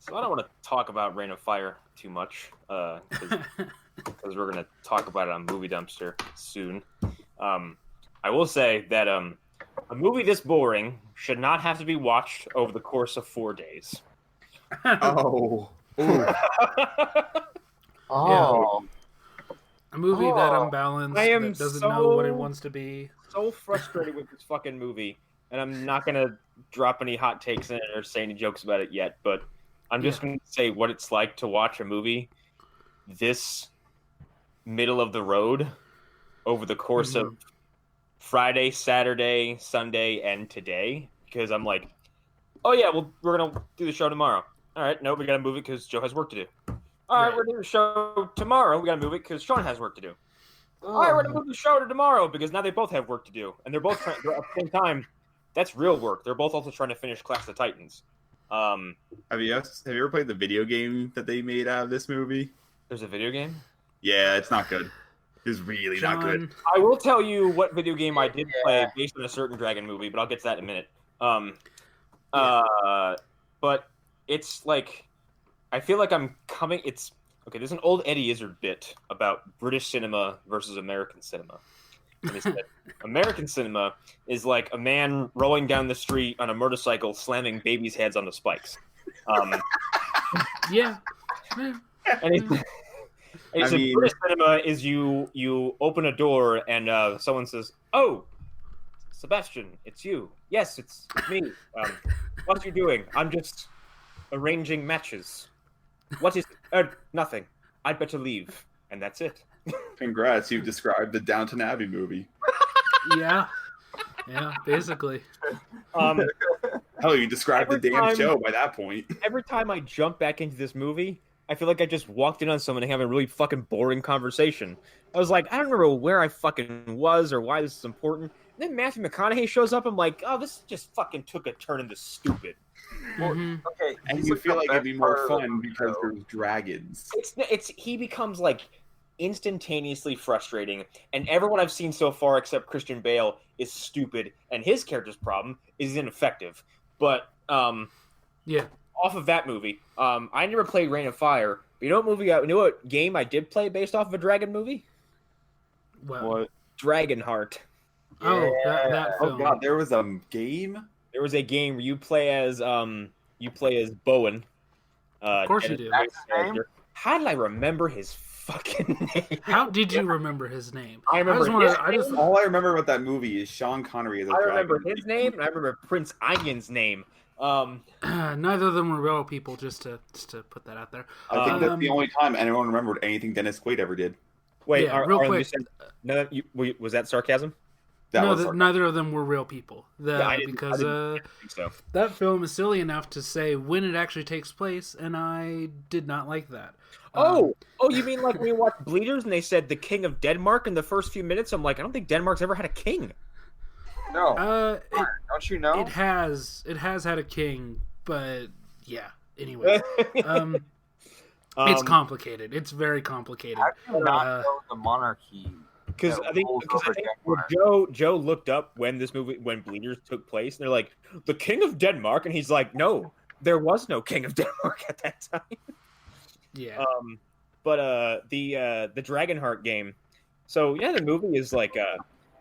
So I don't want to talk about Rain of Fire too much, because we're gonna talk about it on Movie Dumpster soon. I will say that a movie this boring should not have to be watched over the course of 4 days. Oh. Ooh. Oh. A movie that unbalanced, I am that doesn't know what it wants to be. So frustrated with this fucking movie, and I'm not gonna drop any hot takes in it or say any jokes about it yet, but I'm just gonna say what it's like to watch a movie this middle of the road over the course of Friday, Saturday, Sunday, and today, because I'm like, oh yeah, well, we're gonna do the show tomorrow. All right, no, we gotta move it because Joe has work to do. All right, we're doing the show tomorrow. We gotta move it because Sean has work to do. All right, we're gonna move the show to tomorrow because now they both have work to do, and they're both trying at the same time. That's real work. They're both also trying to finish Clash of the Titans. Have you ever played the video game that they made out of this movie? There's a video game? Yeah, it's not good. It's really not good. I will tell you what video game I did play based on a certain dragon movie, but I'll get to that in a minute. But it's like, I feel like I'm coming. It's okay. There's an old Eddie Izzard bit about British cinema versus American cinema. And he said, American cinema is like a man rolling down the street on a motorcycle, slamming babies' heads on the spikes. Yeah. And British cinema is you open a door and someone says, "Oh, Sebastian, it's you." "Yes, it's me. What are you doing?" "I'm just arranging matches." "What is it?" "Nothing. I'd better leave." And that's it. Congrats, you've described the Downton Abbey movie. Yeah, basically. Hell, you described the damn show by that point. Every time I jump back into this movie, I feel like I just walked in on someone and having a really fucking boring conversation. I was like, I don't remember where I fucking was or why this is important. And then Matthew McConaughey shows up. I'm like, oh, this just fucking took a turn into stupid. Well, okay, and you feel like it'd be more fun because there's dragons. He becomes like instantaneously frustrating, and everyone I've seen so far except Christian Bale is stupid, and his character's problem is ineffective. But off of that movie, I never played Rain of Fire. But you know what game I did play based off of a dragon movie? What? Dragonheart. Oh, that film. Oh god, there was a game. There was a game where you play as Bowen. Of course you do. How did I remember his fucking name? How did you remember his name? I remember all I remember about that movie is Sean Connery as a dragon. I remember his name, and I remember Prince Ian's name. Neither of them were real people, just to put that out there. I think that's the only time anyone remembered anything Dennis Quaid ever did. Wait, real quick. Was that sarcasm? Neither of them were real people. I didn't think so. That film is silly enough to say when it actually takes place, and I did not like that. You mean like we watched Bleeders and they said the King of Denmark in the first few minutes? I'm like, I don't think Denmark's ever had a king. No. Don't you know? It has had a king, but yeah. Anyway, it's complicated. It's very complicated. I do not know the monarchy. Because I think Joe looked up when Bleeders took place, and they're like, the King of Denmark, and he's like, no, there was no King of Denmark at that time. Yeah. But the Dragonheart game. So yeah, the movie is like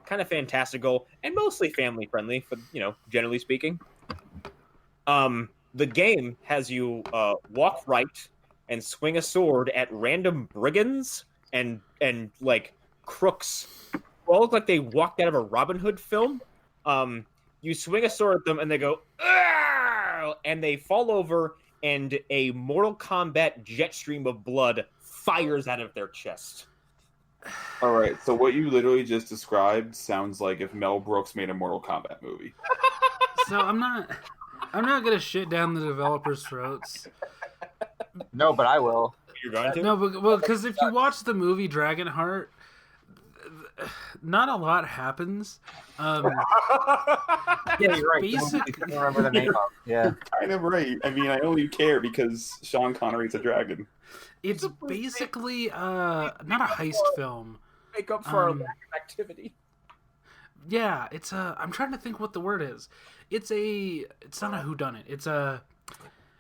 kind of fantastical and mostly family friendly, for generally speaking. The game has you walk right and swing a sword at random brigands and like crooks who all look like they walked out of a Robin Hood film. You swing a sword at them and they go, "Arr!" and they fall over, and a Mortal Kombat jet stream of blood fires out of their chest. All right, so what you literally just described sounds like if Mel Brooks made a Mortal Kombat movie. So I'm not gonna shit down the developers' throats. No, but I will. You're going to? No, because if you watch the movie Dragonheart, not a lot happens. Yeah, you're right. I can't remember the name of. Yeah, kind of right. I mean, I only care because Sean Connery's a dragon. It's basically not a heist film. Make up for our lack of activity. Yeah, I'm trying to think what the word is. It's not a whodunit.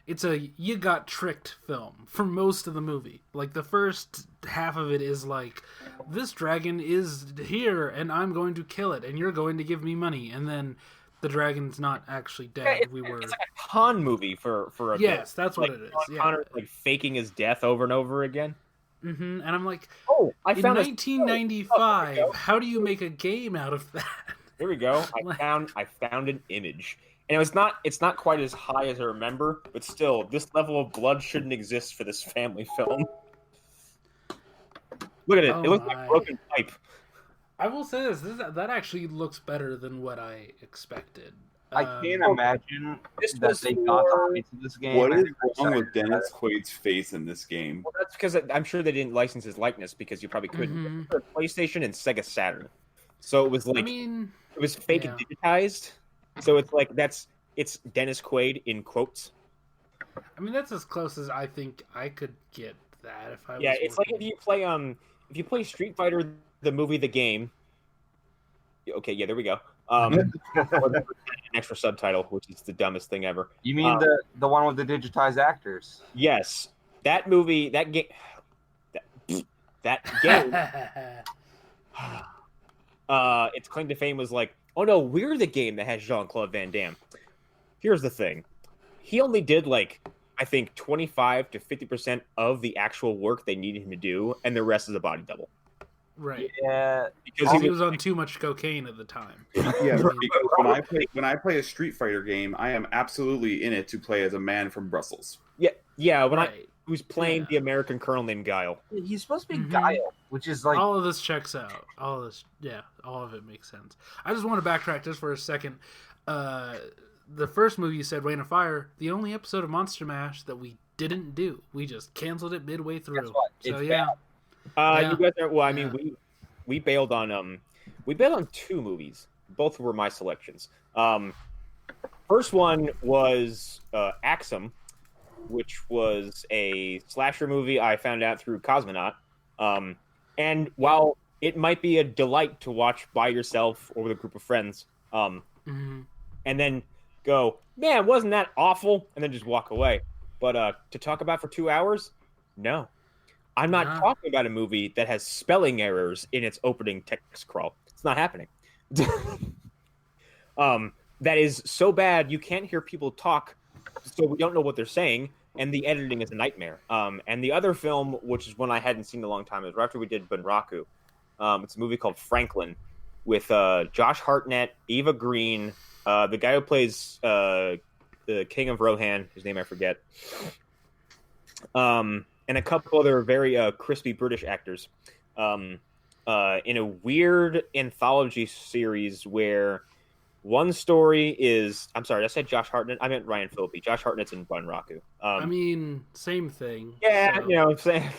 it's a you got tricked film for most of the movie. Like the first half of it is like, this dragon is here and I'm going to kill it and you're going to give me money, and then the dragon's not actually dead. It's like a con movie for a yes, bit. that's what it is. Yeah. Connor's like faking his death over and over again. And I'm like, I in found 1995, how do you make a game out of that? Here we go. I found an image. And it's not quite as high as I remember, but still, this level of blood shouldn't exist for this family film. Look at it. It looks like a broken pipe. I will say this that actually looks better than what I expected. I can't imagine that they got the rights to this game. What is wrong with Dennis Quaid's face in this game? Well, that's because I'm sure they didn't license his likeness, because you probably couldn't. For PlayStation and Sega Saturn. So it was like, it was fake and digitized. So it's like, it's Dennis Quaid in quotes. I mean, that's as close as I think I could get that if I was it's like if you play Street Fighter, the movie, the game. Okay, yeah, there we go. An extra subtitle, which is the dumbest thing ever. You mean the one with the digitized actors? Yes, that movie, that game, that game. Its claim to fame was like, oh no, we're the game that has Jean-Claude Van Damme. Here's the thing, he only did like, I think 25 to 50% of the actual work they needed him to do, and the rest is a body double. Right. Yeah. Because he was on too much cocaine at the time. Yeah, because when I play a Street Fighter game, I am absolutely in it to play as a man from Brussels. Yeah. Who's playing the American colonel named Guile? He's supposed to be Guile, which is like, all of this checks out. All of it makes sense. I just want to backtrack just for a second. The first movie you said, Rain of Fire, the only episode of Monster Mash that we didn't do. We just canceled it midway through. So yeah. You guys are, well, I mean, we bailed on two movies. Both were my selections. First one was Axum, which was a slasher movie I found out through Cosmonaut. And while it might be a delight to watch by yourself or with a group of friends, and then go, man, wasn't that awful? And then just walk away. But to talk about for 2 hours, no. I'm not talking about a movie that has spelling errors in its opening text crawl. It's not happening. That is so bad you can't hear people talk, so we don't know what they're saying, and the editing is a nightmare. And the other film, which is one I hadn't seen in a long time, is right after we did Bunraku. It's a movie called Franklin with Josh Hartnett, Eva Green, the guy who plays the King of Rohan, whose name I forget. And a couple other very crispy British actors in a weird anthology series where one story is... I'm sorry, I said Josh Hartnett. I meant Ryan Phillippe. Josh Hartnett's in Bunraku. I mean, same thing. Yeah, so. You know what I'm saying?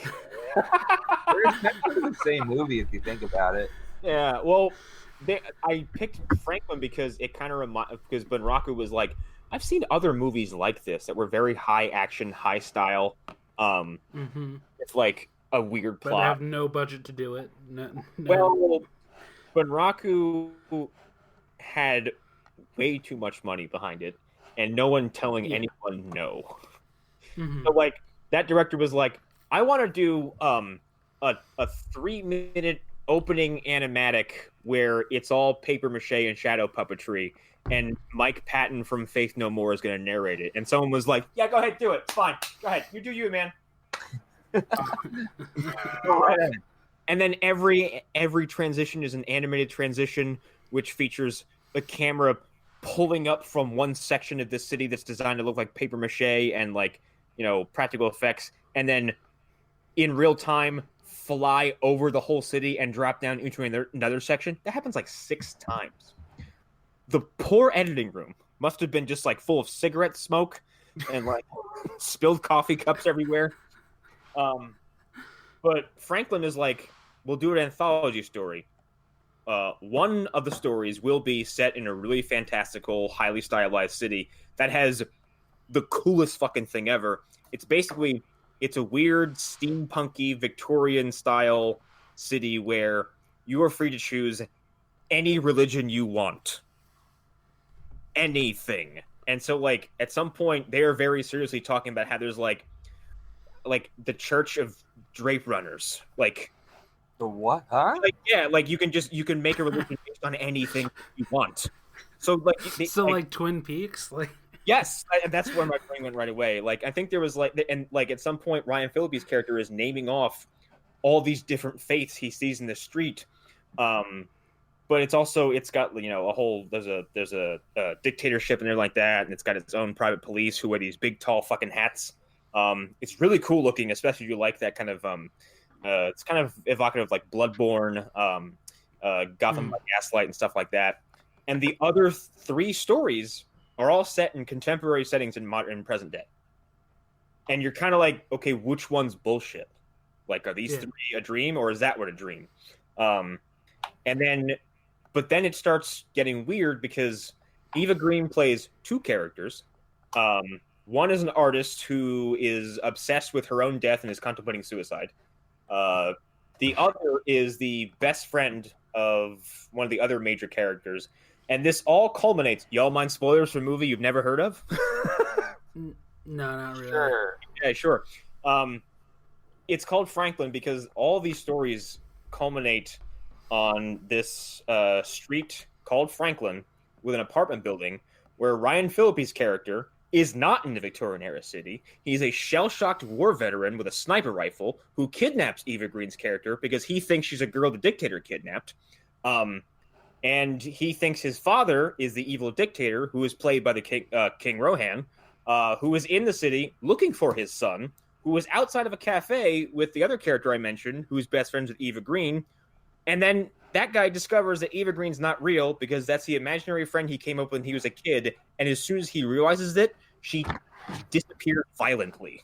They're essentially the same movie if you think about it. Yeah, well, I picked Franklin because it kind of because Bunraku was like, I've seen other movies like this that were very high action, high style. It's like a weird plot. But have no budget to do it. No. Well, Bunraku had way too much money behind it, and no one telling anyone no. So, like, that director was like, I want to do a 3-minute opening animatic where it's all paper mache and shadow puppetry, and Mike Patton from Faith No More is going to narrate it. And someone was like, yeah, go ahead, do it. It's fine. Go ahead. You do you, man. And then every transition is an animated transition, which features the camera pulling up from one section of the city that's designed to look like paper mache and, like, you know, practical effects, and then in real time fly over the whole city and drop down into another section. That happens like 6 times. The poor editing room must have been just like full of cigarette smoke and like spilled coffee cups everywhere. But Franklin is like, we'll do an anthology story. One of the stories will be set in a really fantastical, highly stylized city that has the coolest fucking thing ever. It's a weird, steampunky, Victorian style city where you are free to choose any religion you want. Anything. And so like at some point they are very seriously talking about how there's like the Church of Drape Runners, like The what? Huh? like you can make a religion based on anything you want. So like So like Twin Peaks, like yes, and that's where my brain went right away. Like I think there was like and like at some point Ryan Phillippe's character is naming off all these different faiths he sees in the street. But it's got a whole there's a dictatorship in there like that, and it's got its own private police who wear these big tall fucking hats. It's really cool looking, especially if you like that kind of it's kind of evocative of like Bloodborne, Gotham by Gaslight and stuff like that. And the other 3 stories are all set in contemporary settings in present day. And you're kind of like, okay, which one's bullshit? Like, are these 3 a dream, or is that what a dream? But then it starts getting weird because Eva Green plays 2 characters. One is an artist who is obsessed with her own death and is contemplating suicide. The other is the best friend of one of the other major characters. And this all culminates. Y'all mind spoilers for a movie you've never heard of? no, not really. Sure. Yeah, sure. It's called Franklin because all these stories culminate on this street called Franklin with an apartment building where Ryan Phillippe's character is not in the Victorian era city. He's a shell-shocked war veteran with a sniper rifle who kidnaps Eva Green's character because he thinks she's a girl the dictator kidnapped. And he thinks his father is the evil dictator who is played by the King Rohan, who is in the city looking for his son, who was outside of a cafe with the other character I mentioned, who's best friends with Eva Green. And then that guy discovers that Eva Green's not real because that's the imaginary friend he came up with when he was a kid. And as soon as he realizes it, she disappeared violently.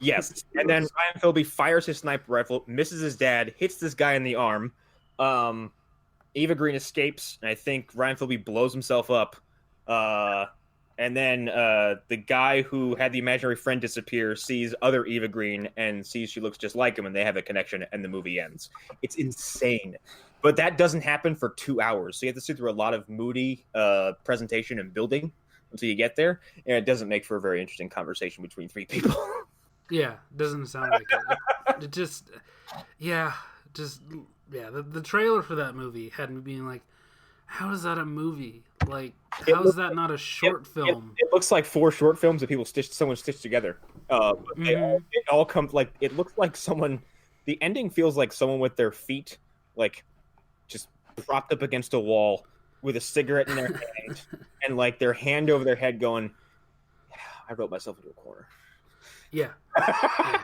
Yes. And then Ryan Phillippe fires his sniper rifle, misses his dad, hits this guy in the arm. Eva Green escapes, and I think Ryan Phillippe blows himself up. And then the guy who had the imaginary friend disappear sees other Eva Green and sees she looks just like him, and they have a connection, and the movie ends. It's insane. But that doesn't happen for 2 hours, so you have to sit through a lot of moody presentation and building until you get there, and it doesn't make for a very interesting conversation between 3 people. Yeah, doesn't sound like it. The trailer for that movie had me being like, how is that a movie? Like, how is that not a short film? It looks like 4 short films that someone stitched together. It all comes like, it looks like the ending feels like someone with their feet, like, just propped up against a wall with a cigarette in their hand and like their hand over their head going, I wrote myself into a corner. Yeah. I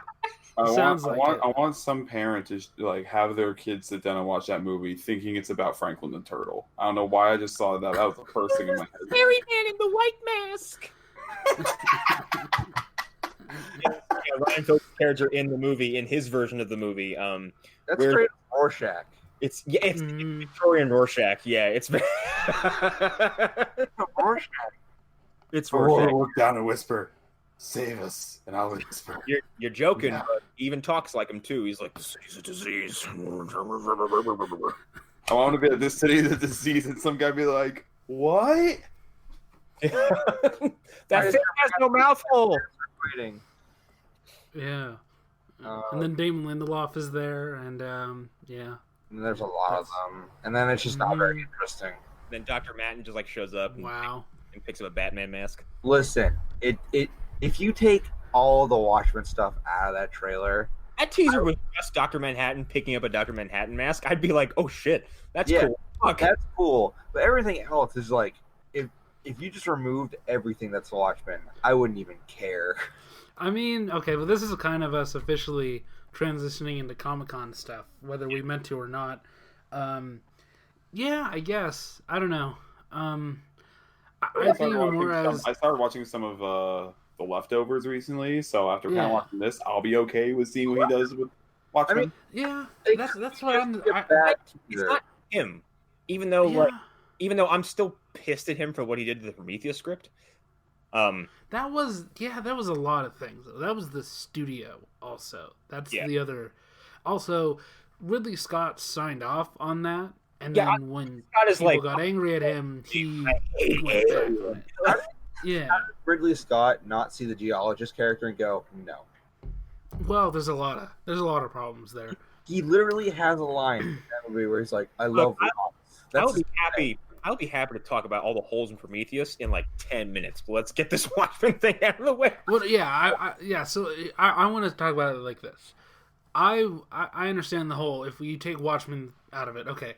want some parent to like have their kids sit down and watch that movie thinking it's about Franklin the Turtle. I don't know why I just saw that. That was the first thing in my head. Hairy man in the white mask. Ryan Phillippe's character in the movie, in his version of the movie, that's straight Rorschach. It's Victorian Rorschach. Yeah, it's Rorschach. It's Rorschach. Look down and whisper, "Save us," and I'll whisper. You're joking, but he even talks like him too. He's like, "This city's a disease." I want to be at this city, the disease, and some guy be like, "What?" That thing has no mouth hole. Yeah. And then Damon Lindelof is there, and yeah. And there's a lot of them, and then it's just not very interesting. Then Dr. Manton just like shows up and picks up a Batman mask. Listen, if you take all the Watchmen stuff out of that trailer, that teaser was just Dr. Manhattan picking up a Dr. Manhattan mask, I'd be like, oh shit, that's cool. Fuck. That's cool. But everything else is like, if you just removed everything that's Watchmen, I wouldn't even care. I mean, okay, but this is kind of us officially transitioning into Comic-Con stuff, whether we meant to or not. Yeah, I guess. I don't know. I think more as... I started watching some of The Leftovers recently, so after kind of watching this, I'll be okay with seeing what he does with Watchmen. I mean, that's what I'm... It's not him, even though I'm still pissed at him for what he did to the Prometheus script. That was a lot of things. That was the studio also. That's the other. Also, Ridley Scott signed off on that, And Yeah, then when Scott is people like, got angry at him, he hate went back aliens. on it. Yeah. Ridley Scott not see the geologist character and go, no. Well, there's a lot of problems there. He literally has a line in that movie where he's like, I Look, love rocks. I'll be happy. I'll be happy to talk about all the holes in Prometheus in like 10 minutes. But let's get this Watchmen thing out of the way. Well, yeah, So I want to talk about it like this. I understand the whole. If you take Watchmen out of it, okay,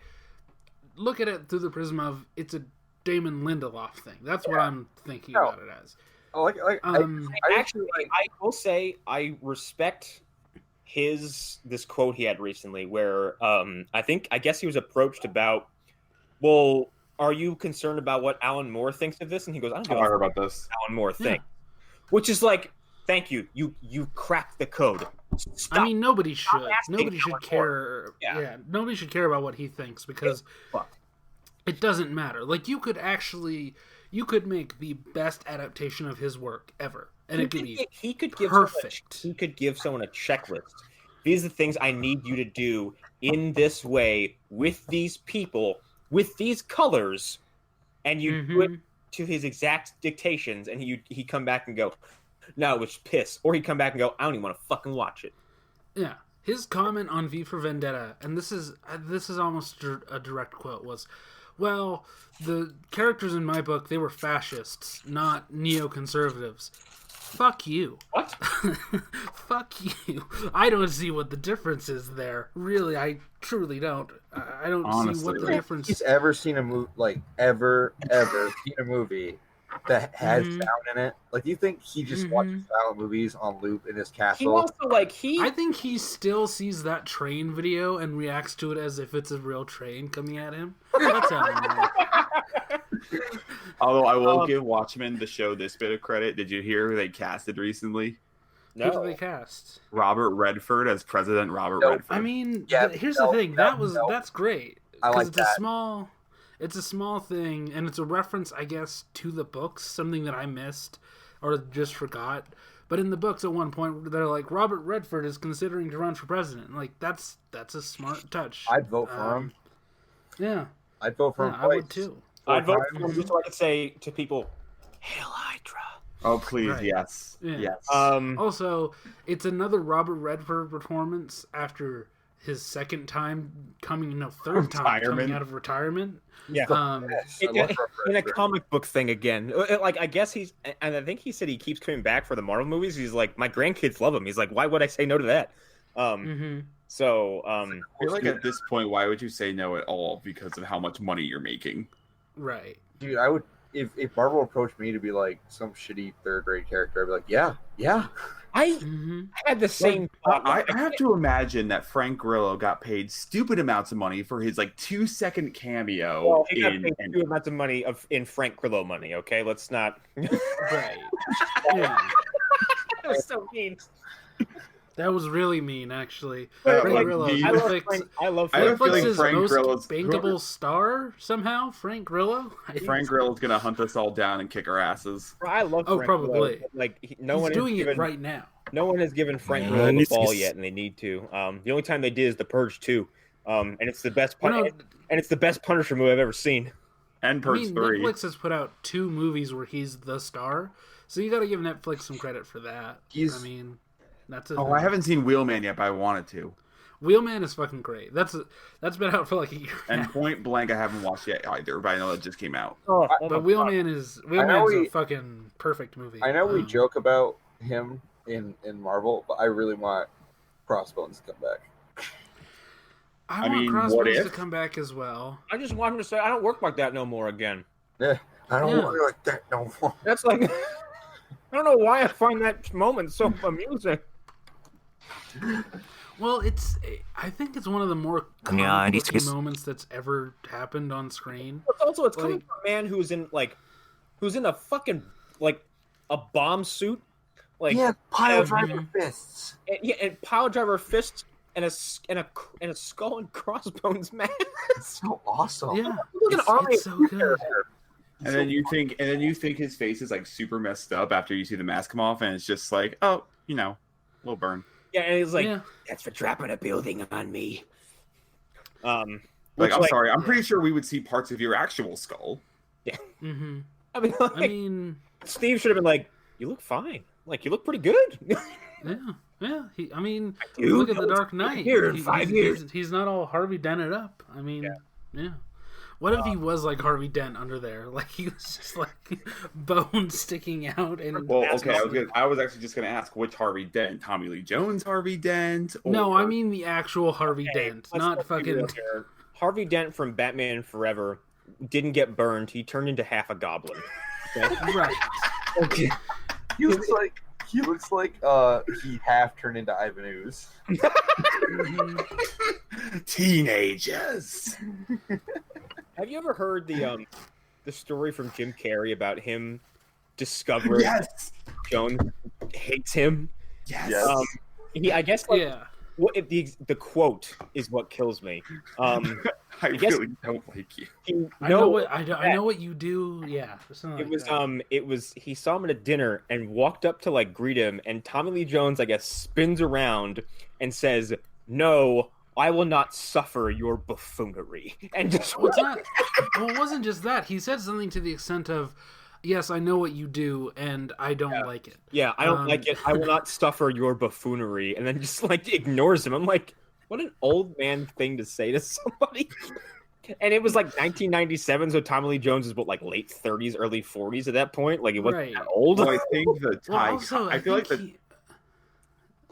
look at it through the prism of it's a Damon Lindelof thing. That's what I'm thinking about it as. I will say I respect this quote he had recently where I guess he was approached about, well, are you concerned about what Alan Moore thinks of this? And he goes, I don't know about this. Alan Moore thing. Which is like, thank you. You cracked the code. Stop. I mean, nobody should care. Yeah. Nobody should care about what he thinks because it doesn't matter. Like you could make the best adaptation of his work ever, and it could be perfect. He could give someone a checklist. These are the things I need you to do in this way with these people with these colors, and you do it to his exact dictations, and he come back and go, no, it was piss. Or he'd come back and go, I don't even want to fucking watch it. Yeah. His comment on V for Vendetta, and this is almost a direct quote, was, well, the characters in my book, they were fascists, not neoconservatives. Fuck you. What? Fuck you. I don't see what the difference is there. Really, I truly don't. I don't see what the difference is. He's ever seen a movie, ever seen a movie that has sound in it? Like, do you think he just watches silent movies on loop in his castle? He also, I think he still sees that train video and reacts to it as if it's a real train coming at him. That's how I know. Although I will give Watchmen the show this bit of credit. Did you hear who they casted recently? No. Who did they cast? Robert Redford as President Robert Redford. I mean, here's the thing. That's great. I like it's a small thing, and it's a reference, I guess, to the books, something that I missed or just forgot. But in the books, at one point, they're like, Robert Redford is considering to run for president. Like, that's a smart touch. I'd vote for him. Yeah. I'd vote for him. I would too. I'd vote for him just so I could say to people, Hail Hydra. Oh, please, Right. yes. Yeah. Yes. Also, it's another Robert Redford performance after his third time coming out of retirement. Yeah. In a comic book thing again. I guess and I think he said he keeps coming back for the Marvel movies. He's like, my grandkids love him. He's like, why would I say no to that? So, I feel like at this point, why would you say no at all? Because of how much money you're making. Right. Dude, I would, if Marvel approached me to be like some shitty third grade character, I'd be like, yeah. I had the same thought. I have to imagine that Frank Grillo got paid stupid amounts of money for his 2-second cameo. Well, he got paid stupid amounts of money in Frank Grillo money. Okay, let's not. Right. Yeah. That was so mean. That was really mean, actually. Frank Grillo. I love I have a feeling Netflix's Frank most Grillo's bankable star somehow. Frank Grillo. Frank Grillo's gonna hunt us all down and kick our asses. I love. Frank probably. Grillo. He's doing it right now. No one has given Frank Grillo the ball yet, and they need to. The only time they did is The Purge 2, and it's the best. And it's the best Punisher movie I've ever seen. And Purge 3. Netflix has put out 2 movies where he's the star, so you got to give Netflix some credit for that. That's I haven't seen Wheelman yet, but I wanted to. Wheelman is fucking great. That's been out for like a year. And Point Blank, I haven't watched yet either, but I know it just came out. But Wheelman's a fucking perfect movie. I know we joke about him in Marvel, but I really want Crossbones to come back. I want Crossbones to come back as well. I just want him to say, I don't work like that no more again. Yeah, I don't work like that no more. That's like, I don't know why I find that moment so amusing. Well, I think it's one of the more comic book moments that's ever happened on screen. It's coming from a man who's in a fucking a bomb suit, pile driver fists. And pile driver fists and a skull and crossbones mask. It's so awesome. Yeah, it's so good. And then you think his face is super messed up after you see the mask come off, and it's just like, oh, little burn. Yeah, and he's like, that's for dropping a building on me. Like, I'm sorry, I'm yeah. pretty sure we would see parts of your actual skull. Mm-hmm. I mean, I mean, Steve should have been like, "You look fine. Like, you look pretty good." yeah. I mean, do. look at the Dark Knight. Here in 5 years. He's not all Harvey Dented up. I mean, yeah. What if he was like Harvey Dent under there? Like he was just like bones sticking out and. Well, okay, I was actually just gonna ask which Harvey Dent, Tommy Lee Jones Harvey Dent? Or... No, I mean the actual Harvey Dent, not fucking. Harvey Dent from Batman Forever didn't get burned. He turned into half a goblin. Okay? Right. Okay. He looks like he half turned into Ivan Ooze. Teenagers. Have you ever heard the story from Jim Carrey about him discovering Jones hates him? Yes. I guess like, yeah. What the quote is what kills me. I really don't like you. I know what you do. Yeah. It was he saw him at a dinner and walked up to like greet him, and Tommy Lee Jones, I guess, spins around and says, "No, I will not suffer your buffoonery." And just well, it wasn't just that. He said something to the extent of, "Yes, I know what you do, and I don't like it." Yeah, I don't like it. I will not suffer your buffoonery, and then just like ignores him. I'm like, what an old man thing to say to somebody. And it was like 1997, so Tommy Lee Jones is what, like late 30s, early 40s at that point. Like it wasn't that old. Well, I think the Ty. I feel like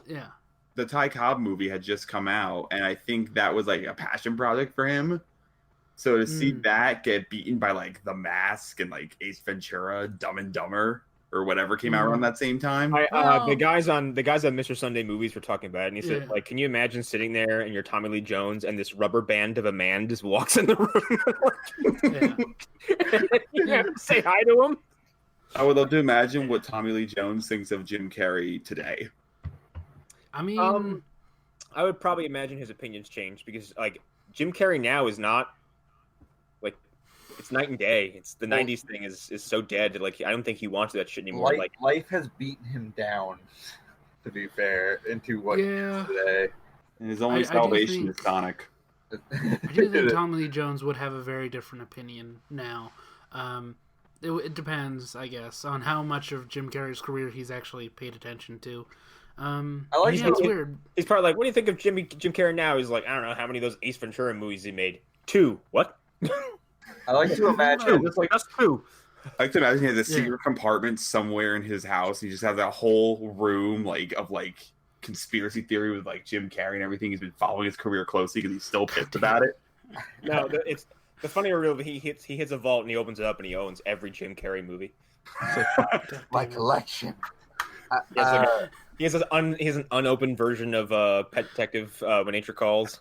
yeah. The Ty Cobb movie had just come out, and I think that was like a passion project for him. So to see that get beaten by like The Mask and like Ace Ventura, Dumb and Dumber, or whatever came out around that same time. The guys on Mr. Sunday Movies were talking about it, and he said, like, can you imagine sitting there and you're Tommy Lee Jones and this rubber band of a man just walks in the room? You have to say hi to him. I would love to imagine what Tommy Lee Jones thinks of Jim Carrey today. I mean, I would probably imagine his opinions changed because like Jim Carrey now is not. Like, it's night and day. It's the 90s thing is so dead. Like, I don't think he wants that shit anymore. Life has beaten him down, to be fair, into what he is today. And his only salvation is Sonic. I do think Tommy Lee Jones would have a very different opinion now. It depends, I guess, on how much of Jim Carrey's career he's actually paid attention to. It's weird. He's probably like, what do you think of Jim Carrey now? He's like, I don't know how many of those Ace Ventura movies he made. 2. What? I like to imagine it's like that's true. I like to imagine he has a secret compartment somewhere in his house. He just has that whole room of conspiracy theory with like Jim Carrey and everything. He's been following his career closely because he's still pissed about it. No, it's the funny reveal. He hits a vault and he opens it up and he owns every Jim Carrey movie. My collection. He has an unopened version of Pet Detective When Nature Calls.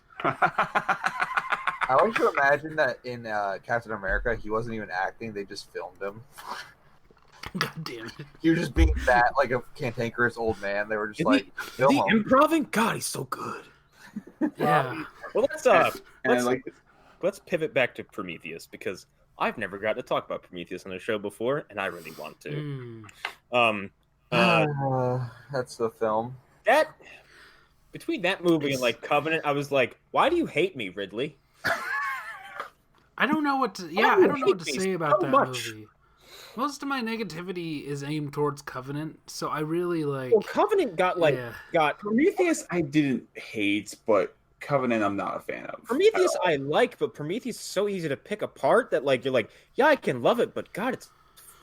I like to imagine that in Captain America, he wasn't even acting; they just filmed him. God damn it! He was just being that like a cantankerous old man. They were just is he improving? God, he's so good. Yeah. Well, let's pivot back to Prometheus because I've never gotten to talk about Prometheus on the show before, and I really want to. That's the film. That between that movie and like Covenant, I was like, why do you hate me, Ridley? I don't know what to say about that movie. Most of my negativity is aimed towards Covenant, so I really like. Well, Covenant got Prometheus. I didn't hate, but Covenant, I'm not a fan of. Prometheus, I like, but Prometheus is so easy to pick apart that like you're like, yeah, I can love it, but God, it's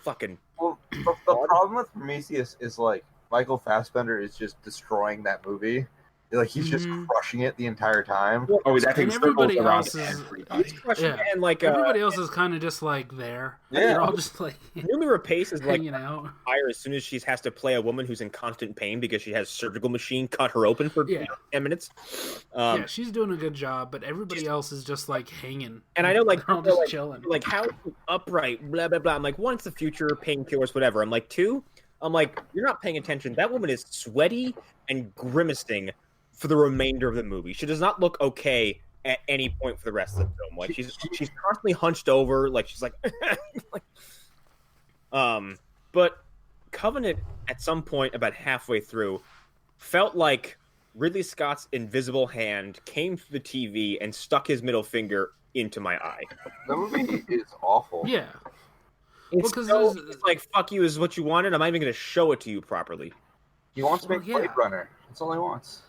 fucking. Well, the problem with Prometheus is like Michael Fassbender is just destroying that movie. Like he's just crushing it the entire time. Oh, that thing everybody else is crushing it, and like everybody else is kind of just like there. Yeah, they're all just like Noomi Rapace is like out. Fire as soon as she has to play a woman who's in constant pain because she has a surgical machine cut her open for 10 minutes. She's doing a good job, but everybody else is just like hanging. And I know like they're all just chilling. Like how upright, blah blah blah. I'm like, 1, it's the future, painkillers, whatever. I'm like 2, I'm like, you're not paying attention. That woman is sweaty and grimacing for the remainder of the movie. She does not look okay at any point for the rest of the film. Like she's constantly hunched over, like she's like, But Covenant at some point about halfway through felt like Ridley Scott's invisible hand came through the TV and stuck his middle finger into my eye. The movie is awful. Yeah. It's, 'cause it's like, fuck you, is what you wanted. I'm not even going to show it to you properly. He wants to make Well, yeah. Blade Runner. That's all he wants.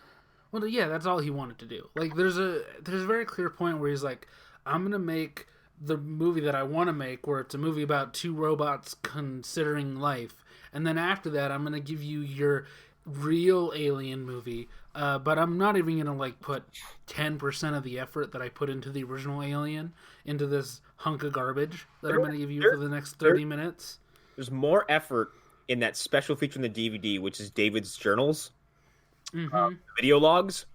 Well, yeah, that's all he wanted to do. Like, there's a very clear point where he's like, I'm gonna make the movie that I want to make, where it's a movie about two robots considering life, and then after that, I'm gonna give you your real alien movie. But I'm not even gonna like put 10% of the effort that I put into the original Alien into this hunk of garbage that I'm gonna give you for the next 30 minutes. There's more effort in that special feature in the DVD, which is David's journals. Video logs.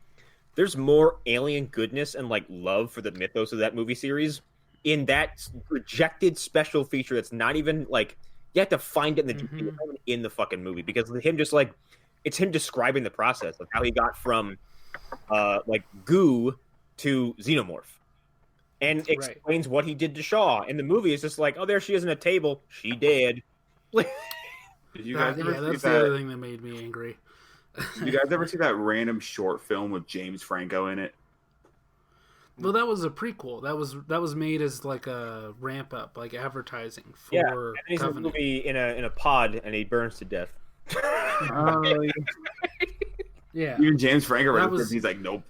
There's more alien goodness and like love for the mythos of that movie series in that rejected special feature that's not even like, you have to find it in the DVD, in the fucking movie, because him just like, it's him describing the process of how he got from like goo to xenomorph, and explains what he did to Shaw. In the movie, it's just like, oh, there she is in a table, she dead. Did you guys ever see that's that? the other thing that made me angry. Did you guys ever see that random short film with James Franco in it? Well, that was a prequel. That was made as like a ramp up, like advertising for And he's in a Covenant. movie in a pod, and he burns to death. Yeah, Even James Franco, That was- he's like, nope.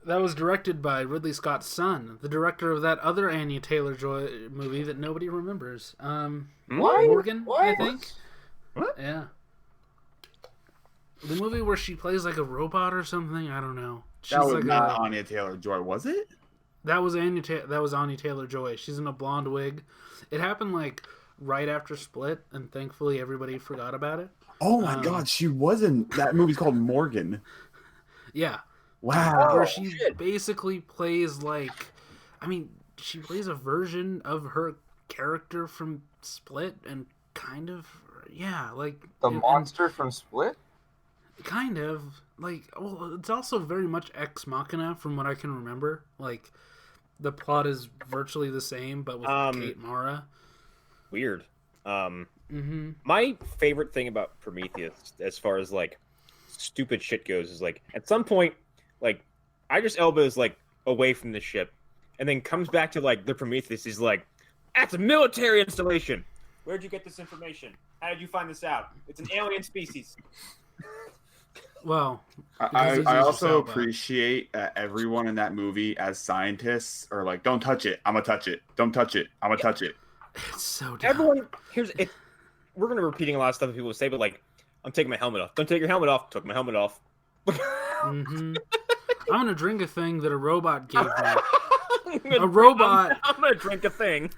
that was directed by Ridley Scott's son, the director of that other Anya Taylor-Joy movie that nobody remembers. Morgan, I think. What? Yeah. The movie where she plays like a robot or something. I don't know. She's That was like not Anya Taylor-Joy, was it? That was Anya Taylor-Joy. She's in a blonde wig. It happened like right after Split, and thankfully everybody forgot about it. Oh my God, she wasn't. That movie's called Morgan. Yeah. Wow. Where she basically plays like, I mean, she plays a version of her character from Split, and kind of, yeah, like The monster from Split? kind of like, well, it's also very much Ex Machina from what I can remember. Like, the plot is virtually the same, but with Kate Mara. Weird. My favorite thing about Prometheus, as far as like stupid shit goes, is like at some point, like Idris Elba is like away from the ship, and then comes back to like the Prometheus. He's like, "That's a military installation. Where'd you get this information? How did you find this out? It's an alien species." Well, I also appreciate that everyone in that movie, as scientists, are like, "Don't touch it. I'm gonna touch it. Don't touch it. I'm gonna touch it." it's so dumb. Everyone, here's it. We're gonna repeating a lot of stuff that people say, but like, I'm taking my helmet off. Don't take your helmet off. Took my helmet off. I'm gonna drink a thing that a robot gave me. A robot. I'm gonna drink a thing.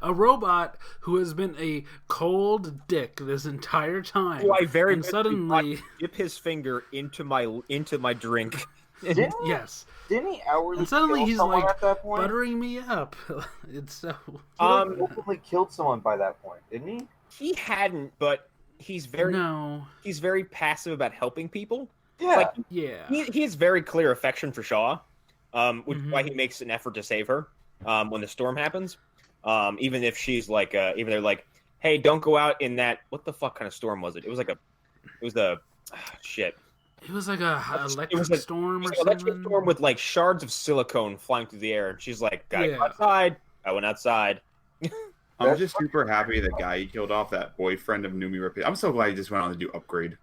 A robot who has been a cold dick this entire time. Who I very and much suddenly dip his finger into my drink. yes. Didn't he outwardly And suddenly kill he's someone like at that point? buttering me up. It's so He openly killed someone by that point, didn't he? He hadn't, but he's very passive about helping people. Yeah. Like, yeah. he has very clear affection for Shaw, which is why he makes an effort to save her when the storm happens. Even if she's like, even they're like, "Hey, don't go out in that." What the fuck kind of storm was it? It was shit. It was like a electric It was storm or an something. electric storm with like shards of silicone flying through the air, and she's like, "Gotta go Yeah. outside." I went outside. I'm just super happy the guy he killed off, that boyfriend of Numi Rapace. I'm so glad he just went on to do Upgrade.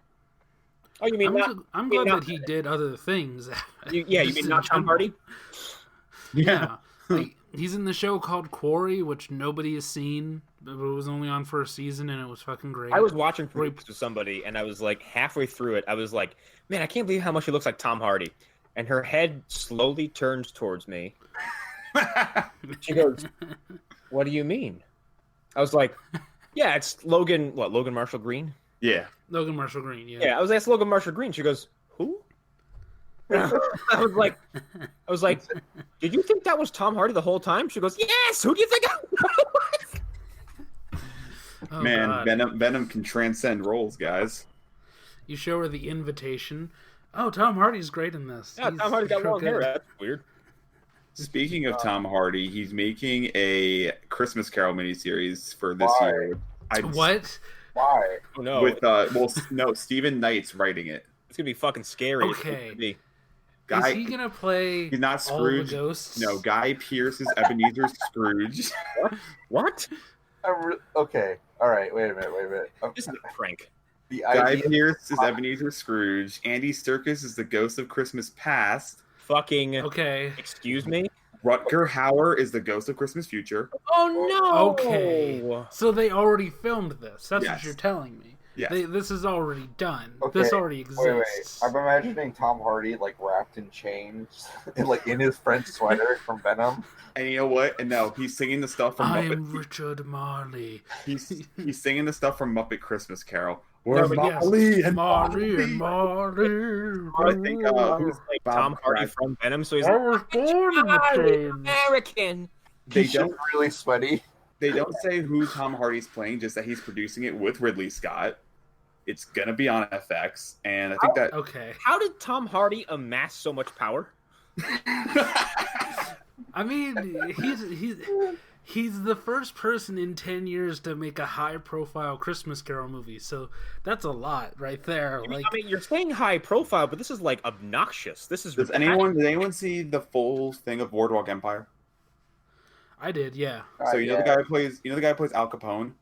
Oh, you mean I'm glad that he did other things. You mean not Tom Hardy? Yeah. Like, he's in the show called Quarry, which nobody has seen, but it was only on for a season, and it was fucking great. I was watching Prometheus with somebody, and I was like halfway through it. I was like, "Man, I can't believe how much he looks like Tom Hardy." And her head slowly turns towards me. She goes, "What do you mean?" I was like, "Yeah, it's Logan. What, Logan Marshall Green?" Yeah. Logan Marshall Green, yeah. Yeah, I was like, "That's Logan Marshall Green." She goes, "Who?" I was like, "Did you think that was Tom Hardy the whole time?" She goes, "Yes. Who do you think I was?" Oh, Man, God. Venom can transcend roles, guys. You show her the invitation. Oh, Tom Hardy's great in this. Yeah, Tom Hardy's got real long hair. good. That's weird. Speaking of Tom Hardy, he's making a Christmas Carol miniseries for this Why? year. What? Why? Oh no, With Stephen Knight's writing it. it's gonna be fucking scary. Okay. Guy, is he gonna play he's not all the Scrooge. ghosts? No, Guy Pearce is Ebenezer Scrooge. What? Okay, all right. Wait a minute. This is a prank. The Guy idea. Pearce is Ebenezer Scrooge. Andy Serkis is the ghost of Christmas Past. Fucking. Okay. Excuse me. Rutger Hauer is the ghost of Christmas Future. Oh no. Okay. So they already filmed this. That's Yes. what you're telling me. Yes. This is already done. Okay, This already exists. I'm imagining Tom Hardy like wrapped in chains, and, like in his French sweater from Venom. And you know what? And no, he's singing the stuff from I Muppet. am Richard Marley. He's singing the stuff from Muppet Christmas Carol. No, Where's but yes, Molly and Marley Molly? and Marley. I think Who's like Tom Hardy from Venom? So he's I like, was born in the chains. American. They He's don't. just really sweaty. They don't say who Tom Hardy's playing, just that he's producing it with Ridley Scott. It's gonna be on FX, and I think that Okay. How did Tom Hardy amass so much power? I mean, he's the first person in 10 years to make a high-profile Christmas Carol movie, so that's a lot right there. Like, I mean, you're saying high profile, but this is like obnoxious. This is. did anyone see the full thing of Boardwalk Empire? I did, yeah. So you know the guy who plays Al Capone.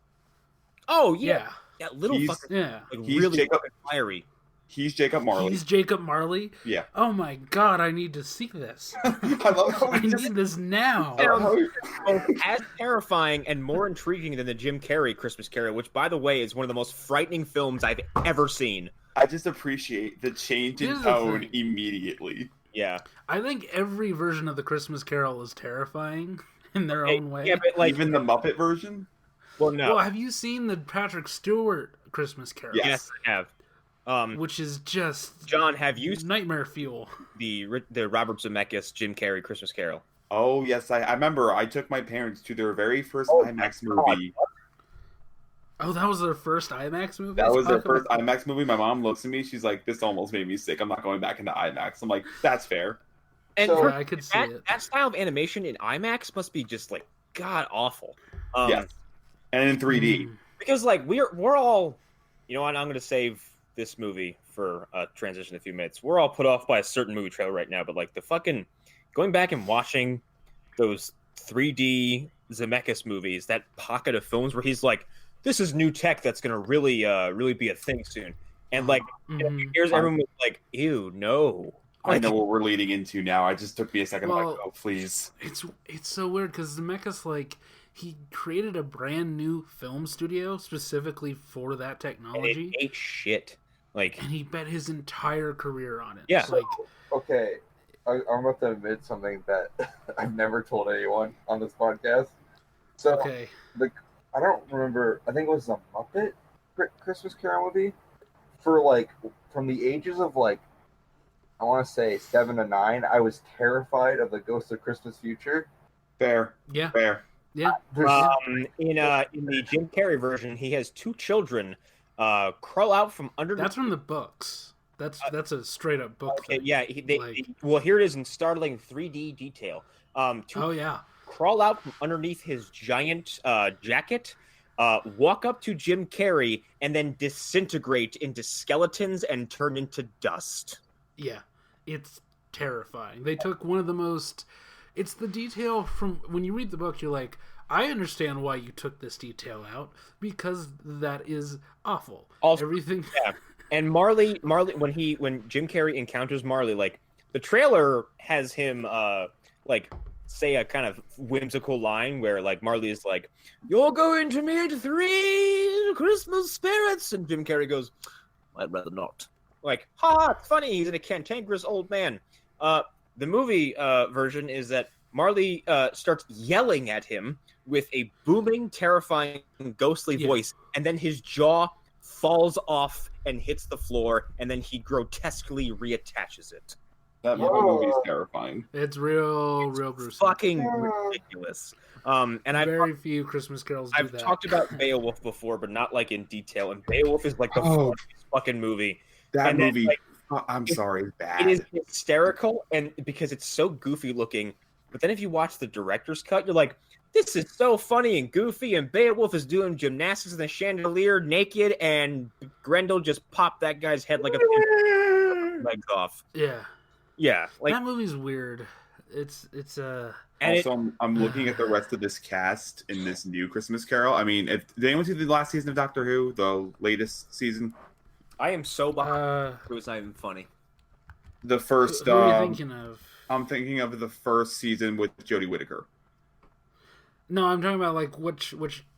Oh yeah, Yeah. yeah, little He's- fucking Yeah. like he's really Jacob- fucking fiery. He's Jacob Marley. He's Jacob Marley? Yeah. Oh my god, I need to see this. I love how I we just. need this now. I love how we- Both as terrifying and more intriguing than the Jim Carrey Christmas Carol, which, by the way, is one of the most frightening films I've ever seen. I just appreciate the change in Here's the tone thing. immediately. Yeah, I think every version of the Christmas Carol is terrifying in their own way. yeah, but like, Even the Muppet version. well, no, Well, have you seen the Patrick Stewart Christmas Carol? Yes. yes, I have. Which is just John, have you seen nightmare fuel. the Robert Zemeckis Jim Carrey Christmas Carol? Oh yes, I remember. I took my parents to their very first Oh, IMAX my God. movie. Oh, that was their first IMAX movie? That was their How come- first IMAX movie. My mom looks at me. She's like, "This almost made me sick. I'm not going back into IMAX." I'm like, "That's fair." And So- for Yeah, I could see it. that style of animation in IMAX must be just like god awful. Yes. And in 3D. Mm. Because like we're all, you know what, I'm going to save this movie for a transition in a few minutes. We're all put off by a certain movie trailer right now, but like the fucking going back and watching those 3D Zemeckis movies, that pocket of films where he's like, this is new tech that's going to really be a thing soon. And like, Mhm. here's everyone was like, ew, no. I know what we're leading into now. It just took me a second. Well, like, oh, please. It's so weird because Zemeckis, like, he created a brand new film studio specifically for that And it technology, ate shit. Like, and he bet his entire career on it. Yeah. Like, Okay, I'm about to admit something that I've never told anyone on this podcast. So okay. I don't remember. I think it was a Muppet Christmas Carol movie. For like from the ages of like, I want to say 7 to 9, I was terrified of the Ghost of Christmas Future. Fair. Yeah. Fair. Yeah. There's in the Jim Carrey version, he has two children crawl out from underneath. That's from the books. That's a straight up book Okay, thing. yeah. Well, here it is in startling 3D detail. Two Oh yeah. crawl out from underneath his giant jacket, walk up to Jim Carrey, and then disintegrate into skeletons and turn into dust. Yeah. It's terrifying. They took one of the most. It's the detail from when you read the book. You're like, I understand why you took this detail out because that is awful. Also- Everything. Yeah. And Marley, when Jim Carrey encounters Marley, like the trailer has him like say a kind of whimsical line where like Marley is like, "You're going to meet 3 Christmas spirits," and Jim Carrey goes, "I'd rather not." Like, ha, it's funny. He's a cantankerous old man. The movie version is that Marley starts yelling at him with a booming, terrifying, ghostly voice, and then his jaw falls off and hits the floor, and then he grotesquely reattaches it. That Muppet movie is terrifying. It's real gruesome. Fucking ridiculous. And Very few Christmas carols do I've that. talked about Beowulf before, but not like in detail. And Beowulf is like the funniest fucking movie. That And then, movie. like, I'm sorry, it's bad. It is hysterical, and because it's so goofy looking. But then if you watch the director's cut, you're like, this is so funny and goofy, and Beowulf is doing gymnastics in the chandelier naked, and Grendel just popped that guy's head like a pin, legs off. Yeah. Yeah, like that movie's weird. It's and Also, I'm looking at the rest of this cast in this new Christmas Carol. I mean, did anyone see the last season of Doctor Who, the latest season? I am so behind. It was not even funny. The first. Who are you thinking of? I'm thinking of the first season with Jodie Whittaker. No, I'm talking about like which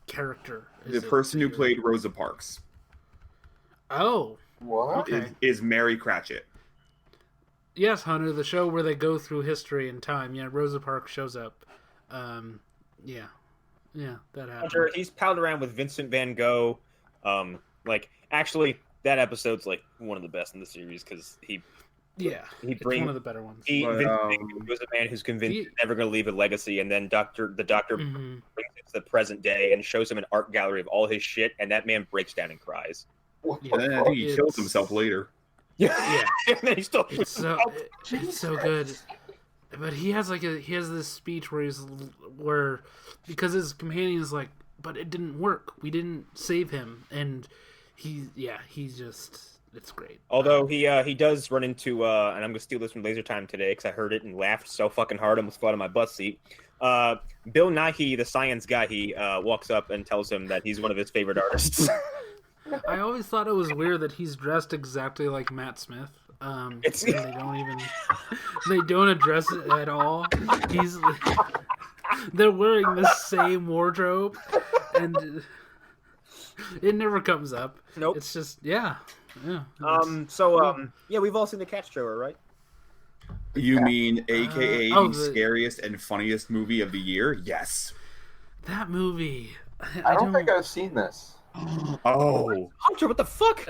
character. The person who played Rosa Parks. Oh, What? okay. Is Mary Cratchit. Yes, Hunter, the show where they go through history and time. Yeah, Rosa Parks shows up. Yeah, that happened. Hunter, he's palled around with Vincent Van Gogh. Actually, that episode's like one of the best in the series because he it's brings one of the better ones. Vincent Van Gogh was a man who's convinced he's never going to leave a legacy, and then the doctor brings it to the present day and shows him an art gallery of all his shit, and that man breaks down and cries. Yeah. And then I think he kills himself later. Yeah, and then he's still it's so good. But he has this speech where because his companion is like, but it didn't work. We didn't save him, and he's just. It's great. Although he does run into and I'm gonna steal this from Laser Time today because I heard it and laughed so fucking hard I almost fell out of my butt seat. Bill Nighy, the science guy, he walks up and tells him that he's one of his favorite artists. I always thought it was weird that he's dressed exactly like Matt Smith. And they don't address it at all. They're wearing the same wardrobe, and it never comes up. Nope. It's just yeah. We've all seen the Cats trailer, right? You mean AKA the scariest and funniest movie of the year? Yes. That movie. I don't think I've seen this. Oh, Hunter, what the fuck?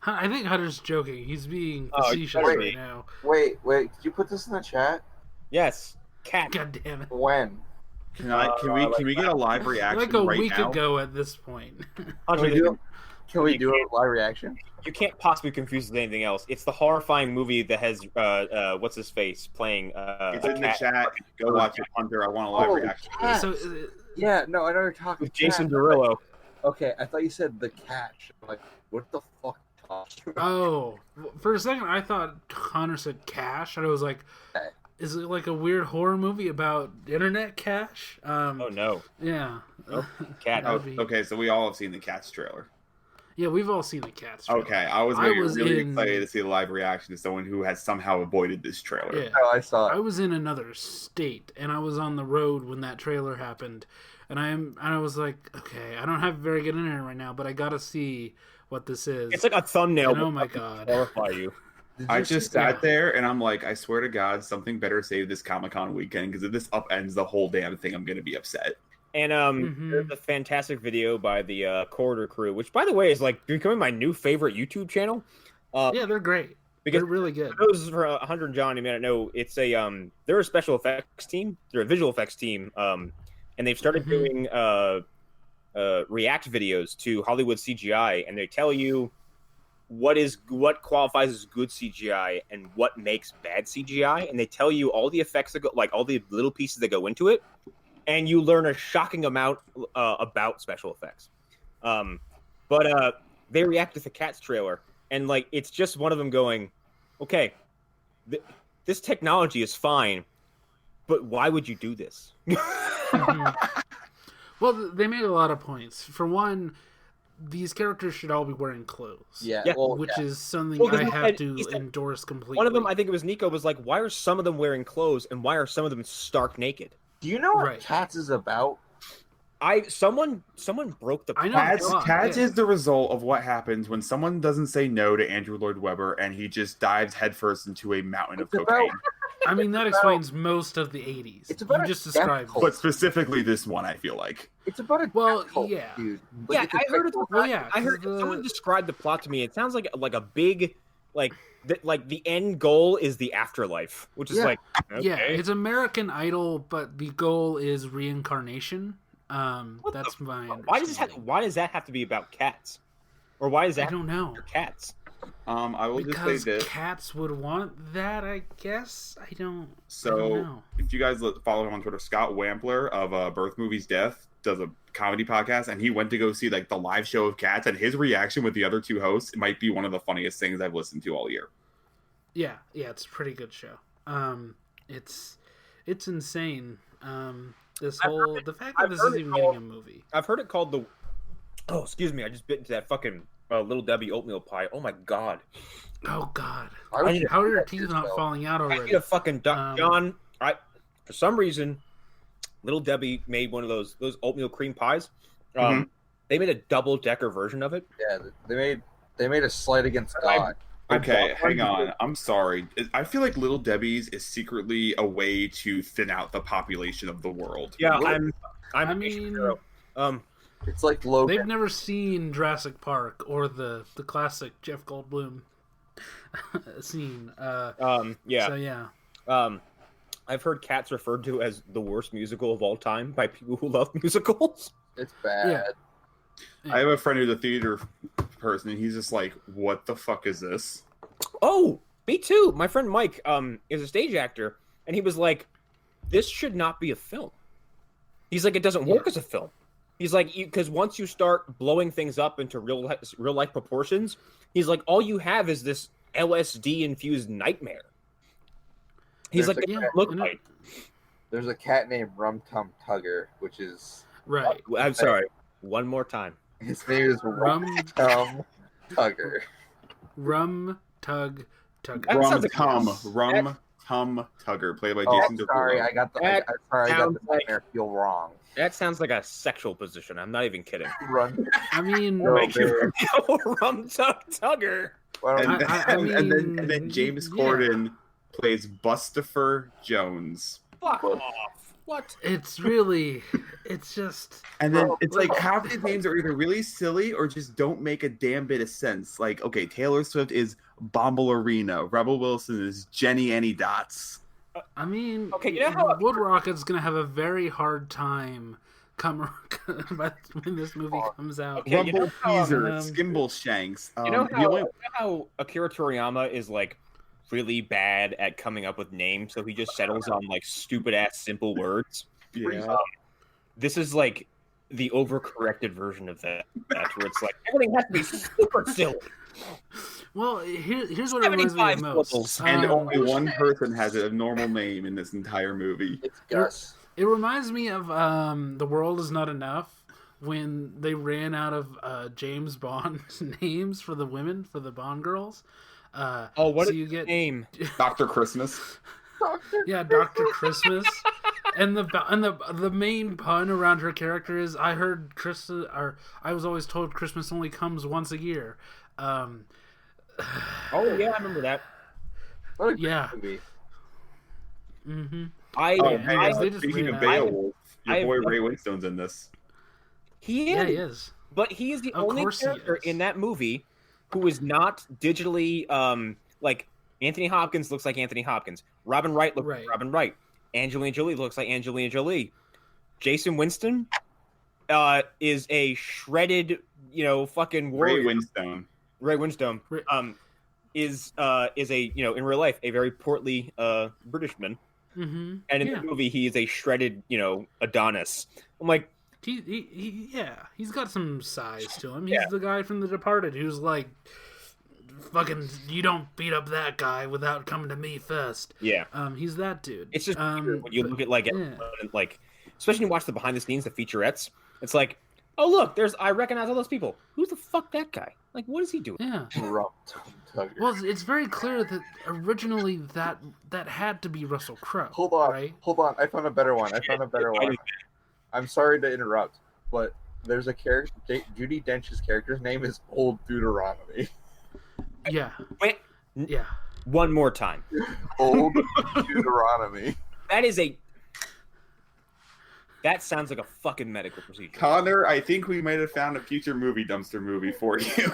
I think Hunter's joking. He's being facetious right now. Wait, did you put this in the chat? Yes, Cat. God damn it! When? Can we get a live reaction Like a right week now? ago at this point. Hunter, Can we do a live reaction? you can't possibly confuse it with anything else. It's the horrifying movie that has what's his face playing. It's in the chat. Go watch it, Hunter. I want a live reaction. Cat. So Yeah, no, I know you're talking. with Jason cat. Derulo. Okay, I thought you said the catch. I'm like, what the fuck? oh, for a second I thought Hunter said Cash, and I was like, is it like a weird horror movie about internet cash? Oh no, Yeah. Nope. Cat. Okay, so we all have seen the Cats trailer. Yeah, we've all seen the Cats. Okay, I was really excited to see the live reaction to someone who has somehow avoided this trailer. Yeah. Oh, I saw it. I was in another state, and I was on the road when that trailer happened, and I was like, okay, I don't have very good internet right now, but I gotta see what this is. It's like a thumbnail. And, oh my god! Horrify you. I just sat there and I'm like, I swear to God, something better save this Comic-Con weekend because if this upends the whole damn thing, I'm gonna be upset. And there's a fantastic video by the Corridor Crew, which, by the way, is like becoming my new favorite YouTube channel. Yeah, they're great. Because they're really good. For those for 100 John, you may not know, it's they're a special effects team. They're a visual effects team, and they've started doing react videos to Hollywood CGI, and they tell you what qualifies as good CGI and what makes bad CGI, and they tell you all the effects that go, like all the little pieces that go into it. And you learn a shocking amount about special effects. But they react to the Cats trailer, and like it's just one of them going, "Okay, this technology is fine, but why would you do this?" Well, they made a lot of points. For one, these characters should all be wearing clothes. Yeah, which is something I have to endorse completely. One of them, I think it was Nico, was like, "Why are some of them wearing clothes, and why are some of them stark naked?" Do you know what Cats is about? Someone broke the. I know Cats is the result of what happens when someone doesn't say no to Andrew Lloyd Webber and he just dives headfirst into a mountain of cocaine. I mean, that explains most of the 80s. It's about you just described, but specifically this one, I feel like it's about a cult, yeah, dude. Yeah, I heard it. Well, yeah, I heard someone described the plot to me. It sounds like a big like the end goal is the afterlife, which is like okay. Yeah, it's American Idol, but the goal is reincarnation. That's my. Why does that have to be about cats, or why is that? I don't know. Cats. I will just say this: cats would want that, I guess. I don't know. If you guys follow him on Twitter, Scott Wampler of Birth Movies Death does a comedy podcast, and he went to go see like the live show of Cats, and his reaction with the other two hosts might be one of the funniest things I've listened to all year. Yeah, it's a pretty good show. It's insane. The fact that this is even getting a movie. I've heard it called the. Oh, excuse me! I just bit into that fucking Little Debbie oatmeal pie. Oh my god! Oh god! I would- How are your teeth not falling out I already? need a fucking duck, John. For some reason, Little Debbie made one of those oatmeal cream pies. They made a double-decker version of it. Yeah, they made a slight against God. Okay, hang on. I'm sorry. I feel like Little Debbie's is secretly a way to thin out the population of the world. Yeah, Little- I mean, It's like Logan. they've never seen Jurassic Park or the classic Jeff Goldblum scene. yeah. So yeah. I've heard Cats referred to as the worst musical of all time by people who love musicals. It's bad. Yeah. I have a friend who's a theater person, and he's just like, "What the fuck is this?" Oh, me too. My friend Mike is a stage actor, and he was like, "This should not be a film." He's like, "It doesn't work as a film." He's like, because once you start blowing things up into real life proportions, he's like, all you have is this LSD infused nightmare. He's There's like, a it cat- doesn't look right. There's a cat named Rum Tum Tugger, which is Right. I'm sorry. One more time. his name is Rum Tum Tugger. Rum Tug Tugger. That sounds like- Rum Tum Tugger, played by Oh, Jason sorry, Derulo. I got the sounds like- nightmare feel wrong. That sounds like a sexual position. I'm not even kidding. Run. I mean, No, Thank you man. for Rum Tugger. Why don't And, we- I and then mean, James yeah. Corden plays Bustopher Jones. Fuck off. What? it's really, it's just, And then it's like half these names are either really silly or just don't make a damn bit of sense. Like, okay, Taylor Swift is Bombalurina. Rebel Wilson is Jenny Any Dots. I mean, Okay, you know how- Wood Rocket's gonna have a very hard time when this movie comes out. Okay, you know Rumble how, Teaser, um, Skimble Shanks. You know the only- how Akira Toriyama is like really bad at coming up with names, so he just settles on like stupid ass simple words. yeah. This is like the overcorrected version of that, where it's like everything has to be super silly. Well, here's what it reminds me 75 of most. syllables. And only one person has a normal name in this entire movie. It's Gus. It reminds me of The World Is Not Enough, when they ran out of James Bond names for the women, for the Bond girls. What so is you his get name? Dr. Christmas. yeah, Dr. Christmas, and the main pun around her character is I heard Christmas, or I was always told Christmas only comes once a year. Oh yeah, I remember that. What a great Yeah. movie. Mm-hmm. I anyways, they just Speaking ran of out. Beowulf, your I- boy Ray Winstone's in this. he Yeah, is, he is. but he is the Of only course he character is. in that movie who is not digitally like Anthony Hopkins looks like Anthony Hopkins. Robin Wright looks Right. like Robin Wright. Angelina Jolie looks like Angelina Jolie. Jason Winston is a shredded, fucking warrior. Ray Winstone. Ray Winstone Ray- is a in real life a very portly Britishman, Mm-hmm. and in yeah. the movie he is a shredded Adonis. I'm like, He's got some size to him. He's Yeah. the guy from The Departed who's like, fucking, you don't beat up that guy without coming to me first. yeah, He's that dude. it's just weird when you but- look at like yeah. everyone, like especially when you watch the behind the scenes, the featurettes. It's like, oh look, I recognize all those people. Who's the fuck that guy? Like, what is he doing? Yeah. Rum Tum Tugger. Well, it's very clear that originally that had to be Russell Crowe. Hold on, right? hold on. I found a better one. I'm sorry to interrupt, but there's a character. Judi Dench's character's name is Old Deuteronomy. Yeah. Wait, Yeah. one more time. Old Deuteronomy. That sounds like a fucking medical procedure. Connor, I think we might have found a future movie dumpster movie for you.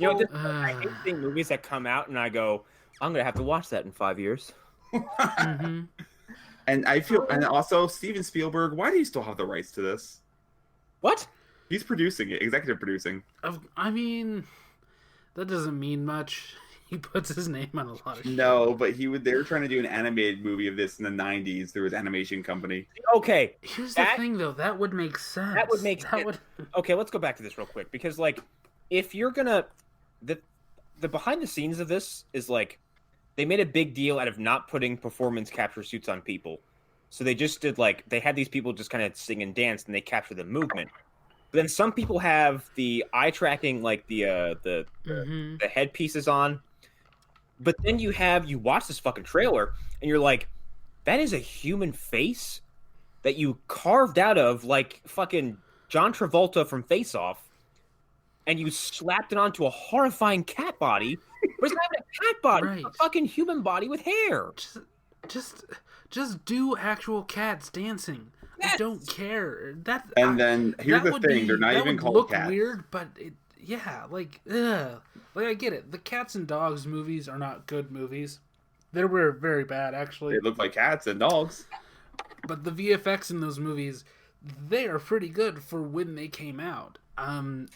I hate seeing movies that come out and I go, I'm gonna have to watch that in 5 years. Mm-hmm. And I feel, and also Steven Spielberg, why do you still have the rights to this? What? He's producing it, executive producing. I mean, that doesn't mean much. He puts his name on a lot of shit. No, but they were trying to do an animated movie of this in the 90s. There was an animation company. Okay, Here's That- the thing, though. That would make sense. That would make that sense. would. okay, let's go back to this real quick because, like, if you're gonna, the behind the scenes of this is like they made a big deal out of not putting performance capture suits on people. So they just did like they had these people just kind of sing and dance and they capture the movement. But then some people have the eye tracking, like the headpieces on. But then you watch this fucking trailer and you're like, that is a human face that you carved out of like fucking John Travolta from Face Off, and you slapped it onto a horrifying cat body. But it's not even a cat body, Right. It's a fucking human body with hair. Just do actual cats dancing. Yes. I don't care. Then here's the thing: they're not even called look cats. Weird, but like I get it. The cats and dogs movies are not good movies. They were very bad, actually. They look like cats and dogs. But the VFX in those movies, they are pretty good for when they came out. And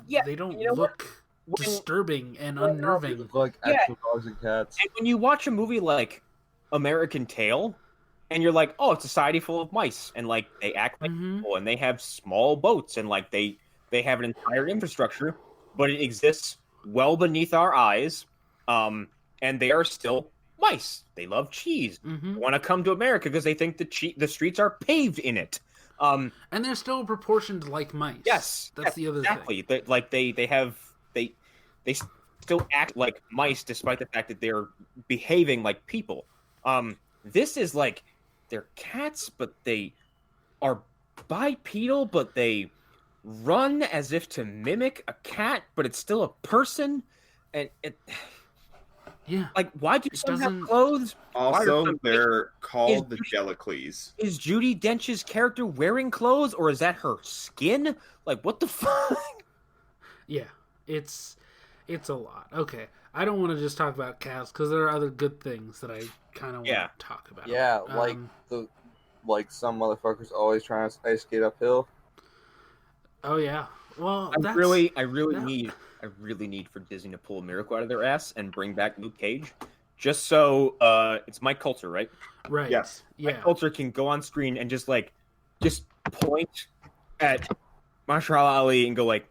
they don't look disturbing and unnerving. Like actual dogs and cats. And when you watch a movie like American Tail, and you're like, oh, it's a society full of mice, and like they act like people, and they have small boats, and like they have an entire infrastructure, but it exists well beneath our eyes, and they are still mice. They love cheese. They want to come to America because they think the streets are paved in it. And they're still proportioned like mice. Yes, that's the other exactly. thing. They still act like mice despite the fact that they're behaving like people. This is like they're cats, but they are bipedal, but they run as if to mimic a cat, but it's still a person. And like, why do some have clothes? Also, they're called the Jellicles. Is Judi Dench's character wearing clothes, or is that her skin? Like, what the fuck? Yeah, it's a lot. Okay, I don't want to just talk about cats because there are other good things that I kind of want to talk about. Yeah, like some motherfuckers always trying to ice skate uphill. Oh yeah. Well, I really need for Disney to pull a miracle out of their ass and bring back Luke Cage, just so it's Mike Coulter, right? Right. Yes. Yeah. Mike Coulter can go on screen and just point at Mahershala Ali and go like,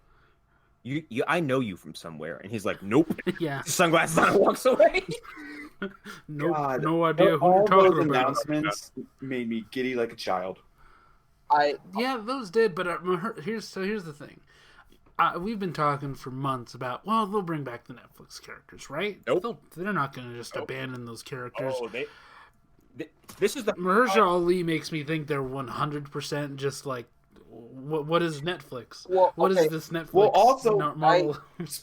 "You, I know you from somewhere," and he's like, "Nope." Yeah. Sunglasses on and walks away. Nope. God, No idea who all you're talking those about. announcements made me giddy like a child. Yeah, those did, but here's the thing. We've been talking for months about, well, they'll bring back the Netflix characters, right? Nope. They're not going to just abandon those characters. Oh, this is the Mahershala Ali makes me think they're 100% just like, what is Netflix? Well, What is okay. this Netflix? Well, also, Marvel?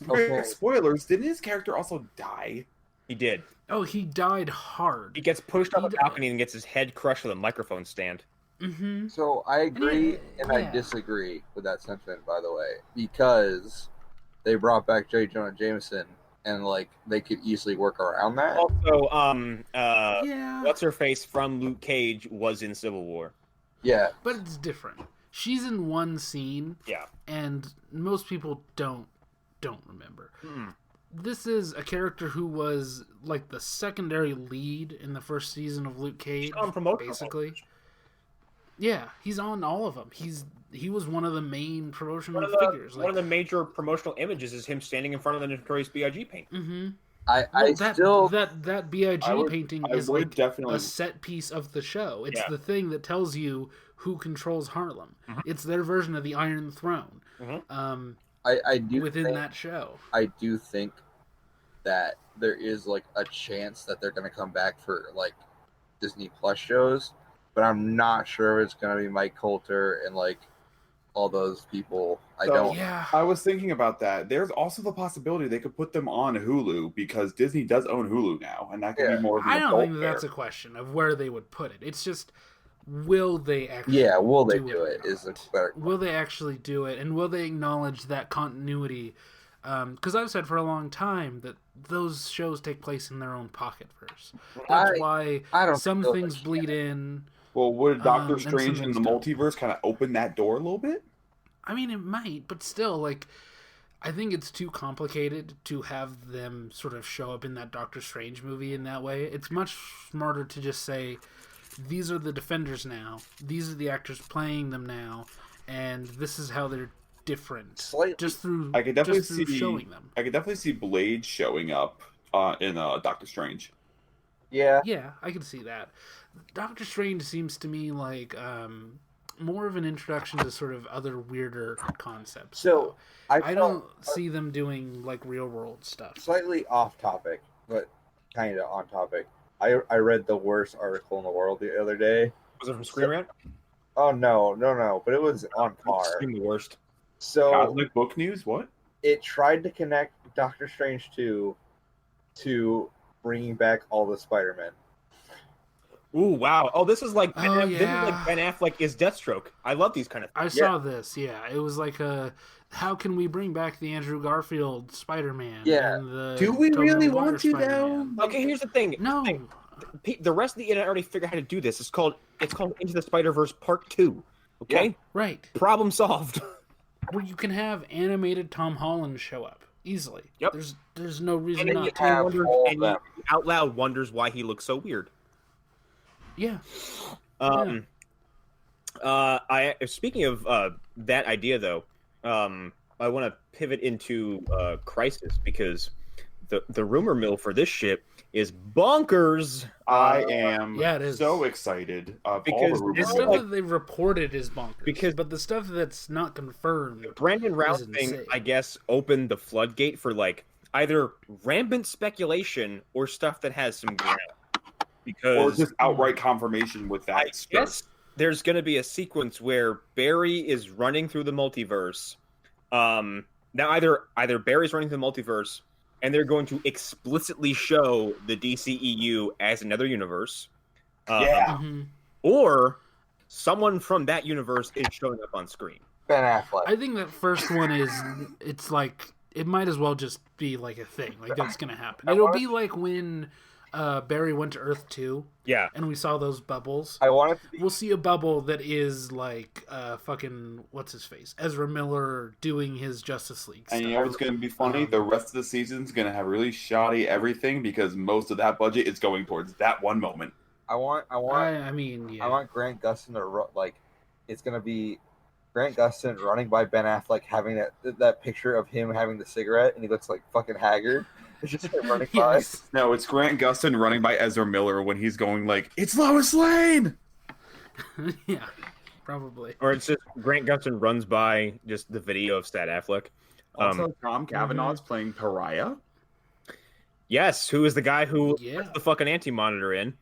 Okay. Spoilers, didn't his character also die? He did. Oh, he died hard. He gets pushed off a balcony and gets his head crushed with a microphone stand. Mm-hmm. So I agree and I yeah. disagree with that sentiment, by the way, because they brought back J. Jonah Jameson, and like they could easily work around that. Also, Yeah. what's her face from Luke Cage was in Civil War. Yeah, But it's different. She's in one scene, Yeah. and most people don't remember. Mm. This is a character who was like the secondary lead in the first season of Luke Cage, on promotional basically. posters. Yeah, he's on all of them. He was one of the main promotional figures. One of the major promotional images is him standing in front of the Notorious B.I.G. paint. Mm-hmm. that B.I.G. I would- painting I is would like definitely- a set piece of the show. It's Yeah. the thing that tells you who controls Harlem. Mhm. It's their version of the Iron Throne. Mhm. I do within think, that show. I do think that there is like a chance that they're going to come back for like Disney Plus shows, but I'm not sure it's going to be Mike Coulter and like all those people. I don't. Yeah. I was thinking about that. There's also the possibility they could put them on Hulu because Disney does own Hulu now, and that could Yeah. be more of an I don't adult think that's a fare. question of where they would put it. It's just, will they actually Yeah, will they do do it it? or Is a not? better. Will they actually do it? And will they acknowledge that continuity? Because I've said for a long time that those shows take place in their own pocket first. That's why I don't some feel things that bleed in. Well, would Doctor and some Strange in things the don't. multiverse kind of open that door a little bit? I mean, it might, but still, like, I think it's too complicated to have them sort of show up in that Doctor Strange movie in that way. It's much smarter to just say, these are the Defenders now, these are the actors playing them now, and this is how they're different Slightly. just through I could definitely just through see showing them. I could definitely see Blade showing up in Doctor Strange. Yeah. Yeah, I can see that. Doctor Strange seems to me like more of an introduction to sort of other weirder concepts. So I don't see them doing like real world stuff. Slightly off topic, but kind of on topic. I read the worst article in the world the other day. Was it from Screen Rant? Oh no, but it was on par. The worst. So Cosmic book news? What? it tried to connect Doctor Strange 2 to bringing back all the Spider-Men. Ooh, wow. Oh, this is like Ben, Oh, this is yeah. like Ben Affleck is Deathstroke. I love these kind of I saw this. Yeah, it was like how can we bring back the Andrew Garfield Spider-Man? Yeah. And the Do we Tobey really Maguire want to Spider-Man? though? Okay, here's the thing. No. The rest of the internet already figured out how to do this. It's called Into the Spider-Verse Part 2. Okay? Yeah. Right. Problem solved. Where you can have animated Tom Holland show up easily. Yep. There's no reason And not you to. have all of and them. you out loud wonders why he looks so weird. Yeah. Speaking of that idea though, I want to pivot into Crisis because the rumor mill for this shit is bonkers. I am Yeah, it is. so excited of Because all the The this rumors. is stuff like- that they reported is bonkers. But the stuff that's not confirmed. Brandon Routh is thing, insane. I guess, opened the floodgate for like either rampant speculation or stuff that has some ground. Or Because just outright confirmation with that. I guess there's going to be a sequence where Barry is running through the multiverse. Now, either Barry's running through the multiverse, and they're going to explicitly show the DCEU as another universe. Yeah. Mhm. Or someone from that universe is showing up on screen. Ben Affleck. I think that first one it's like, it might as well just be like a thing. Like, that's going to happen. It'll be like when Barry went to Earth 2 Yeah. and we saw those bubbles. I want it to be. We'll see a bubble that is like fucking, what's his face? Ezra Miller doing his Justice League stuff. And you know what's going to be funny? The rest of the season's going to have really shoddy everything because most of that budget is going towards that one moment. I want. I mean, yeah. I want Grant Gustin to it's gonna be Grant Gustin running by Ben Affleck, having that picture of him having the cigarette, and he looks like fucking haggard. It's just him running by. Yes. No, it's Grant Gustin running by Ezra Miller when he's going like, "It's Lois Lane!" Yeah, probably. Or it's just Grant Gustin runs by just the video of Stat Affleck. Also, Tom Cavanaugh's playing Pariah. Yes, who is the guy who Yeah. puts the fucking anti-monitor in.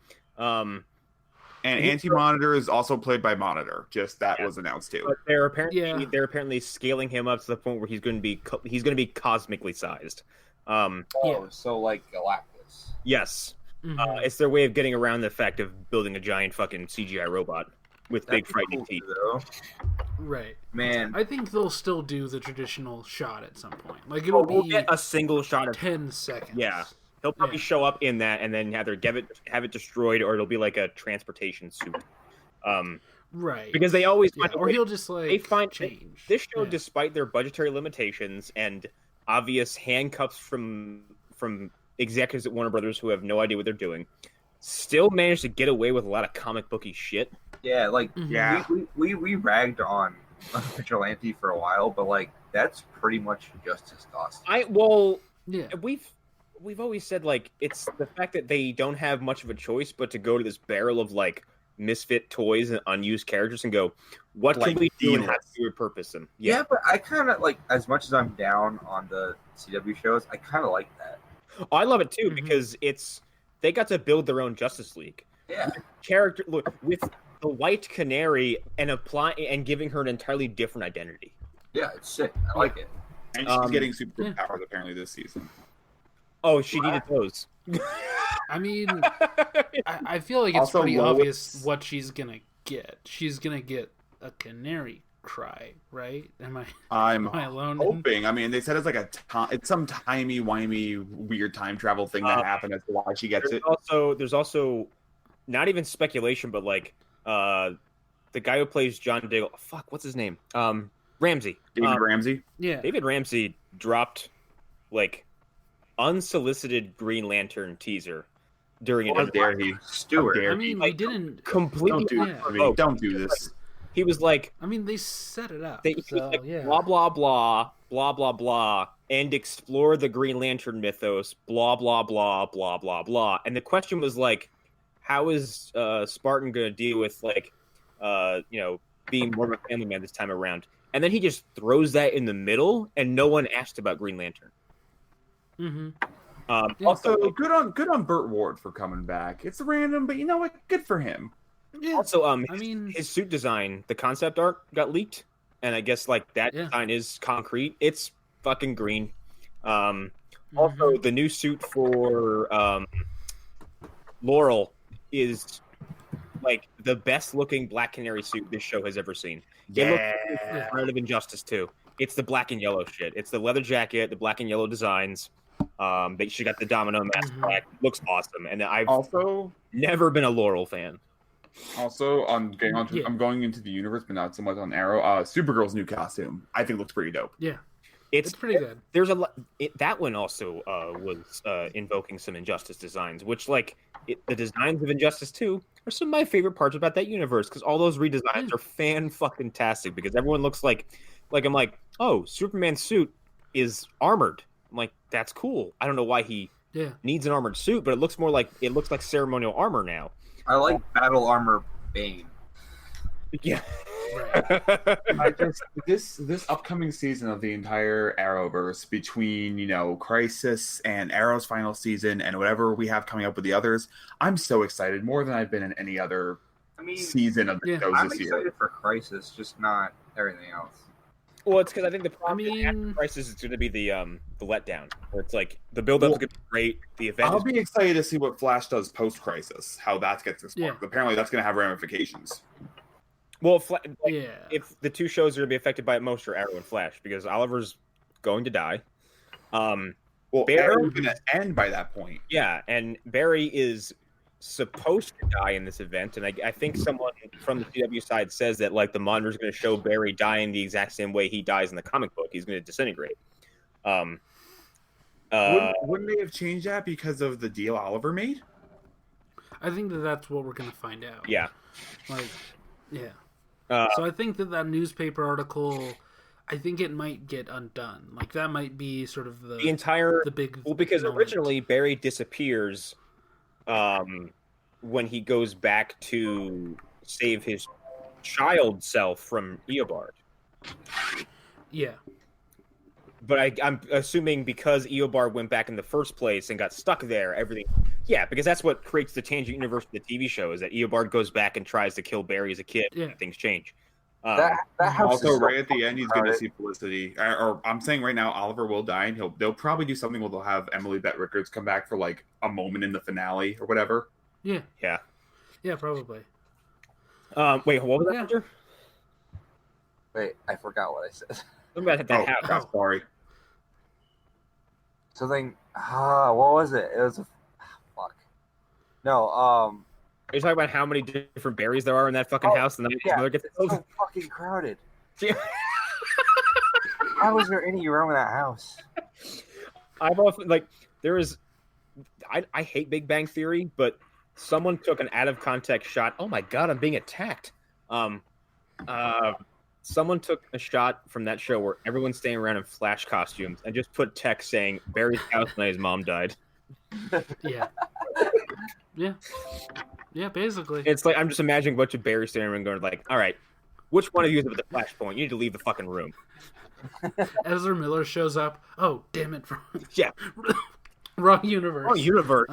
And Anti-Monitor is also played by Monitor. Just that was announced too. But they're apparently Yeah. scaling him up to the point where he's going to be cosmically sized. Yeah. So like Galactus. Yes, Mhm. it's their way of getting around the fact of building a giant fucking CGI robot with big frightening teeth. though. Right. Man, I think they'll still do the traditional shot at some point. Like, it'll We'll be get a single shot of 10 seconds. yeah. He'll probably Yeah. show up in that and then either have it destroyed or it'll be like a transportation suit. Right. Because they always Yeah, find a or way- he'll just like they find change. this show, Yeah. despite their budgetary limitations and obvious handcuffs from executives at Warner Brothers who have no idea what they're doing, still managed to get away with a lot of comic booky shit. yeah, like Mhm. Yeah. we ragged on Vigilante for a while, but like that's pretty much just his cost. Yeah. We've always said like it's the fact that they don't have much of a choice but to go to this barrel of like misfit toys and unused characters and go, what Like can we do and how D-list. do we repurpose them? Yeah, but I kind of like, as much as I'm down on the CW shows, I kind of like that. Oh, I love it too Mhm. because they got to build their own Justice League. Yeah, With the White Canary and giving her an entirely different identity. yeah, it's sick. I like it. And she's getting yeah. superpowers apparently this season. Oh, she needed those. I mean, I feel like it's Also, pretty Lois- obvious what she's gonna get. She's gonna get a canary cry, right? Am I alone? Hoping. I mean, they said it's like it's some timey-wimey weird time travel thing that happened as to why she gets it. There's also not even speculation, but like the guy who plays John Diggle. Fuck, what's his name? Ramsey. David Ramsey. Yeah. David Ramsey dropped like unsolicited Green Lantern teaser during How an dare he? Stewart. How dare I mean, like, we didn't. completely Don't do Yeah. this. For me. Don't do this. he was like, I mean, they set it up. he was So like, yeah. blah blah blah blah blah blah, and explore the Green Lantern mythos. Blah blah blah blah blah blah. And the question was like, how is Spartan going to deal with like, being more of a family man this time around? And then he just throws that in the middle, and no one asked about Green Lantern. Mm-hmm. Also, good on Burt Ward for coming back. It's random, but you know what? Good for him. Yeah. Also, mean, his suit design, the concept art got leaked, and I guess like that design is concrete. It's fucking green. Also, the new suit for Laurel is like the best looking Black Canary suit this show has ever seen. Yeah. It looks out of Injustice too. It's the black and yellow shit. It's the leather jacket, the black and yellow designs. She got the domino mask back. Looks awesome, and I've also never been a Laurel fan. Also, I'm going into the universe, but not so much on Arrow. Supergirl's new costume, I think, looks pretty dope. Yeah, it's pretty good. There's that one also was invoking some Injustice designs, which the designs of Injustice 2 are some of my favorite parts about that universe, because all those redesigns are fan-fucking-tastic, because everyone looks like I'm like, oh, Superman's suit is armored. I'm like, that's cool. I don't know why he needs an armored suit, but it looks like ceremonial armor now. I like battle armor Bane. Yeah. Right. This upcoming season of the entire Arrowverse, between Crisis and Arrow's final season and whatever we have coming up with the others, I'm so excited, more than I've been in any other season of the shows this year. I'm excited for Crisis, just not everything else. Well, it's because I think the problem after Crisis is going to be the letdown, where it's like the build-up is going to be great. The event. I'll be excited to see what Flash does post-Crisis, how that gets explored. Yeah. Apparently, that's going to have ramifications. Well, if the two shows are going to be affected by it most are Arrow and Flash, because Oliver's going to die. Arrow's going to end by that point. Yeah, and Barry is supposed to die in this event, and I think someone from the CW side says that the monitor's going to show Barry dying the exact same way he dies in the comic book. He's going to disintegrate. Wouldn't they have changed that because of the deal Oliver made? I think that's what we're going to find out. Yeah. So I think that newspaper article, I think it might get undone. That might be sort of the big. Well, because originally Barry disappears when he goes back to save his child self from Eobard. Yeah. But I'm assuming because Eobard went back in the first place and got stuck there, everything... Yeah, because that's what creates the Tangent Universe of the TV show, is that Eobard goes back and tries to kill Barry as a kid, and things change. That house also, right at the end, he's going to see Felicity. Or I'm saying right now, Oliver will die, and they'll probably do something where they'll have Emily Bett Rickards come back for a moment in the finale or whatever. Yeah. Yeah. Yeah, probably. Wait, what was that, Hunter? Wait, I forgot what I said. Something about that house. Sorry. Something. What was it? It was fuck. No. Are you talking about how many different berries there are in that fucking house, and then his mother gets killed? It's so fucking crowded. Yeah. How is there any room in that house? I've often there is. I hate Big Bang Theory, but someone took an out of context shot. Oh my god, I'm being attacked. Someone took a shot from that show where everyone's standing around in Flash costumes and just put text saying Barry's house when his mom died. Yeah. Yeah, basically. It's I'm just imagining a bunch of Barry standing around going all right, which one of you is at the Flashpoint? You need to leave the fucking room. Ezra Miller shows up. Oh, damn it. Yeah. Wrong universe. Wrong universe.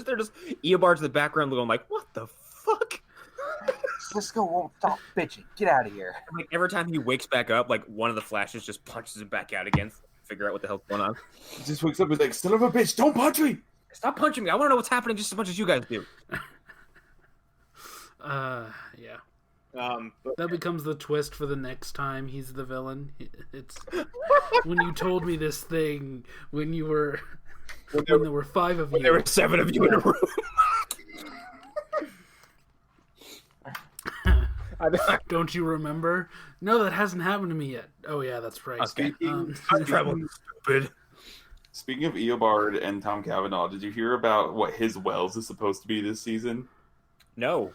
They're just Eobard's in the background going what the fuck? Cisco won't stop bitching. Get out of here. Every time he wakes back up, one of the Flashes just punches him back out again to figure out what the hell's going on. He just wakes up and is son of a bitch, don't punch me! Stop punching me. I want to know what's happening just as much as you guys do. Yeah. That becomes the twist for the next time he's the villain. It's when you told me this thing when there were 5 of you. There were 7 of you in a room. Don't you remember? No, that hasn't happened to me yet. Oh yeah, that's right. Speaking of Eobard and Tom Cavanaugh, did you hear about what his Wells is supposed to be this season? No.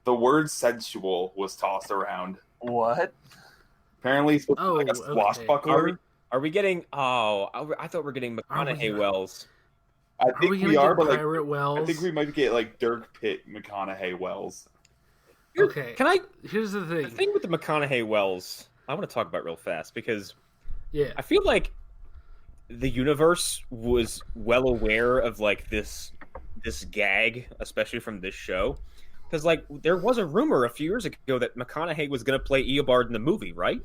the word sensual was tossed around. What? Apparently, it's supposed to be like a Oh, okay. swashbuckler. Are we getting? Oh, I thought we were getting McConaughey Wells. I Are we think gonna we are, get but like, Pirate Wells? I think we might get like Dirk Pitt, McConaughey, Wells. Okay. Here's the The thing. thing with the McConaughey Wells, I want to talk about real fast because Yeah. I feel like the universe was well aware of like this gag, especially from this show, because like there was a rumor a few years ago that McConaughey was going to play Eobard in the movie, right?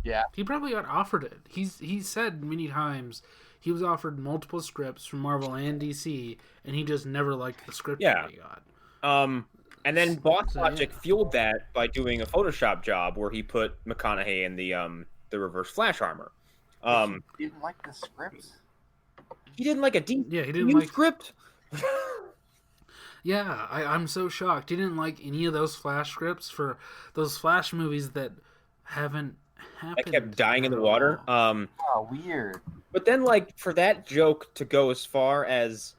Yeah. He probably got offered it. He said many times he was offered multiple scripts from Marvel and DC, and he just never liked the script that he got. And then Boss So, Logic yeah. fueled that by doing a Photoshop job where he put McConaughey in the reverse Flash armor. You didn't like the scripts? He didn't like a deep Yeah, he didn't like script. Yeah, I'm so shocked. He didn't like any of those Flash scripts for those Flash movies that haven't happened. I kept dying in the water. Oh, weird. But then, like, for that joke to go as far as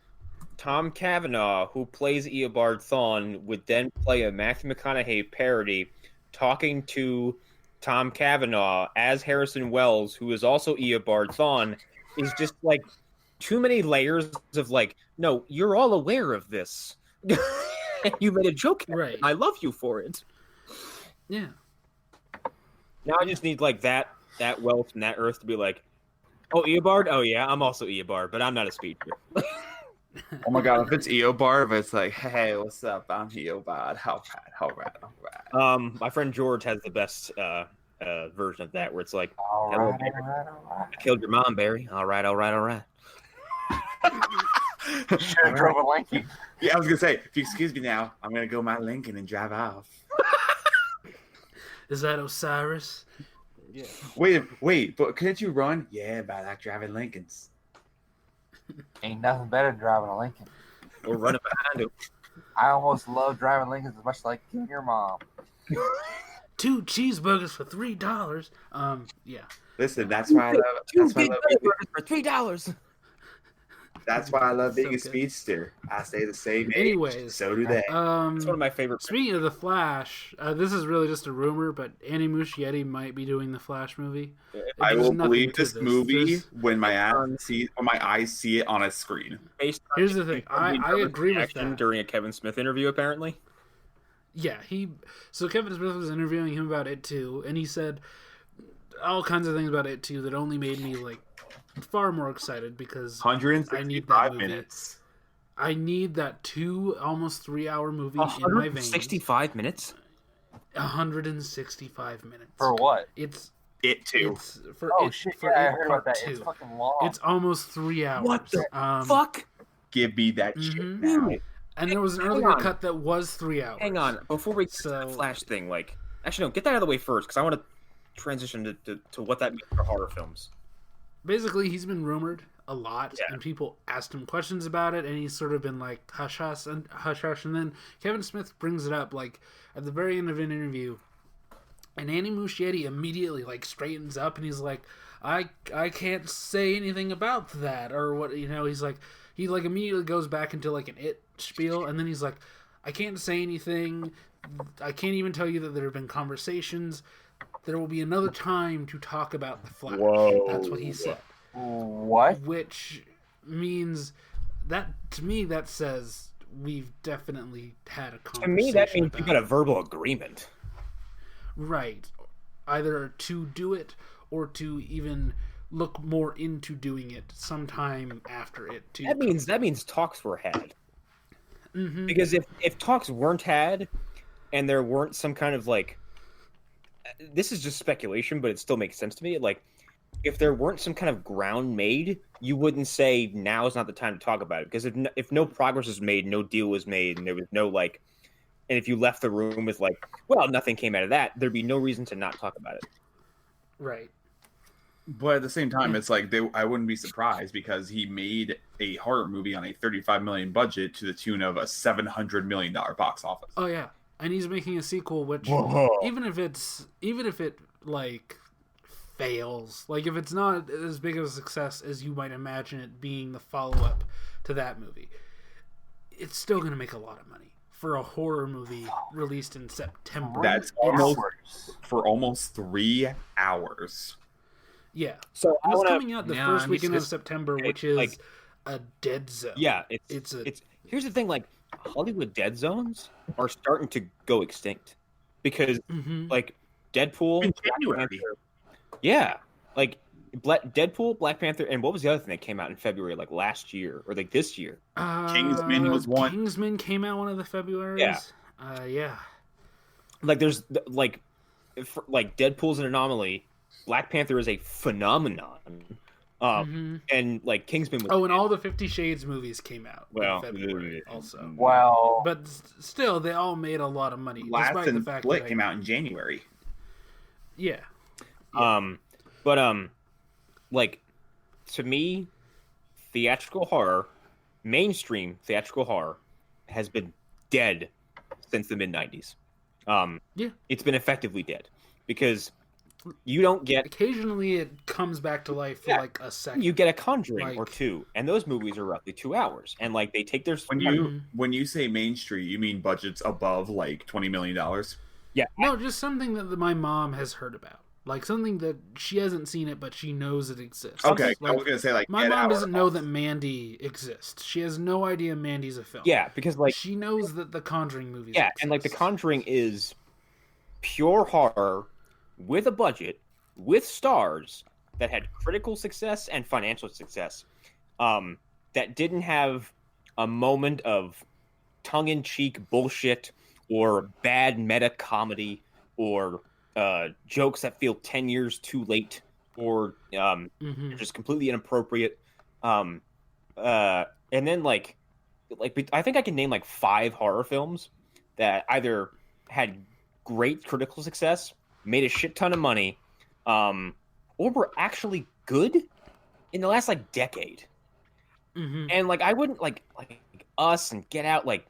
Tom Cavanaugh, who plays Eobard Thawne, would then play a Matthew McConaughey parody talking to Tom Cavanaugh as Harrison Wells, who is also Eobard Thawne, is just, like, too many layers of, like, no, you're all aware of this. You made a joke. Right. I love you for it. Yeah. Now I just need, like, that Wells from that Earth to be like, oh, Eobard? Oh, yeah, I'm also Eobard, but I'm not a speedster. Oh my god, if it's Eobard, but it's like, hey, what's up? I'm Eobard. All right. My friend George has the best version of that, where it's like, All hello, right, Barry. all right, all right. I killed your mom, Barry. All right. Should have drove a Lincoln. Yeah, I was gonna say, if you excuse me now, I'm gonna go my Lincoln and drive off. Is that Osiris? Yeah. Wait, but couldn't you run? Yeah, but I like driving Lincolns. Ain't nothing better than driving a Lincoln. Or running behind him. I almost love driving Lincolns as much as like killing your mom. 2 cheeseburgers for $3. Yeah. Listen, that's why I love. That's why I love. For $3. That's why I love being So a good. speedster. I stay the same age. Anyways, So do they. It's one of my favorite. Speaking of the Flash, this is really just a rumor, but Andy Muschietti might be doing the Flash movie. I There's will nothing believe to this movie There's- when my eyes see it on a screen. Based on Here's the thing. I agree with reaction that. during a Kevin Smith interview, apparently. Yeah, so Kevin Smith was interviewing him about it too, and he said all kinds of things about it too that only made me like far more excited because I need that 165 movie. minutes. I need that 2 almost 3 hour movie in my veins. 65 minutes. 165 minutes. For what? It's It too. It's for Oh it, shit! for Yeah, I it heard about part that. It's 2. fucking long. It's almost 3 hours. What the Um, Fuck. Give me that shit Mhm. now. And there was an Hang earlier on. cut that was 3 hours. Hang on, before we get to So- the Flash thing, like, actually, no, get that out of the way first, because I want to transition to what that means for horror films. Basically, he's been rumored a lot, Yeah. and people asked him questions about it, and he's sort of been like hush hush, and then Kevin Smith brings it up like at the very end of an interview, and Andy Muschietti immediately like straightens up, and he's like, I can't say anything about that, or what, he's like, he like immediately goes back into like an it spiel, and then he's like, I can't say anything, I can't even tell you that there have been conversations. There will be another time to talk about the Flash. Whoa. That's what he said. What? Which means that, to me, that says we've definitely had a To conversation. me, that means you about got a it. verbal agreement. Right. Either to do it or to even look more into doing it sometime after it. Too. That means talks were had. Mhm. Because if talks weren't had, and there weren't some kind of like, this is just speculation, but it still makes sense to me. Like, if there weren't some kind of ground made, you wouldn't say now is not the time to talk about it. Because if no progress was made, no deal was made, and there was no like, and if you left the room with like, well, nothing came out of that, there'd be no reason to not talk about it. Right. But at the same time, it's like I wouldn't be surprised because he made a horror movie on a $35 million budget to the tune of a $700 million box office. Oh yeah, and he's making a sequel, which even if it like fails, like if it's not as big of a success as you might imagine it being the follow up to that movie, it's still gonna make a lot of money for a horror movie released in September. That's almost 3 hours. Yeah. So And it's coming out the first I mean, weekend of September, which is like, a dead zone. Yeah, it's here's the thing, like Hollywood dead zones are starting to go extinct because like Deadpool, In Black January. Panther, yeah, like Deadpool, Black Panther, and what was the other thing that came out in February, like last year or like this year? Kingsman was one. Kingsman came out one of the Februarys. Yeah. Yeah. Like there's like Deadpool's an anomaly. Black Panther is a phenomenon. And like Kingsman was and all the 50 Shades movies came out in February also. Wow. But still, they all made a lot of money. Last despite and the fact Split that came out in January. Yeah. Like to me, theatrical horror, mainstream theatrical horror, has been dead since the mid-90s. It's been effectively dead because you don't get. Occasionally, it comes back to life for like a second. You get a Conjuring or two, and those movies are roughly 2 hours, and like they take their. When you say Main Street, you mean budgets above like $20 million? Yeah. No, just something that my mom has heard about. Like something that she hasn't seen it, but she knows it exists. Okay, like, I was gonna say like my mom doesn't know that Mandy exists. She has no idea Mandy's a film. Yeah, because like she knows that the Conjuring movies. Yeah, exist. and like the Conjuring is pure horror with a budget, with stars that had critical success and financial success. That didn't have a moment of tongue-in-cheek bullshit or bad meta comedy or jokes that feel 10 years too late or just completely inappropriate. And then like I think I can name like 5 horror films that either had great critical success, made a shit ton of money, or were actually good in the last like decade. And like I wouldn't like Us and Get Out, like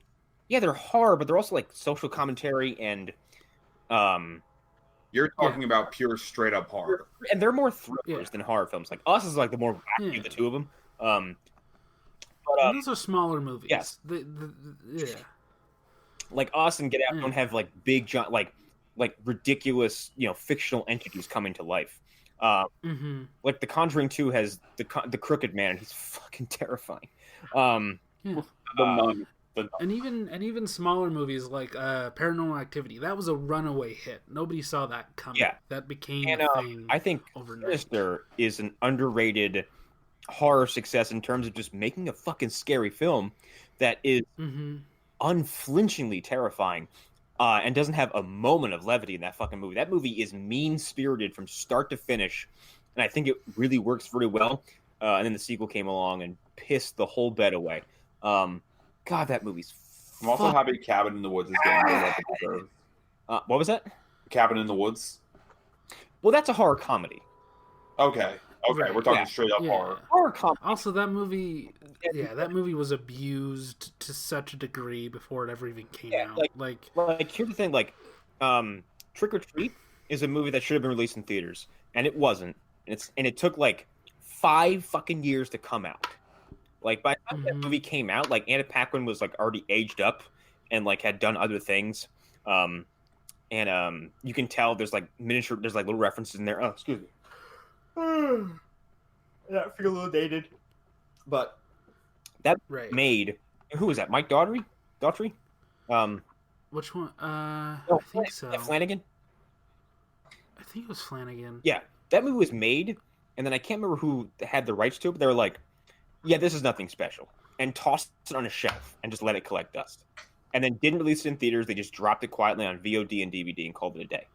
yeah, they're horror, but they're also like social commentary and you're talking about pure straight up horror. And they're more thrillers than horror films. Like Us is like the more wacky of the two of them. But those are smaller movies. Yes. Yeah. Like Us and Get Out don't have like big like ridiculous, fictional entities coming to life. Like The Conjuring 2 has the Crooked Man, and he's fucking terrifying. And even smaller movies like Paranormal Activity, that was a runaway hit. Nobody saw that coming. Yeah, that became a thing. I think Sinister is an underrated horror success in terms of just making a fucking scary film that is unflinchingly terrifying. And doesn't have a moment of levity in that fucking movie. That movie is mean-spirited from start to finish, and I think it really works really well. And then the sequel came along and pissed the whole bed away. God, that movie's. I'm also happy Cabin in the Woods is getting more love it deserves. What was that? Cabin in the Woods. Well, that's a horror comedy. Okay, we're talking straight up horror. Horror comedy. Also, that movie was abused to such a degree before it ever even came out. Like here's the thing, Trick or Treat is a movie that should have been released in theaters, and it wasn't. And it took like 5 fucking years to come out. Like by the time that movie came out, like Anna Paquin was like already aged up and like had done other things. And you can tell there's like little references in there. Oh, excuse me. That feel a little dated. But that made, who was that? Mike Daughtry? Which one? I think so. Flanagan? I think it was Flanagan. Yeah. That movie was made, and then I can't remember who had the rights to it, but they were like, yeah, this is nothing special. And tossed it on a shelf and just let it collect dust. And then didn't release it in theaters. They just dropped it quietly on VOD and DVD and called it a day.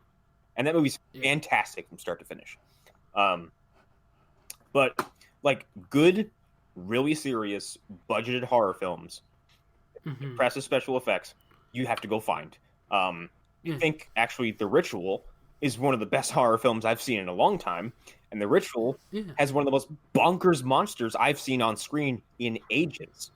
And that movie's fantastic from start to finish. But like good, really serious, budgeted horror films, impressive special effects, you have to go find. I think actually The Ritual is one of the best horror films I've seen in a long time. And The Ritual has one of the most bonkers monsters I've seen on screen in ages.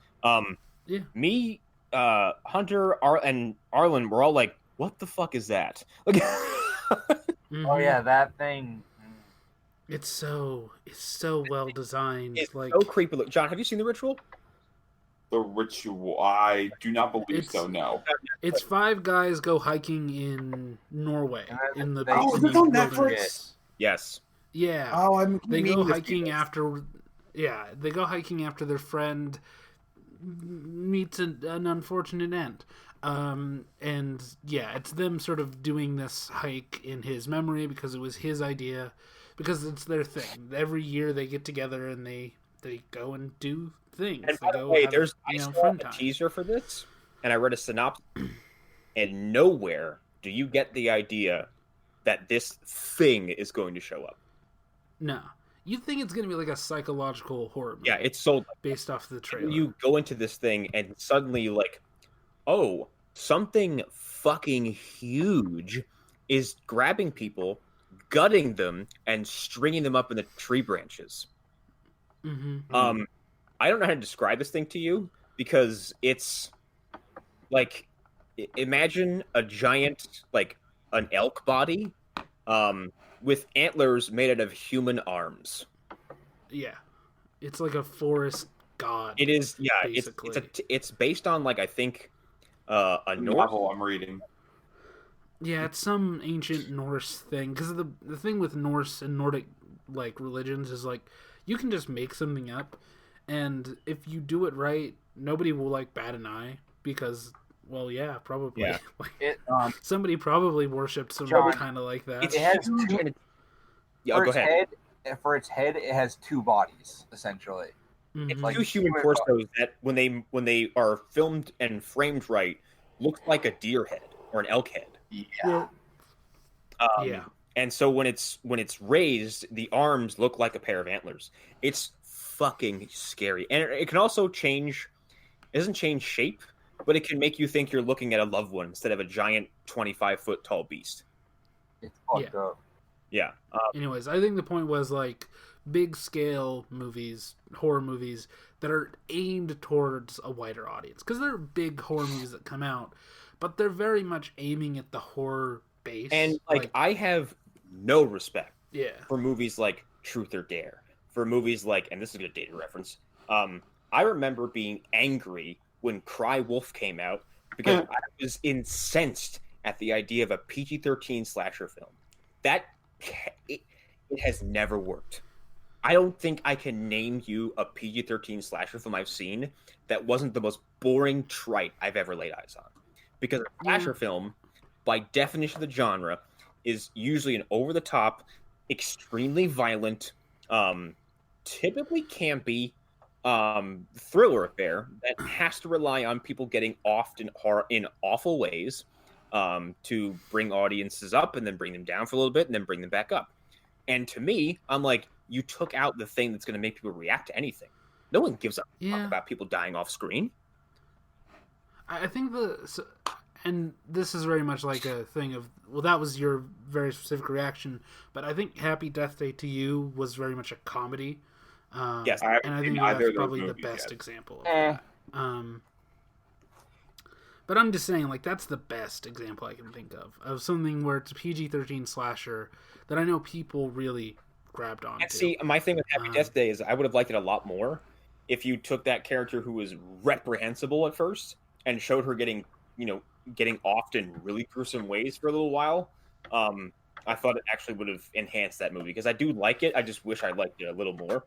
Me, Hunter, and Arlen were all like, what the fuck is that? Like, oh yeah, that thing. It's so well designed. It's like so creepy. Look, John, have you seen The Ritual? the ritual. I do not believe so. No. It's 5 guys go hiking in Norway in the Oh, in that's the on wilderness. Netflix? Yes. Yeah. Oh, I'm They go meaning to see hiking this. after. Yeah, they go hiking after their friend meets an unfortunate end. And yeah, it's them sort of doing this hike in his memory because it was his idea, because it's their thing. Every year they get together and they go and do things. And They by the go way, have, I saw fun a time. teaser for this, and I read a synopsis, and nowhere do you get the idea that this thing is going to show up. No. You think it's going to be like a psychological horror movie. Yeah, it's sold based off the trailer. You go into this thing and suddenly like, oh, something fucking huge is grabbing people, gutting them, and stringing them up in the tree branches. Mm-hmm. I don't know how to describe this thing to you because it's like, imagine a giant, like an elk body, with antlers made out of human arms. Yeah, it's like a forest god. It is, yeah. Basically. It's based on like I think a Norse novel I'm reading. Yeah, it's some ancient Norse thing. Because the thing with Norse and Nordic like religions is like you can just make something up, and if you do it right, nobody will like bat an eye because. Well, yeah, probably. Yeah. Somebody probably worshipped someone kind of like that. It's It has huge two, and yeah, go ahead. For its head, it has 2 bodies essentially. It's Mhm. like 2 human torsos that when they are filmed and framed right, looks like a deer head or an elk head. Yeah. Yeah. And so when it's raised, the arms look like a pair of antlers. It's fucking scary, and it can also change. It doesn't change shape, but it can make you think you're looking at a loved one instead of a giant 25-foot tall beast. It's fucked up. Yeah. Anyways, I think the point was like big scale movies, horror movies that are aimed towards a wider audience. Because there are big horror movies that come out, but they're very much aiming at the horror base. And like I have no respect yeah. for movies like Truth or Dare, for movies like, and this is a good dated reference. I remember being angry when Cry Wolf came out because I was incensed at the idea of a PG-13 slasher film. That it has never worked. I don't think I can name you a PG-13 slasher film I've seen that wasn't the most boring trite I've ever laid eyes on. Because a slasher film, by definition of the genre, is usually an over-the-top, extremely violent, typically campy thriller affair that has to rely on people getting off in awful ways to bring audiences up and then bring them down for a little bit and then bring them back up. And to me, I'm like, you took out the thing that's going to make people react to anything. No one gives a fuck about people dying off screen. I think and this is very much like a thing of, well, that was your very specific reaction, but I think Happy Death Day to You was very much a comedy. Yes, and I think that's probably the best example of that. But I'm just saying, like, that's the best example I can think of something where it's a PG-13 slasher that I know people really grabbed on. And see, my thing with Happy Death Day is I would have liked it a lot more if you took that character who was reprehensible at first and showed her getting offed in really gruesome ways for a little while. I thought it actually would have enhanced that movie because I do like it. I just wish I liked it a little more.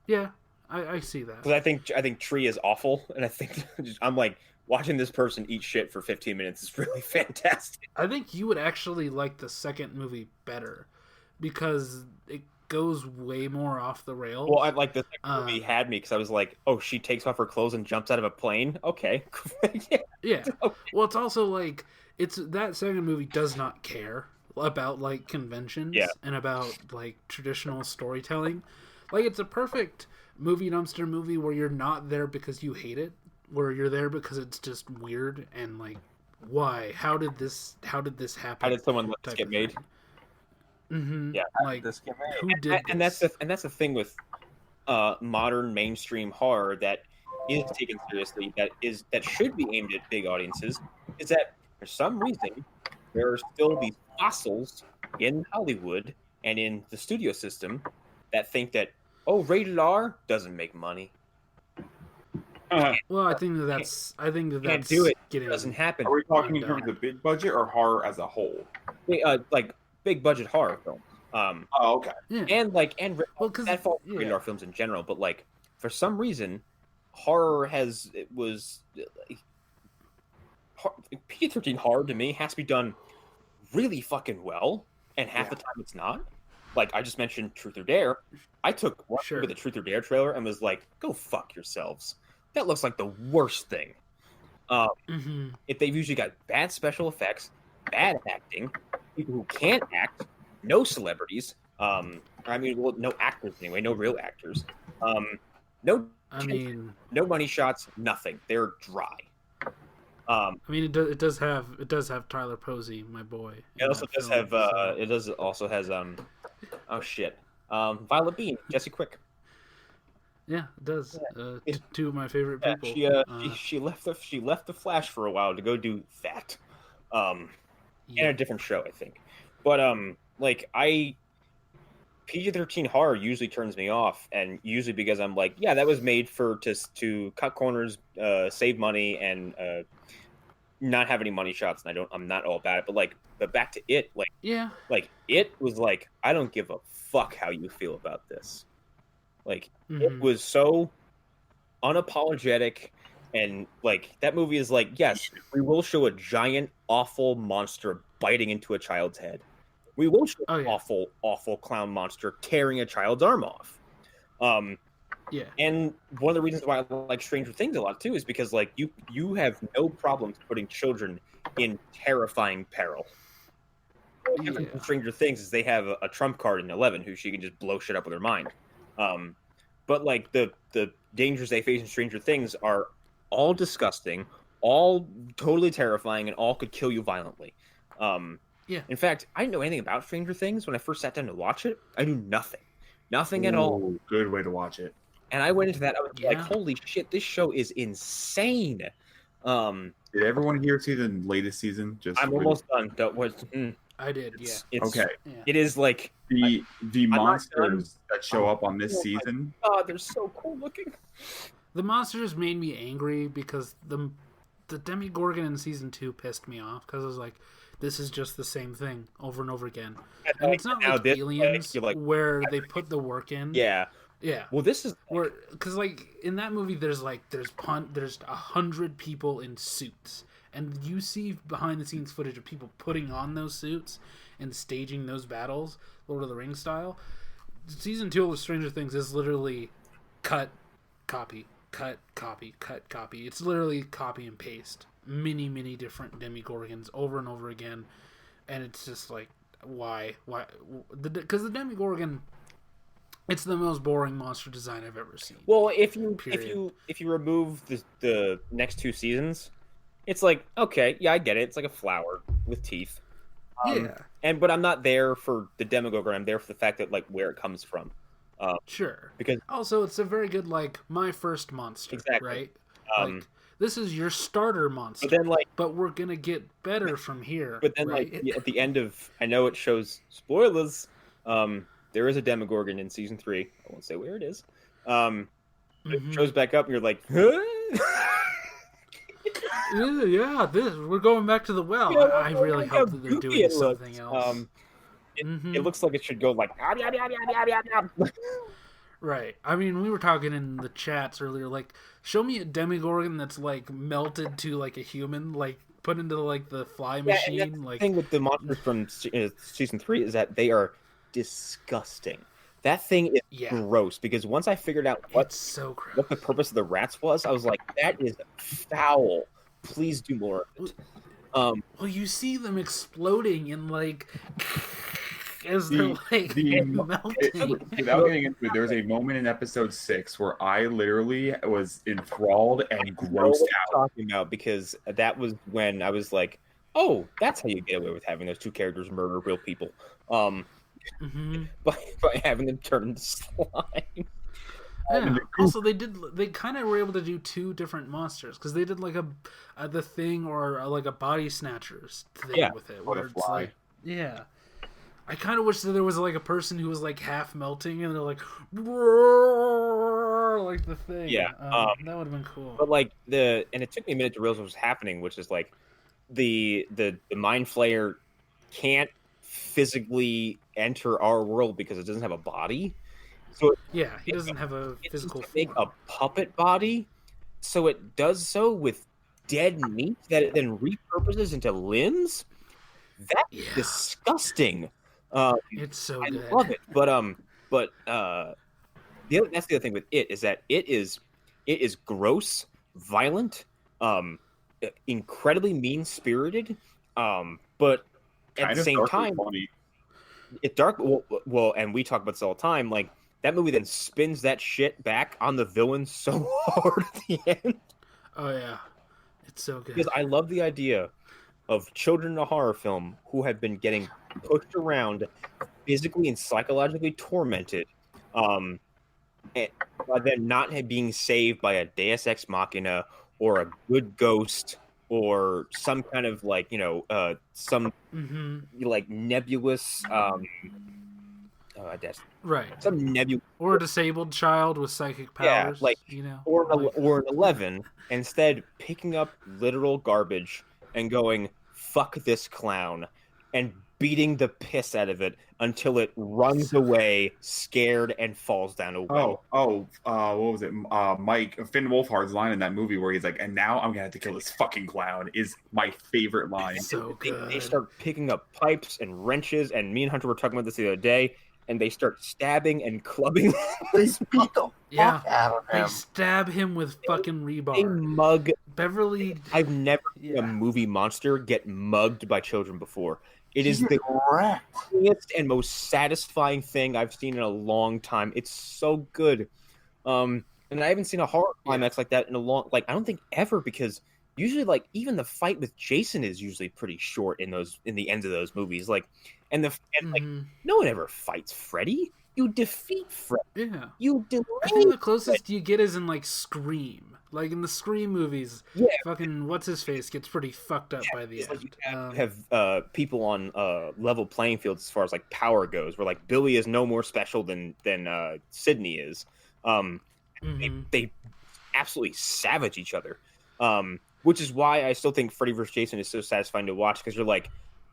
Yeah, I see that. Because I think Tree is awful, and I think I'm like, watching this person eat shit for 15 minutes is really fantastic. I think you would actually like the second movie better because it goes way more off the rails. Well, I like the second movie had me because I was like, oh, she takes off her clothes and jumps out of a plane. Okay. Yeah. Okay. Well, it's also like that second movie does not care about like conventions and about like traditional storytelling. Like, it's a perfect movie dumpster movie where you're not there because you hate it, where you're there because it's just weird and like, why? How did this happen? How did someone let this get made? Mm-hmm. Yeah, like this get made? Who did this? And that's the thing with modern mainstream horror that is taken seriously, that should be aimed at big audiences, is that for some reason there are still these fossils in Hollywood and in the studio system that think that, oh, rated R doesn't make money. Well, I think that's can't do it. getting It doesn't happen. Are we talking in undone. terms of big budget or horror as a whole? Like big budget horror films. Oh, okay. Yeah. And Well, 'cause- that falls yeah. radar films in general, but like for some reason, horror PG-13 horror to me has to be done really fucking well, and half the time it's not. Like I just mentioned, Truth or Dare. I took one look at the Truth or Dare trailer and was like, "Go fuck yourselves." That looks like the worst thing. If they've usually got bad special effects, bad acting, people who can't act, no celebrities. No actors anyway, no real actors. No money shots, nothing. They're dry. It does have Tyler Posey, my boy. It also does have. It does also has. Oh shit. Violet Bean, Jesse Quick. Yeah, it does. Two of my favorite people. She left the Flash for a while to go do that. In a different show, I think. But PG-13 horror usually turns me off, and usually because I'm like, yeah, that was made to cut corners, save money, and not have any money shots, and I'm not all about it. But back to it, it was like, I don't give a fuck how you feel about this. It was so unapologetic, and that movie is like, yes, we will show a giant, awful monster biting into a child's head. We will show an awful, awful clown monster tearing a child's arm off. And one of the reasons why I like Stranger Things a lot too is because you have no problems putting children in terrifying peril. The difference in Stranger Things is they have a trump card in 11 who she can just blow shit up with her mind. But the dangers they face in Stranger Things are all disgusting, all totally terrifying, and all could kill you violently. In fact, I didn't know anything about Stranger Things when I first sat down to watch it. I knew nothing at all. Good way to watch it. And I went into that. I was like, "Holy shit, this show is insane." Did everyone here see the latest season? I'm almost done. I did. Okay. It is like the monsters that show up on this season. Oh, they're so cool looking. The monsters made me angry because the Demogorgon in season 2 pissed me off because I was like, this is just the same thing over and over again. And it's not like Aliens where they put the work in. Yeah. Well, this is where, because in that movie, there's 100 people in suits, and you see behind the scenes footage of people putting on those suits and staging those battles, Lord of the Rings style. Season 2 of Stranger Things is literally cut, copy, cut, copy, cut, copy. It's literally copy and paste. Many different Demogorgons over and over again, and it's just like, why? Because the Demogorgon, it's the most boring monster design I've ever seen. Well, if you remove the next 2 seasons, it's like, okay, yeah, I get it. It's like a flower with teeth. But I'm not there for the Demogorgon. I'm there for the fact that where it comes from. Sure. Because also it's a very good my first monster. Exactly. Right. This is your starter monster. But then but we're gonna get better from here. But then right? At the end of, I know it shows spoilers. There is a Demogorgon in season 3. I won't say where it is. It shows back up, and you're like, huh? We're going back to the well. Yeah, I really hope that they're doing something else. It looks like it should go like. Right. I mean, we were talking in the chats earlier. Show me a Demogorgon that's melted to a human, put into the fly machine. The thing with the monsters from season 3 is that they are disgusting. That thing is gross, because once I figured out what the purpose of the rats was, I was like, that is foul. Please do more of it. Well, you see them exploding in as they're melting. Without getting into it, there's a moment in episode 6 where I literally was enthralled and grossed out. Talking about, because that was when I was like, oh, that's how you get away with having those 2 characters murder real people. By having them turn into slime. Yeah. Also, they kind of were able to do 2 different monsters, because they did the Thing or a body snatchers thing with it, where it's I kind of wish that there was a person who was half melting, and they're car like the thing. Yeah, that would have been cool. But like and it took me a minute to realize what was happening, which is like the mind flayer can't physically enter our world because it doesn't have a body. So yeah, he doesn't have a physical form. Make a puppet body, so it does so with dead meat that it then repurposes into limbs. That's disgusting. It's so I good. love it, but that's the other thing with it is that it is gross, violent, incredibly mean spirited, but at the same time, it's dark. Well, and we talk about this all the time. Like that movie then spins that shit back on the villain so hard at the end. Oh yeah, it's so good. Because I love the idea of children in a horror film who have been getting pushed around, physically and psychologically tormented, and then not being saved by a Deus Ex Machina or a good ghost or some kind of like some like nebulous right, some nebulous or a disabled child with psychic powers, or an 11, instead picking up literal garbage and going fuck this clown and beating the piss out of it until it runs away scared and falls down a well. What was it? Finn Wolfhard's line in that movie where he's like, "And now I'm gonna have to kill this fucking clown," is my favorite line. So good. They start picking up pipes and wrenches, and me and Hunter were talking about this the other day, and they start stabbing and clubbing. They beat the fuck out of him. They stab him with fucking rebar. They mug Beverly. I've never seen a movie monster get mugged by children before. It is the cleanest and most satisfying thing I've seen in a long time. It's so good. And I haven't seen a horror climax like that in a long, I don't think ever, because usually even the fight with Jason is usually pretty short in the ends of those movies. No one ever fights Freddy. You defeat Freddy. Yeah. You delay. I think the closest you get is in Scream. Like in the Scream movies, fucking what's his face gets pretty fucked up by the end. You have people on level playing fields as far as power goes, where Billy is no more special than Sydney is. They absolutely savage each other, which is why I still think Freddy vs. Jason is so satisfying to watch, because you're like,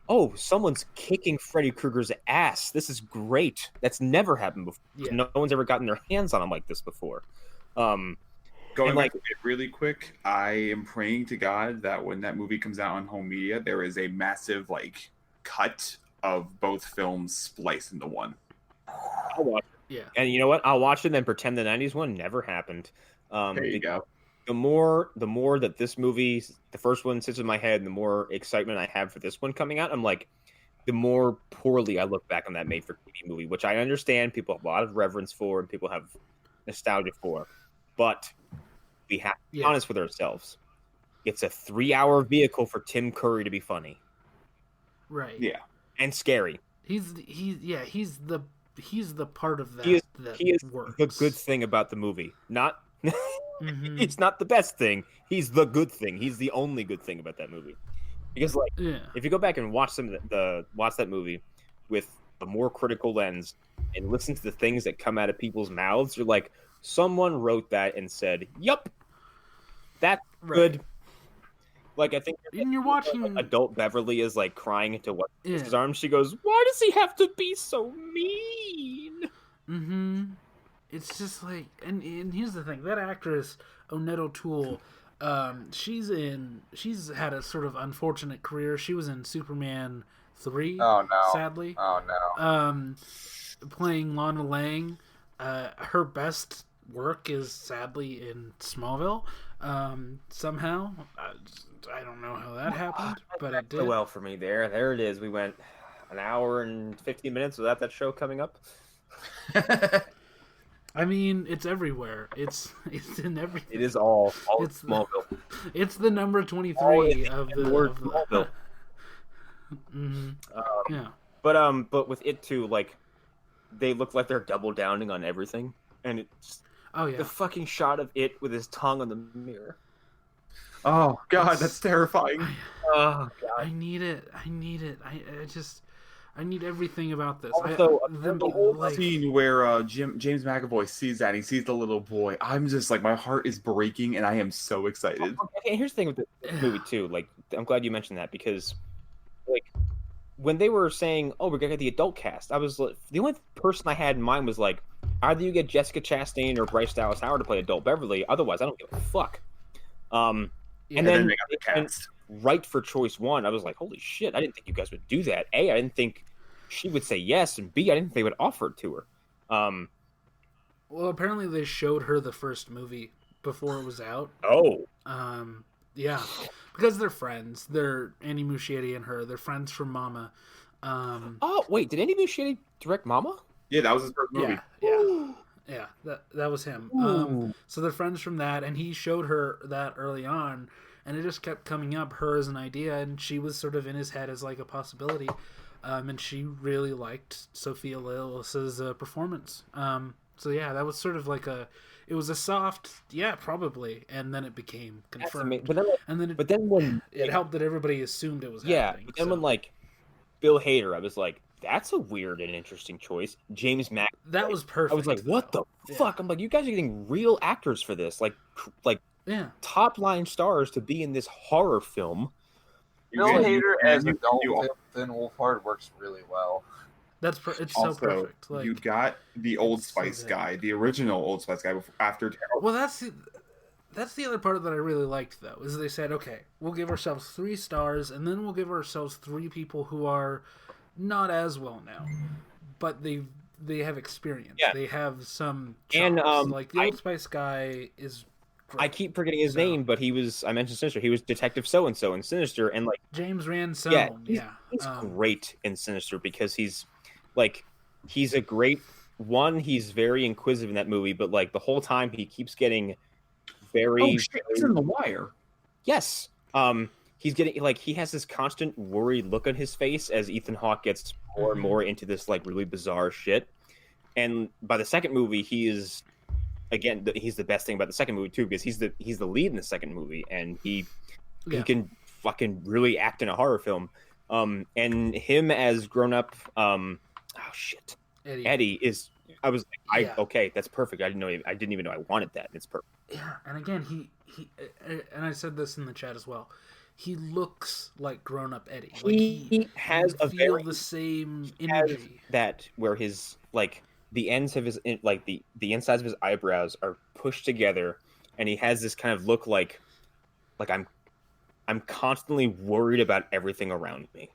oh, someone's kicking Freddy Krueger's ass. This is great. That's never happened before. Yeah. No one's ever gotten their hands on him like this before. Going back really quick, I am praying to God that when that movie comes out on home media, there is a massive cut of both films spliced into one. I'll watch it. Yeah. And you know what? I'll watch it and then pretend the 90s one never happened. There you go. The more that this movie, the first one, sits in my head, the more excitement I have for this one coming out. I'm like, the more poorly I look back on that made-for-TV movie, which I understand people have a lot of reverence for and people have nostalgia for. But we have to be honest with ourselves. It's a 3-hour vehicle for Tim Curry to be funny. Right. Yeah. And scary. He's the part of that he is works. The good thing about the movie. Not it's not the best thing. He's the good thing. He's the only good thing about that movie. Because if you go back and watch watch that movie with a more critical lens and listen to the things that come out of people's mouths, you're like, someone wrote that and said, "Yup, that's good." I think and you're watching adult Beverly is crying into his arms. She goes, "Why does he have to be so mean?" It's just and here's the thing: that actress Onette O'Toole, she's had a sort of unfortunate career. She was in Superman 3. Oh no! Sadly. Oh no! Playing Lana Lang. Her best work is sadly in Smallville. Somehow, I don't know how that happened, but it did. Well, for me, there it is. We went an hour and 15 minutes without that show coming up. I mean, it's everywhere. It's in everything. It is all it's Smallville. It's the number 23 of the word Smallville. Yeah, but with it too, they look like they're double downing on everything, and it's the fucking shot of it with his tongue on the mirror. Oh God, that's terrifying. Oh God, I need it. I I need everything about this. Also, The whole scene where James McAvoy sees that, and he sees the little boy. I'm just like, my heart is breaking, and I am so excited. Okay, here's the thing with this movie too. Like, I'm glad you mentioned that because, like, when they were saying, "Oh, we're gonna get the adult cast," I was like, the only person I had in mind was like, either you get Jessica Chastain or Bryce Dallas Howard to play adult Beverly. Otherwise, I don't give a fuck. And then they got the cast. Right for choice one, I was like, holy shit! I didn't think you guys would do that. A, I didn't think she would say yes, and B, I didn't think they would offer it to her. Well, apparently they showed her the first movie before it was out. Oh. Yeah, because they're friends. They're Andy Muschietti and her. They're friends from Mama. Oh wait, did Andy Muschietti direct Mama? Yeah, that was his first movie. Yeah. That was him. So they're friends from that, and he showed her that early on, and it just kept coming up, her as an idea, and she was sort of in his head as like a possibility. And she really liked Sophia Lillis's performance. So yeah, that was sort of like it was a soft, yeah, probably, and then it became confirmed. But then when it helped that everybody assumed it was happening. But then when like Bill Hader, I was like, that's a weird and interesting choice. James McAvoy. That was perfect. I was like, what the fuck? I'm like, you guys are getting real actors for this, like top line stars to be in this horror film. Bill Hader as adult Finn Wolfhard works really well. It's also, so perfect. Like, you got the Old Spice guy, the original Old Spice guy after Terrell. Well, that's the other part that I really liked, though, is they said, okay, we'll give ourselves 3 stars, and then we'll give ourselves 3 people who are not as well known, but they have experience. Yeah. They have some chops. And like the Old Spice guy is great. I keep forgetting his name, but I mentioned Sinister. He was Detective So-and-so in Sinister, and like James Ransone. He's great in Sinister because he's a great one. He's very inquisitive in that movie, but like the whole time he keeps getting very. Oh shit! He's in The Wire. Yes. He's getting like he has this constant worried look on his face as Ethan Hawke gets more and more into this like really bizarre shit. And by the second movie, he's the best thing about the second movie too, because he's the lead in the second movie, and he can fucking really act in a horror film. And him as grown up, Eddie is. I was like, okay, that's perfect. I didn't even know I wanted that. It's perfect. Yeah, and again, he and I said this in the chat as well. He looks like grown-up Eddie. Like he has the same energy. That where his like the ends of his like the insides of his eyebrows are pushed together, and he has this kind of look like I'm constantly worried about everything around me.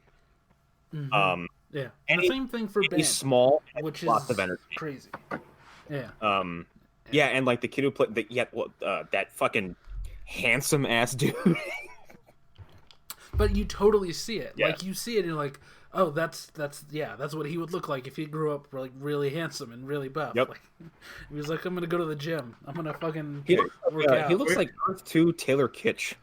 Mm-hmm. Yeah, and the same thing for Ben. He's small, which is lots of energy. Crazy. Yeah. Yeah, and like the kid who played that fucking handsome ass dude. But you totally see it. Yeah. Like you see it, and you're like, oh, that's what he would look like if he grew up like really handsome and really buff. Yep. Like, he was like, I'm gonna go to the gym. I'm gonna fucking work out. He looks like Earth 2 Taylor Kitsch.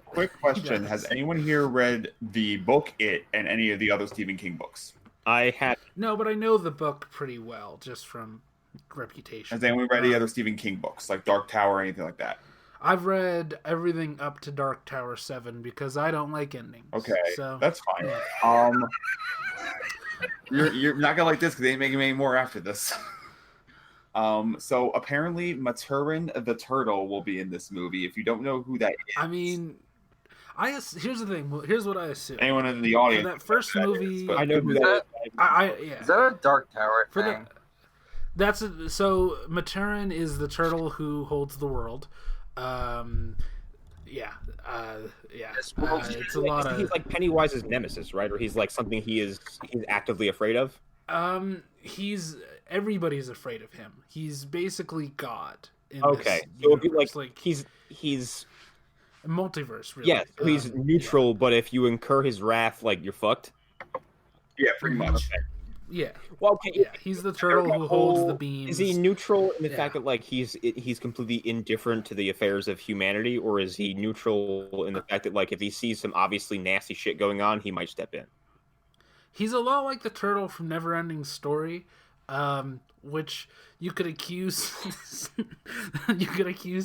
Quick question: has anyone here read the book It and any of the other Stephen King books? I had no, but I know the book pretty well just from reputation. Has anyone read any other Stephen King books, like Dark Tower or anything like that? I've read everything up to Dark Tower 7 because I don't like endings. Okay, so that's fine. Yeah. You're not gonna like this because they ain't making any more after this. So apparently Maturin the turtle will be in this movie. If you don't know who that is, I mean, here's the thing. Here's what I assume. Anyone in the audience? For that first movie, is, I know who that is. Is that a Dark Tower thing? So Maturin is the turtle who holds the world. It's a lot of. He's like Pennywise's nemesis, right? Or he's like something he's actively afraid of. Everybody's afraid of him. He's basically God. Okay, so it'd be like he's a multiverse, really. Yeah, so he's neutral, but if you incur his wrath, like you're fucked. Yeah, pretty much. Yeah. Well, okay. Yeah, he's the turtle who holds the beams. Is he neutral in the fact that like he's completely indifferent to the affairs of humanity, or is he neutral in the fact that like if he sees some obviously nasty shit going on, he might step in? He's a lot like the turtle from Neverending Story, which you could accuse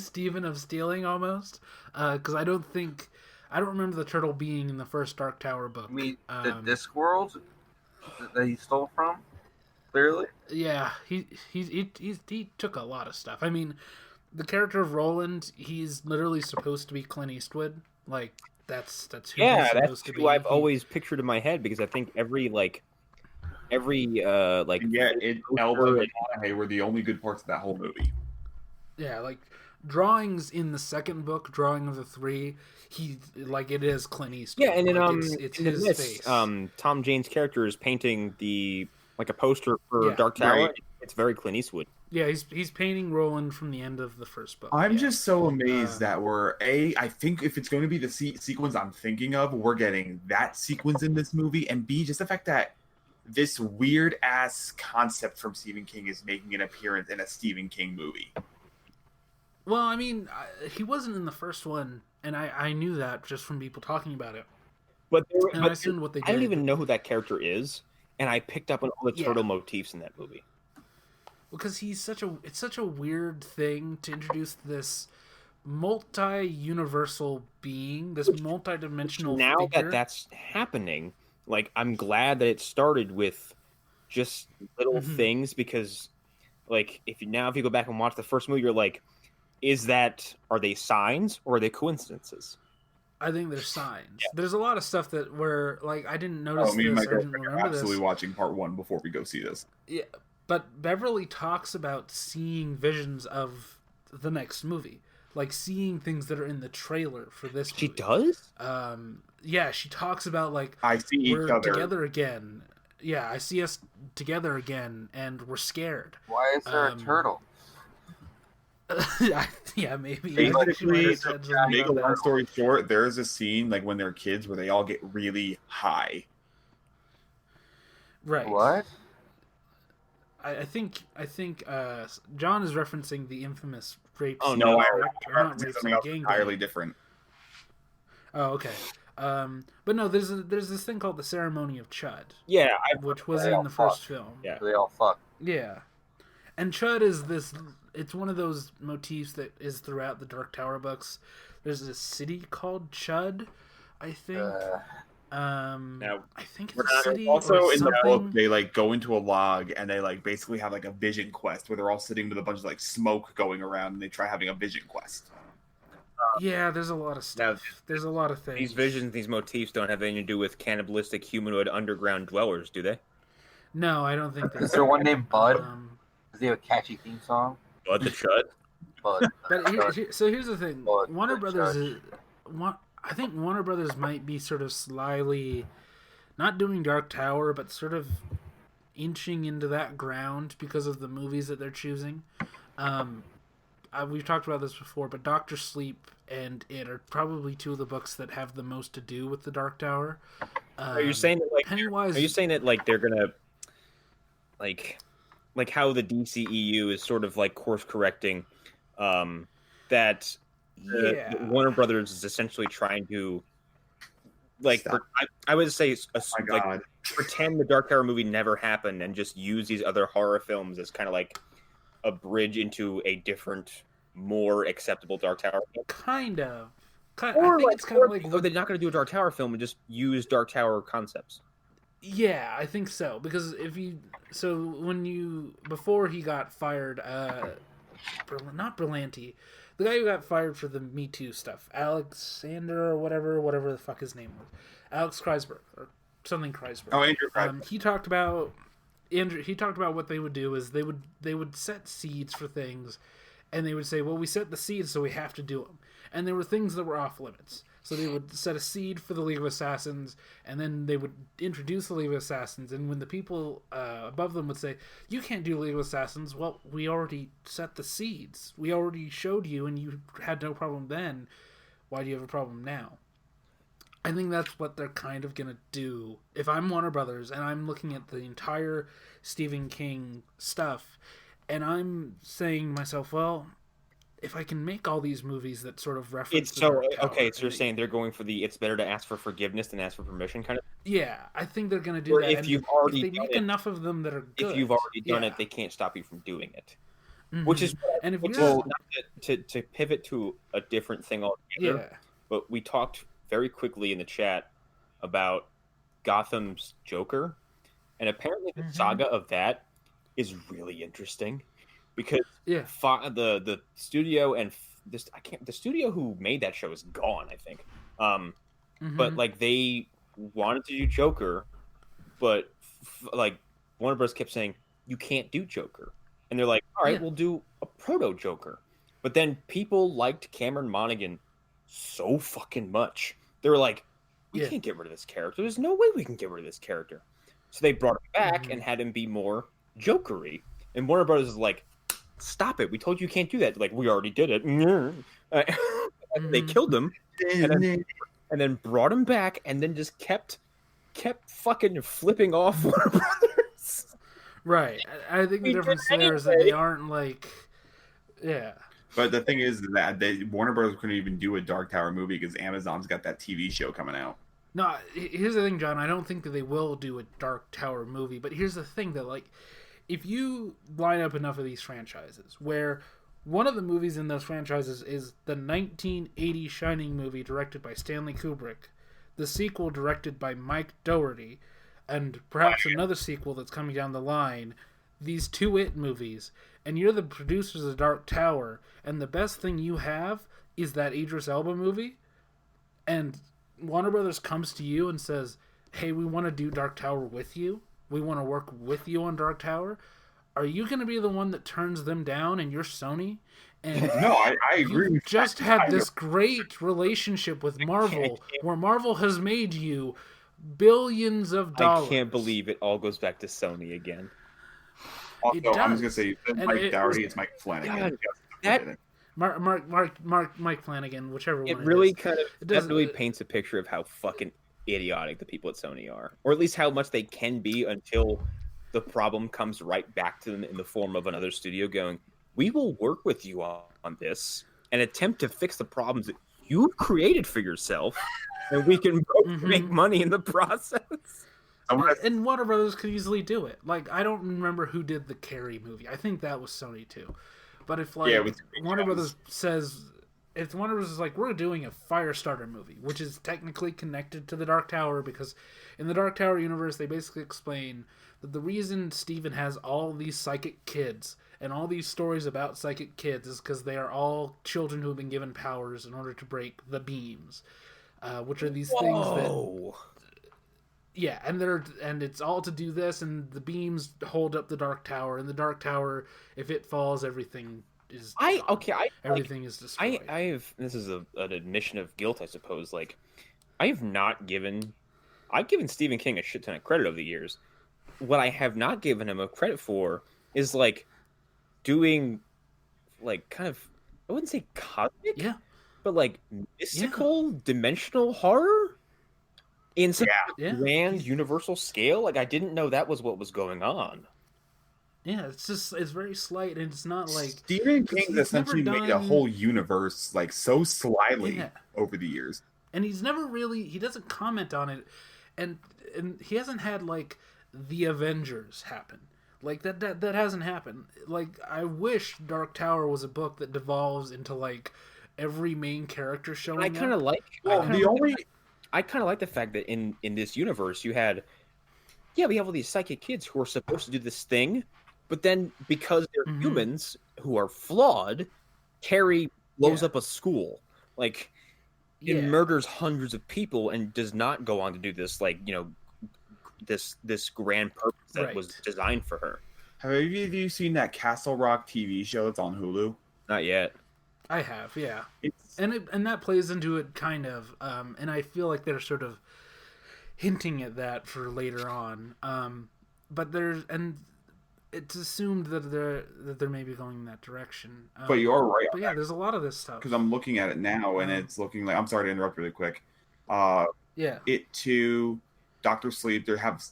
Steven of stealing almost, because I don't remember the turtle being in the first Dark Tower book. You mean the Discworld? that he stole from. Clearly, Yeah, he took a lot of stuff. I mean, the character of Roland, he's literally supposed to be Clint Eastwood. Like that's who he's Yeah, supposed that's to who be. I've always pictured in my head because I think every And yet, Elba and poster- McConaughey were the only good parts of that whole movie. Yeah, like drawings in the second book, drawing of the three, he like it is Clint Eastwood. yeah, and then it's in his this, face. Tom Jane's character is painting a poster for Yeah. Dark Tower. Right. It's very Clint Eastwood. Yeah, he's painting Roland from the end of the first book. I'm Yeah. just so amazed that I think if it's going to be the sequence I'm thinking of, we're getting that sequence in this movie, and B, just the fact that this weird ass concept from Stephen King is making an appearance in a Stephen King movie. Well, I mean, he wasn't in the first one, and I knew that just from people talking about it. But, And I assumed what they did. I don't even know who that character is, and I picked up on all the turtle motifs in that movie. Because it's such a weird thing to introduce this multi-universal being, this multi-dimensional Now figure. that's happening, like I'm glad that it started with just little things because, like, if you go back and watch the first movie, you're like, are they signs or are they coincidences? I think there's signs. Yeah. There's a lot of stuff that where like I didn't notice Me and my this. I didn't girlfriend are remember absolutely this. watching part 1 before we go see this. Yeah, but Beverly talks about seeing visions of the next movie, like seeing things that are in the trailer for this movie. She does? Yeah, she talks about like I see each we're other together again. Yeah, I see us together again, and we're scared. why is there a turtle? Yeah, maybe. Basically, to make a long story short, there is a scene like when they're kids where they all get really high. Right. What? I think John is referencing the infamous rape. Oh, scene, no, not rape, Something else gang entirely bang. different. Oh, okay. But no, there's this thing called the Ceremony of Chud. Yeah, which was They in all the first fuck. film. Yeah. They all fuck. Yeah. And Chud is this. It's one of those motifs that is throughout the Dark Tower books. There's a city called Chud, I think. Now, I think it's a city. Also or in the something. book, they like go into a log and they like basically have like a vision quest where they're all sitting with a bunch of like smoke going around and they try having a vision quest. Yeah, there's a lot of stuff. There's a lot of things. These visions, these motifs don't have anything to do with cannibalistic humanoid underground dwellers, do they? No, I don't think Is there one named Bud? Um, Does he have a catchy theme song? Bud the Chud? Bud. But so here's the thing. Well, Warner the Brothers judge. I think Warner Brothers might be sort of slyly not doing Dark Tower, but sort of inching into that ground because of the movies that they're choosing. We've talked about this before, but Doctor Sleep and It are probably two of the books that have the most to do with the Dark Tower. Are you saying that like Pennywise? Are you saying that like they're gonna like how the DCEU is sort of like course correcting that Warner Brothers is essentially trying to like I would say pretend the Dark Tower movie never happened and just use these other horror films as kind of like a bridge into a different, more acceptable Dark Tower film? Kind of. Or I think like, it's kind of like they're not going to do a Dark Tower film and just use Dark Tower concepts. Yeah, I think so. Because before he got fired, not Berlanti, the guy who got fired for the Me Too stuff, Alexander or whatever the fuck his name was, Alex Kreisberg or something Kreisberg. Oh, Andrew Kreisberg. He talked about what they would do is they would set seeds for things, and they would say, well, we set the seeds, so we have to do them. And there were things that were off limits. So they would set a seed for the League of Assassins, and then they would introduce the League of Assassins. And when the people above them would say, you can't do League of Assassins, well, we already set the seeds. We already showed you, and you had no problem then. Why do you have a problem now? I think that's what they're kind of going to do. If I'm Warner Brothers, and I'm looking at the entire Stephen King stuff, and I'm saying to myself, well, if I can make all these movies that sort of reference So you're saying they're going for the it's better to ask for forgiveness than ask for permission kind of? Yeah, I think they're going to do Or that. if you've already if they make enough of them that are good. If you've already done it, they can't stop you from doing it. Mm-hmm. Which is and if to pivot to a different thing altogether. Yeah. But we talked very quickly in the chat about Gotham's Joker, and apparently the saga of that is really interesting because the studio and this the studio who made that show is gone, I think. But like they wanted to do Joker, but like Warner Bros. Kept saying you can't do Joker, and they're like, all right, we'll do a proto Joker. But then people liked Cameron Monaghan so fucking much. They were like, we can't get rid of this character. There's no way we can get rid of this character. So they brought him back and had him be more Jokery. And Warner Brothers is like, stop it. We told you can't do that. Like, we already did it. They killed him and then brought him back and then just kept fucking flipping off Warner Brothers. Right. I think the difference there is that they aren't like, But the thing is that Warner Bros. Couldn't even do a Dark Tower movie because Amazon's got that TV show coming out. No, here's the thing, John. I don't think that they will do a Dark Tower movie. But here's the thing that, like, if you line up enough of these franchises, where one of the movies in those franchises is the 1980 Shining movie directed by Stanley Kubrick, the sequel directed by Mike Dougherty, and perhaps another sequel that's coming down the line, these two It movies, and you're the producers of Dark Tower, and the best thing you have is that Idris Elba movie, and Warner Brothers comes to you and says, hey, we want to do Dark Tower with you. We want to work with you on Dark Tower. Are you going to be the one that turns them down, and you're Sony? And no, I agree. You just had this great relationship with Marvel, where Marvel has made you billions of dollars. I can't believe it all goes back to Sony again. Also, I'm just gonna say, Mike Dougherty, it's Mike Flanagan. Mike Flanagan, whichever one. It really kind of that really paints a picture of how fucking idiotic the people at Sony are, or at least how much they can be until the problem comes right back to them in the form of another studio going, we will work with you on this and attempt to fix the problems that you've created for yourself, and we can both make money in the process. And Warner Brothers could easily do it. Like, I don't remember who did the Carrie movie. I think that was Sony too. But if Warner Brothers says, if Warner Brothers is like, we're doing a Firestarter movie, which is technically connected to the Dark Tower, because in the Dark Tower universe, they basically explain that the reason Steven has all these psychic kids and all these stories about psychic kids is because they are all children who have been given powers in order to break the beams, which are these things that... Yeah, and it's all to do this, and the beams hold up the Dark Tower, and the Dark Tower, if it falls, everything is everything is destroyed. This is an admission of guilt, I suppose. Like, I've given Stephen King a shit ton of credit over the years. What I have not given him a credit for is like doing like kind of, I wouldn't say cosmic, but like mystical dimensional horror. In such a grand universal scale, like I didn't know that was what was going on. Yeah, it's very slight, and it's not like Stephen King essentially made a whole universe like so slyly over the years, and he doesn't comment on it, and he hasn't had like the Avengers happen, like that hasn't happened. Like, I wish Dark Tower was a book that devolves into like every main character showing. I kind of like. I kind of like the fact that in this universe you had, we have all these psychic kids who are supposed to do this thing, but then because they're humans who are flawed, Carrie blows up a school. Like, it murders hundreds of people and does not go on to do this, like, this grand purpose that was designed for her. Have any of you seen that Castle Rock TV show that's on Hulu? Not yet. I have, yeah. And that plays into it kind of, and I feel like they're sort of hinting at that for later on. But it's assumed that they're maybe going in that direction. But you're right. But yeah, there's a lot of this stuff. Because I'm looking at it now, and it's looking like, I'm sorry to interrupt really quick. It 2, Dr. Sleep. There have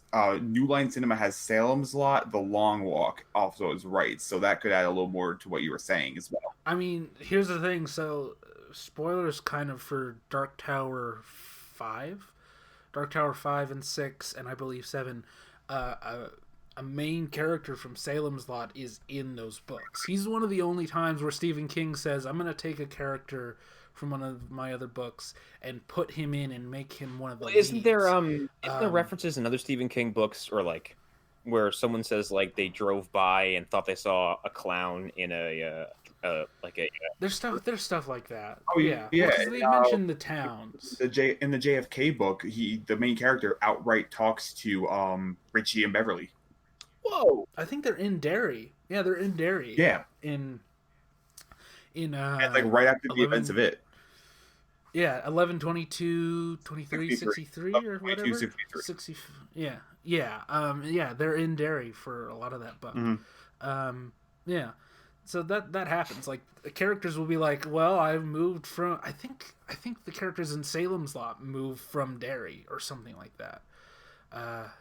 New Line Cinema has Salem's Lot, The Long Walk also is right, so that could add a little more to what you were saying as well. I mean, here's the thing. So, spoilers kind of for Dark Tower 5, Dark Tower 5 and 6, and I believe 7. A main character from Salem's Lot is in those books. He's one of the only times where Stephen King says, "I'm going to take a character from one of my other books and put him in and make him one of the leads." Isn't there references in other Stephen King books, or like where someone says like they drove by and thought they saw a clown in like a There's stuff like that. Oh Yeah, yeah, because they mentioned the towns. in the JFK book, the main character outright talks to Richie and Beverly. whoa. I think they're in Derry. Yeah, they're in Derry. Yeah, In and like right after the events of it. Yeah, 11, 22, 23, 63 or whatever. 63. 60. Yeah, yeah, yeah. They're in Derry for a lot of that book. Yeah. So that happens. Like the characters will be like, "Well, I've moved from." I think the characters in Salem's Lot moved from Derry or something like that.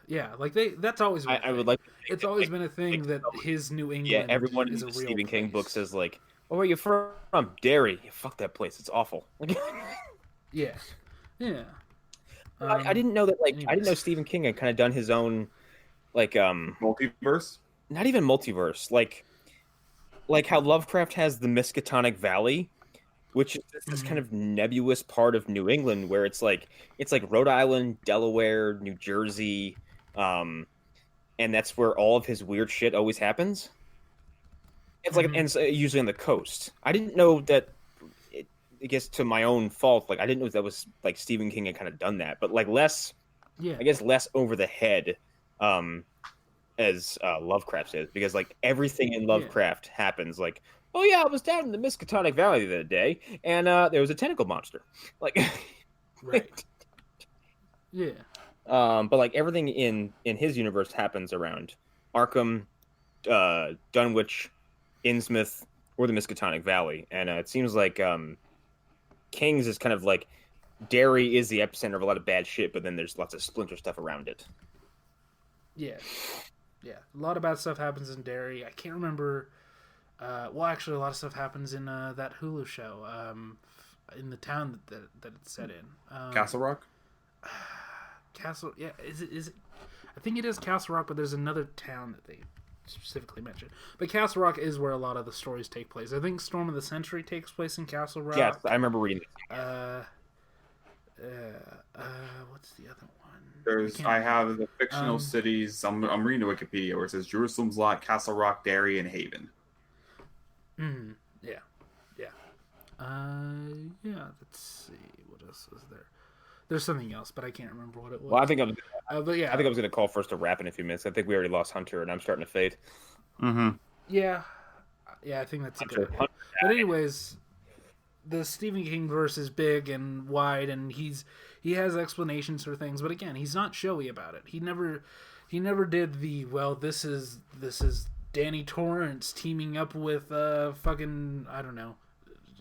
Yeah, like that's always. I would like. It's always been a thing that his New England. Yeah, everyone is in a the real Stephen King place. book says like, "Oh, where are you from? Derry. Yeah, fuck that place. It's awful." Yeah, yeah. I didn't know that. Like, I didn't know Stephen King had kind of done his own, like, Multiverse. not even multiverse. Like how Lovecraft has the Miskatonic Valley, which is this kind of nebulous part of New England where it's like Rhode Island, Delaware, New Jersey, and that's where all of his weird shit always happens. It's like, and it's usually on the coast. I didn't know that. I guess to my own fault, like I didn't know that was like Stephen King had kind of done that, but like less, I guess less over the head, as Lovecraft is, because like everything in Lovecraft happens like, oh yeah, I was down in the Miskatonic Valley the other day, and there was a tentacle monster, like, right, yeah. But like everything in his universe happens around Arkham, Dunwich, Innsmouth, or the Miskatonic Valley, and it seems like King's is kind of like Derry is the epicenter of a lot of bad shit, but then there's lots of splinter stuff around it. Yeah, yeah. A lot of bad stuff happens in Derry. I can't remember. Well, actually, a lot of stuff happens in that Hulu show. In the town that it's set in. Castle Rock. Castle. Yeah. Is it? I think it is Castle Rock, but there's another town that they specifically mentioned. But Castle Rock is where a lot of the stories take place. I think Storm of the Century takes place in Castle Rock. Yes, I remember reading this. What's the other one? I have the fictional cities. I'm reading Wikipedia where it says Jerusalem's Lot, Castle Rock, Derry, and Haven. Yeah. Yeah. Let's see. What else was there? There's something else, but I can't remember what it was. Well, I think I was going to call first to wrap in a few minutes. I think we already lost Hunter, and I'm starting to fade. Yeah, I think that's a good idea. But anyways, the Stephen King verse is big and wide, and he has explanations for things. But again, he's not showy about it. He never did the this is Danny Torrance teaming up with fucking, I don't know,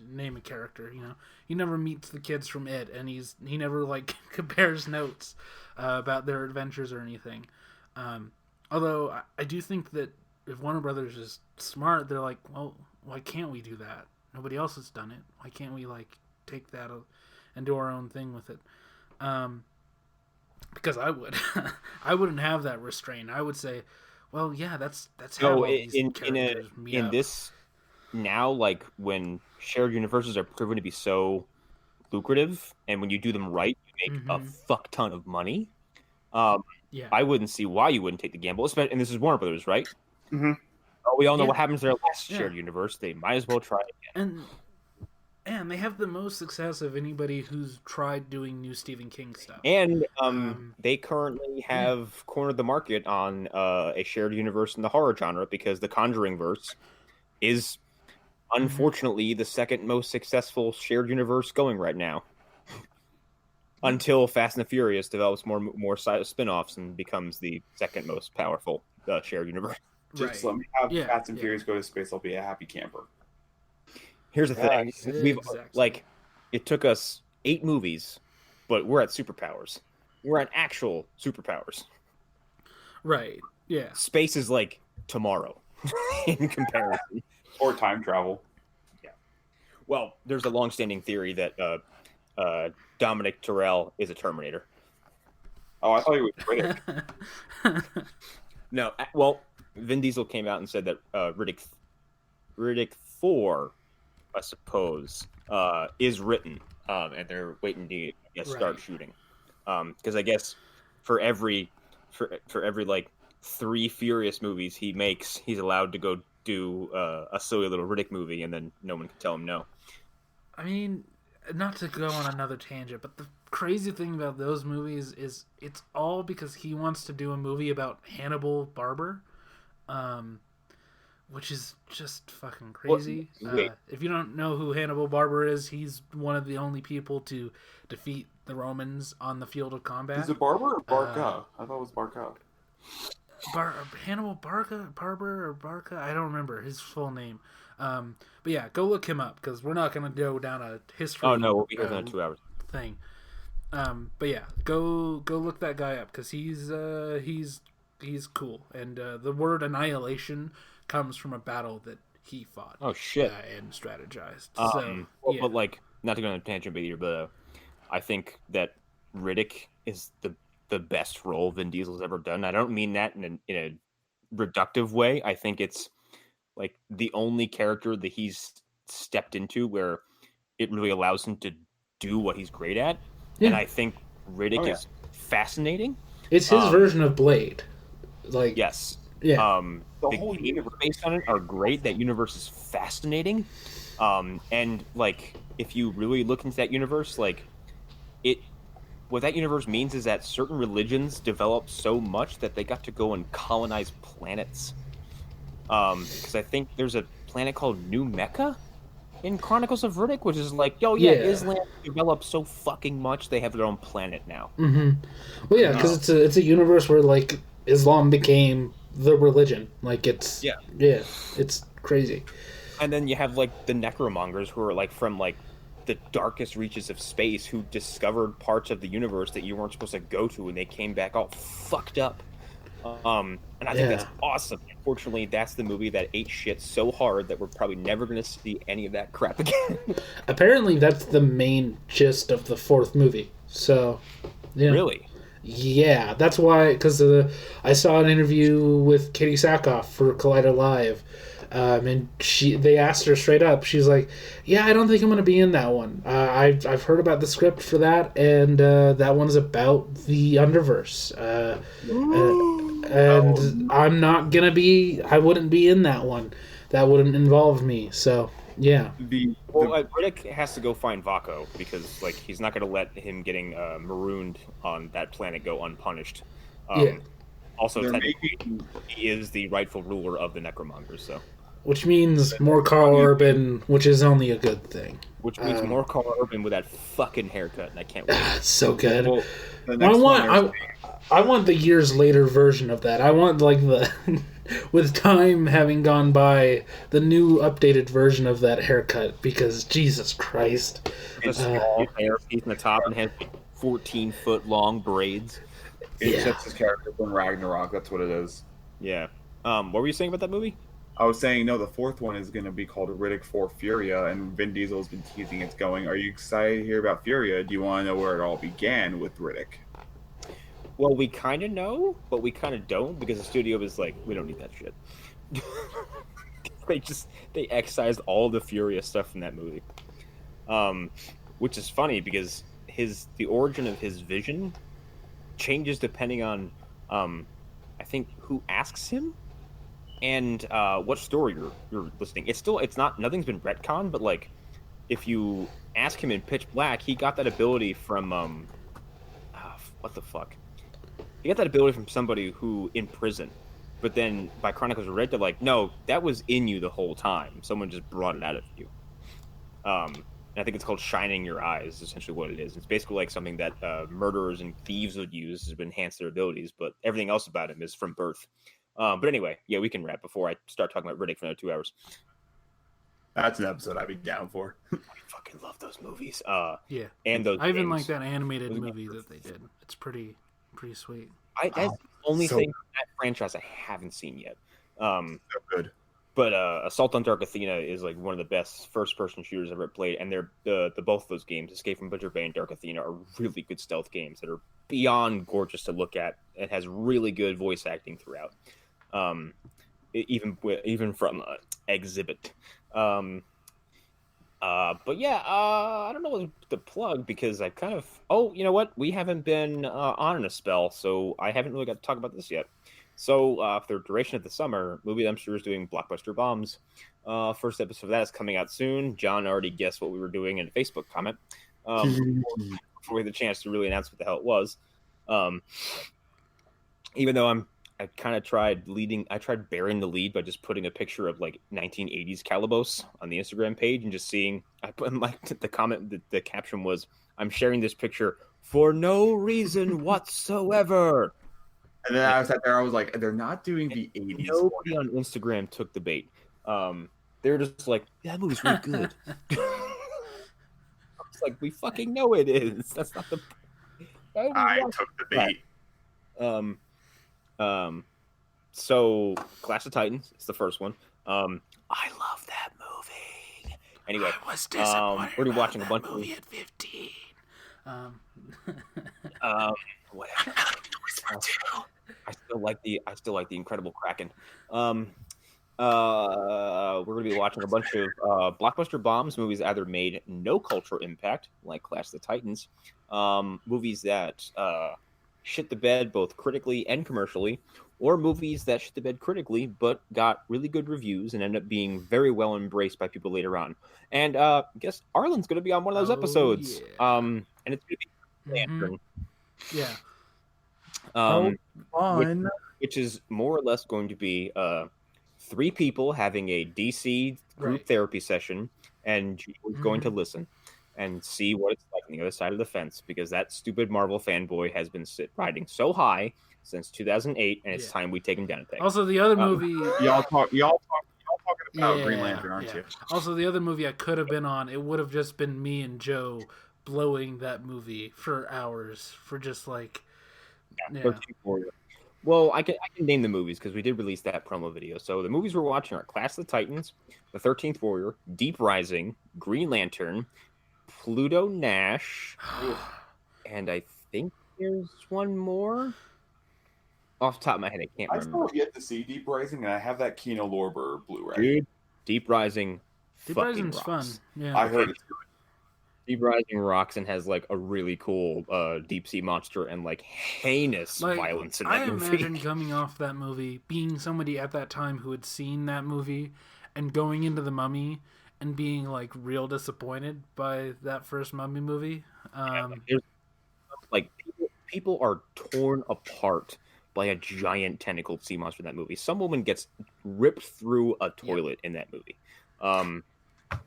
name a character, you know. He never meets the kids from It, and he never like compares notes about their adventures or anything. Although I do think that if Warner Brothers is smart, they're like, well, why can't we do that? Nobody else has done it. Why can't we like take that and do our own thing with it? Because I would, I wouldn't have that restraint. I would say, well, yeah, that's how all these characters meet up. This now, like when shared universes are proven to be so lucrative, and when you do them right, you make a fuck ton of money. I wouldn't see why you wouldn't take the gamble, especially, and this is Warner Brothers, right? Oh, we all know what happens to their last shared universe. They might as well try again. And they have the most success of anybody who's tried doing new Stephen King stuff. And they currently have cornered the market on a shared universe in the horror genre, because the Conjuring verse is unfortunately the second most successful shared universe going right now. Until Fast and the Furious develops more spin-offs and becomes the second most powerful shared universe. Just let me have Fast and Furious go to space. I'll be a happy camper. Here's the thing: it took us 8 movies, but we're at superpowers. We're at actual superpowers. Right. Yeah. Space is like tomorrow in comparison. Or time travel. Yeah. Well, there's a long-standing theory that Dominic Toretto is a Terminator. Oh, I thought he was British. No, well, Vin Diesel came out and said that Riddick 4, I suppose, is written, and they're waiting to start shooting. Because I guess for every like 3 Furious movies he makes, he's allowed to go do a silly little Riddick movie, and then no one can tell him no. I mean, not to go on another tangent, but the crazy thing about those movies is it's all because he wants to do a movie about Hannibal Barber, which is just fucking crazy. If you don't know who Hannibal Barber is, he's one of the only people to defeat the Romans on the field of combat. Is it Barber or Barca? I thought it was Barca. Hannibal Barber or Barca? I don't remember his full name. But yeah, go look him up because we're not going to go down a history. Oh no, we'll be here in 2 hours. Thing. But yeah, go look that guy up because he's cool. And the word annihilation comes from a battle that he fought. Oh shit! And strategized. But like, not to go on a tangent, but I think that Riddick is the best role Vin Diesel's ever done. I don't mean that in a reductive way. I think it's like the only character that he's stepped into where it really allows him to do what he's great at. Yeah. And I think Riddick is fascinating. It's his version of Blade. Like, yes. Yeah. The whole universe based on it are great. That universe is fascinating. And like, if you really look into that universe, like what that universe means is that certain religions developed so much that they got to go and colonize planets. Because I think there's a planet called New Mecca in Chronicles of Riddick, which is like, Islam developed so fucking much they have their own planet now. Mm-hmm. Well, yeah, because it's a universe where like Islam became the religion. Like it's it's crazy. And then you have like the necromongers who are like from like the darkest reaches of space who discovered parts of the universe that you weren't supposed to go to, and they came back all fucked up. And I think that's awesome. Unfortunately, that's the movie that ate shit so hard that we're probably never going to see any of that crap again. Apparently, that's the main gist of the 4th movie. So, yeah. Really? Yeah, that's why, because I saw an interview with Katie Sackhoff for Collider Live, and they asked her straight up. She's like, "Yeah, I don't think I'm going to be in that one. I've heard about the script for that, and that one's about the Underverse, and I'm not gonna be. I wouldn't be in that one. That wouldn't involve me. So yeah." Riddick has to go find Vaco because like he's not going to let him getting marooned on that planet go unpunished. Also, technically, he is the rightful ruler of the Necromongers, so. Which means more Carl Urban, which is only a good thing. Which means more Carl Urban with that fucking haircut, and I can't wait. So good. Well, I want the years later version of that. I want like the with time having gone by, the new updated version of that haircut because Jesus Christ. It's small hair piece in the top and has 14-foot long braids. It's just his character from Ragnarok. That's what it is. Yeah. What were you saying about that movie? I was saying, no, the 4th one is going to be called Riddick 4 Furia, and Vin Diesel's been teasing it's going. Are you excited to hear about Furia? Do you want to know where it all began with Riddick? Well, we kind of know, but we kind of don't, because the studio was like, we don't need that shit. They excised all the Furia stuff from that movie. Which is funny, because the origin of his vision changes depending on, I think, who asks him and what story you're listening. Nothing's been retconned, but like if you ask him in Pitch Black, he got that ability from what the fuck? He got that ability from somebody who in prison, but then by Chronicles of Red, they're like, no, that was in you the whole time. Someone just brought it out of you. And I think it's called shining your eyes, is essentially what it is. It's basically like something that murderers and thieves would use to enhance their abilities, but everything else about him is from birth. But anyway, yeah, we can wrap before I start talking about Riddick for another 2 hours. That's an episode I'd be down for. I fucking love those movies. Yeah, and those. I even like that animated movie that they did. It's pretty sweet. That's the only thing in that franchise I haven't seen yet. So good. But Assault on Dark Athena is like one of the best first-person shooters I've ever played, and they're the both of those games, Escape from Butcher Bay and Dark Athena, are really good stealth games that are beyond gorgeous to look at. It has really good voice acting throughout, even from Exhibit. But yeah, I don't know what to plug because I kind of. Oh, you know what? We haven't been on in a spell, so I haven't really got to talk about this yet. So for the duration of the summer, Movie Dumpster is doing Blockbuster Bombs. First episode of that is coming out soon. John already guessed what we were doing in a Facebook comment. Before we had the chance to really announce what the hell it was. Even though I kind of tried burying the lead by just putting a picture of like 1980s Calabos on the Instagram page and just seeing, I put like the comment, the caption was, "I'm sharing this picture for no reason whatsoever." And then I sat there, I was like, they're not doing the 80s. Nobody on Instagram took the bait. They're just like, that movie's really good. It's like, we fucking know it is. That's not the. I took the bait. So Clash of Titans is the first one. I love that movie. Anyway, I was disappointed we're about watching a that bunch movie of at 15. whatever. I still like the Incredible Kraken. We're going to be watching a bunch of blockbuster bombs, movies that either made no cultural impact, like Clash of the Titans, movies that shit the bed both critically and commercially, or movies that shit the bed critically but got really good reviews and end up being very well embraced by people later on. And I guess Arlen's going to be on one of those episodes. Yeah. And it's going to be Lantern. Yeah. Fun. Which is more or less going to be 3 people having a DC group Right. therapy session, and Joe's going to listen and see what it's like on the other side of the fence, because that stupid Marvel fanboy has been riding so high since 2008, and it's time we take him down a peg. Also, the other movie. Y'all talking about Green Yeah, Lantern, aren't yeah. you? Also, the other movie I could have been on, it would have just been me and Joe blowing that movie for hours for just like. Yeah. 13th Warrior. Well, I can name the movies because we did release that promo video. So the movies we're watching are Clash of the Titans, The 13th Warrior, Deep Rising, Green Lantern, Pluto Nash, and I think there's one more. Off the top of my head, I can't I remember. still have yet to see Deep Rising, and I have that Kino Lorber Blu-ray. Dude, Deep Rising Deep fucking Rising's rocks. fun. Yeah. I heard it's good. Deep Rising rocks and has like a really cool deep sea monster and like heinous violence in that I movie. imagine coming off that movie, being somebody at that time who had seen that movie and going into The Mummy and being like real disappointed by that first Mummy movie. Like people are torn apart by a giant tentacled sea monster in that movie. Some woman gets ripped through a toilet in that movie.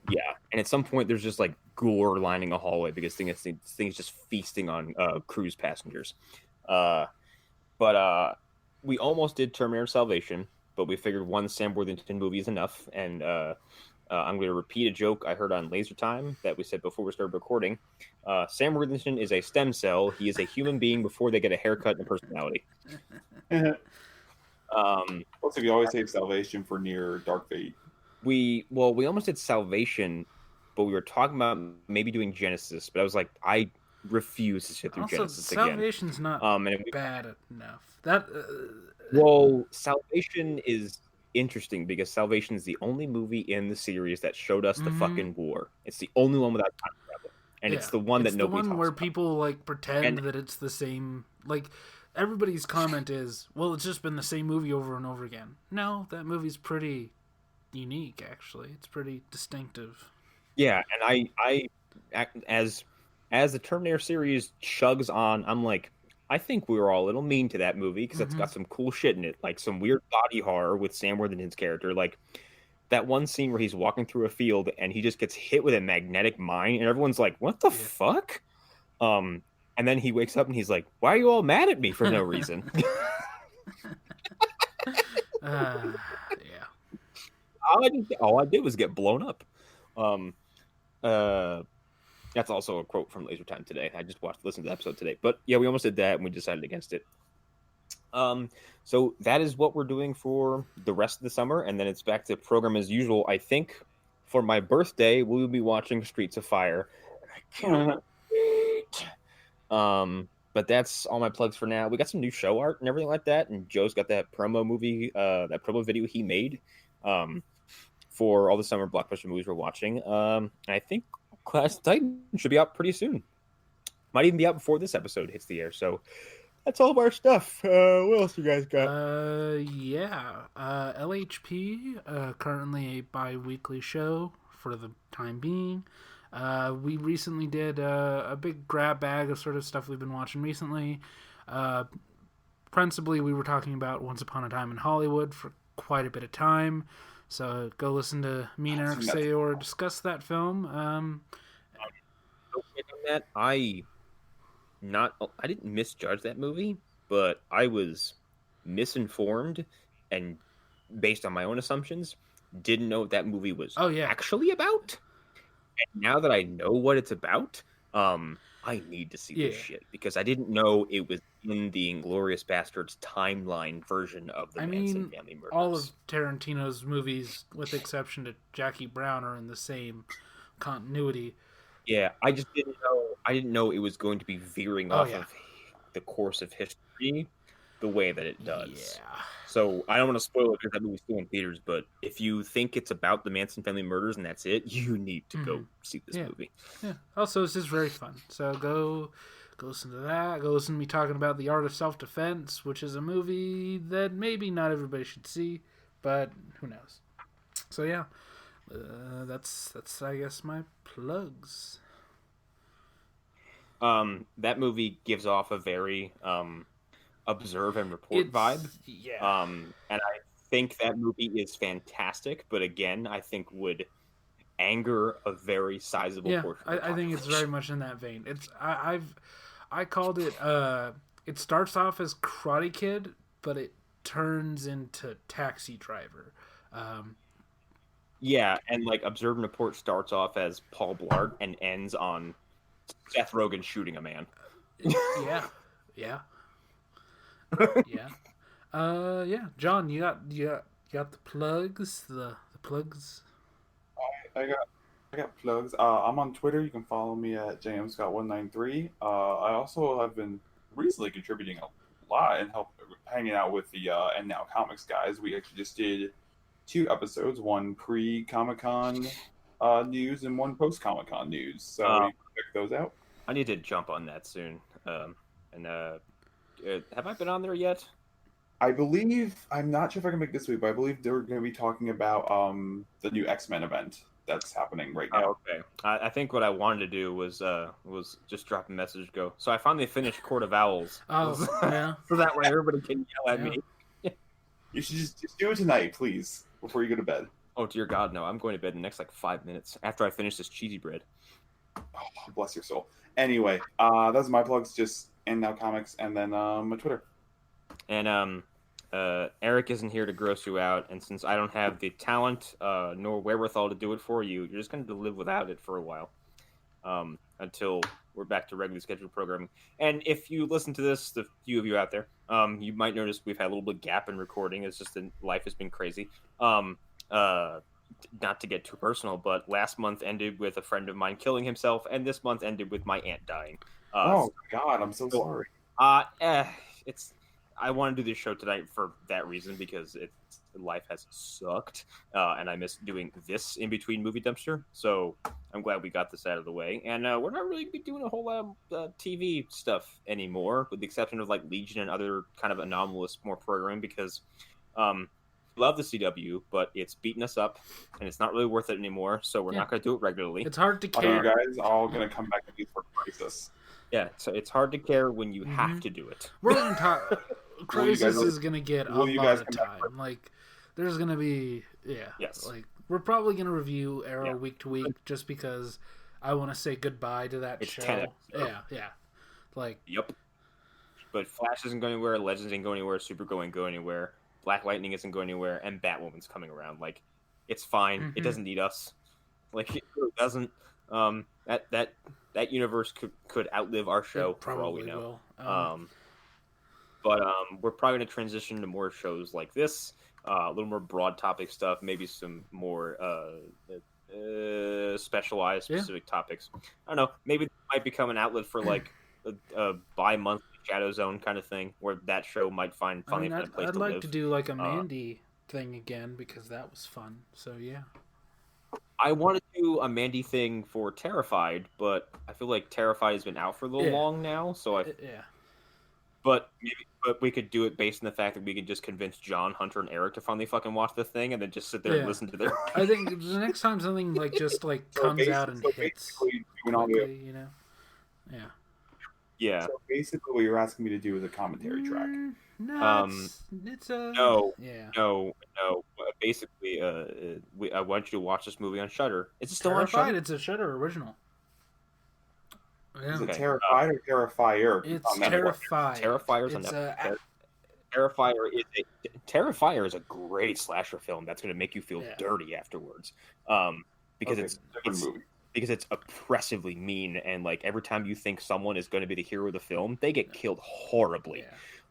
Yeah, and at some point there's just like gore lining a hallway because this thing is just feasting on cruise passengers. But we almost did Terminator Salvation, but we figured one Sam Worthington movie is enough. And I'm going to repeat a joke I heard on Laser Time that we said before we started recording. Sam Worthington is a stem cell. He is a human being before they get a haircut and a personality. Plus, if you always save Salvation for near Dark Fate. We almost did Salvation, but we were talking about maybe doing Genesis, but I was like, I refuse to sit through Also, Genesis again. Salvation's not bad enough. That Salvation is interesting because Salvation is the only movie in the series that showed us the fucking war. It's the only one without time travel, and it's the one that nobody talks where about. People like pretend that it's the same. Like everybody's comment is, "Well, it's just been the same movie over and over again." No, that movie's pretty unique. Actually, it's pretty distinctive. Yeah, and I as the Terminator series chugs on, I'm like, I think we were all a little mean to that movie because it's got some cool shit in it, like some weird body horror with Sam Worthington's character, like that one scene where he's walking through a field and he just gets hit with a magnetic mine, and everyone's like, "What the fuck?" And then he wakes up and he's like, "Why are you all mad at me for no reason?" Yeah. All I did was get blown up. That's also a quote from Laser Time today. I just listened to the episode today. But yeah, we almost did that and we decided against it. So that is what we're doing for the rest of the summer, and then it's back to program as usual. I think for my birthday, we will be watching Streets of Fire. I can't wait. But that's all my plugs for now. We got some new show art and everything like that, and Joe's got that promo movie, that promo video he made for all the summer blockbuster movies we're watching. I think Clash of Titan should be out pretty soon. Might even be out before this episode hits the air. So that's all of our stuff. What else you guys got? LHP, currently a bi-weekly show for the time being. We recently did a big grab bag of sort of stuff we've been watching recently. Principally, we were talking about Once Upon a Time in Hollywood for quite a bit of time. So go listen to me and Erik say or discuss that film. I didn't misjudge that movie, but I was misinformed and based on my own assumptions, didn't know what that movie was actually about. And now that I know what it's about, I need to see this shit because I didn't know it was in the Inglourious Bastards timeline version of the Manson family murders. All of Tarantino's movies, with the exception to Jackie Brown, are in the same continuity. Yeah, I just didn't know. I didn't know it was going to be veering off of the course of history the way that it does. Yeah. So I don't want to spoil it because that movie's still in theaters. But if you think it's about the Manson family murders and that's it, you need to go see this movie. Yeah. Also, it's just very fun. So go listen to that. Go listen to me talking about The Art of Self-Defense, which is a movie that maybe not everybody should see, but who knows. So yeah, that's I guess my plugs. That movie gives off a very observe and report vibe. Yeah. And I think that movie is fantastic, but again, I think would anger a very sizable portion of the population. I think it's very much in that vein. It's I called it it starts off as Karate Kid, but it turns into Taxi Driver. Yeah, and like Observe and Report starts off as Paul Blart and ends on Seth Rogen shooting a man. Yeah. Yeah. John, you got the plugs, the plugs. I got plugs. I'm on Twitter. You can follow me at jmscott193. I also have been recently contributing a lot and hanging out with the And Now Comics guys. We actually just did 2 episodes, one pre-Comic-Con news and one post-Comic-Con news. So you can check those out. I need to jump on that soon. Have I been on there yet? I believe, I'm not sure if I can make this week, but I believe they're going to be talking about the new X-Men event that's happening right now. Oh, okay. I think what I wanted to do was just drop a message, go, so I finally finished Court of Owls. Oh, yeah. So that way everybody can yell at me. You should just do it tonight, please, before you go to bed. Oh, dear God, no. I'm going to bed in the next, 5 minutes after I finish this cheesy bread. Oh, bless your soul. Anyway, those are my plugs, just And Now Comics, and then my Twitter. And Erik isn't here to gross you out, and since I don't have the talent nor wherewithal to do it for you, you're just going to live without it for a while until we're back to regularly scheduled programming. And if you listen to this, the few of you out there, you might notice we've had a little bit of gap in recording. It's just that life has been crazy. Not to get too personal, but last month ended with a friend of mine killing himself, and this month ended with my aunt dying. Oh, God, I'm so sorry. I want to do this show tonight for that reason because life has sucked, and I miss doing this in between Movie Dumpster. So I'm glad we got this out of the way. And we're not really doing a whole lot of TV stuff anymore, with the exception of Legion and other kind of anomalous more programming because love the CW, but it's beating us up, and it's not really worth it anymore. So we're not going to do it regularly. It's hard to Are care. you guys all going to come back and do for Crisis? Yeah, so it's hard to care when you have to do it. We're going to talk. Crisis is going to get a lot of time. There's going to be, yes. We're probably going to review Arrow week to week just because I want to say goodbye to that show. 10 Yeah. Yep. But Flash isn't going anywhere, Legends ain't going anywhere, Supergirl ain't going anywhere, Black Lightning isn't going anywhere, and Batwoman's coming around. It's fine. Mm-hmm. It doesn't need us. It really doesn't. That universe could outlive our show for all we know. But we're probably going to transition to more shows like this, a little more broad topic stuff, maybe some more specialized, specific topics. I don't know. Maybe it might become an outlet for a bi-monthly Shadow Zone kind of thing, where that show might finally find a place to live. I'd like to do a Mandy thing again because that was fun. So yeah. I want to do a Mandy thing for Terrified, but I feel like Terrified has been out for a little long now, so But we could do it based on the fact that we could just convince John, Hunter, and Eric to finally fucking watch the thing, and then just sit there and Yeah. listen to their. I think the next time something like just like comes out and hits quickly, you know. Yeah. Yeah. So basically, what you're asking me to do is a commentary track. No, it's a No. yeah. No. Basically, I want you to watch this movie on Shudder. Is it still on Terrified. Shudder? It's a Shudder original. Yeah. Is it Okay. Terrified or Terrifier? It's On Netflix? Terrified. Terrifier's on It's Netflix. Terrifier is a great slasher film that's going to make you feel dirty afterwards. Because Okay, it's different movie. because it's oppressively mean, and like every time you think someone is going to be the hero of the film, they get killed horribly.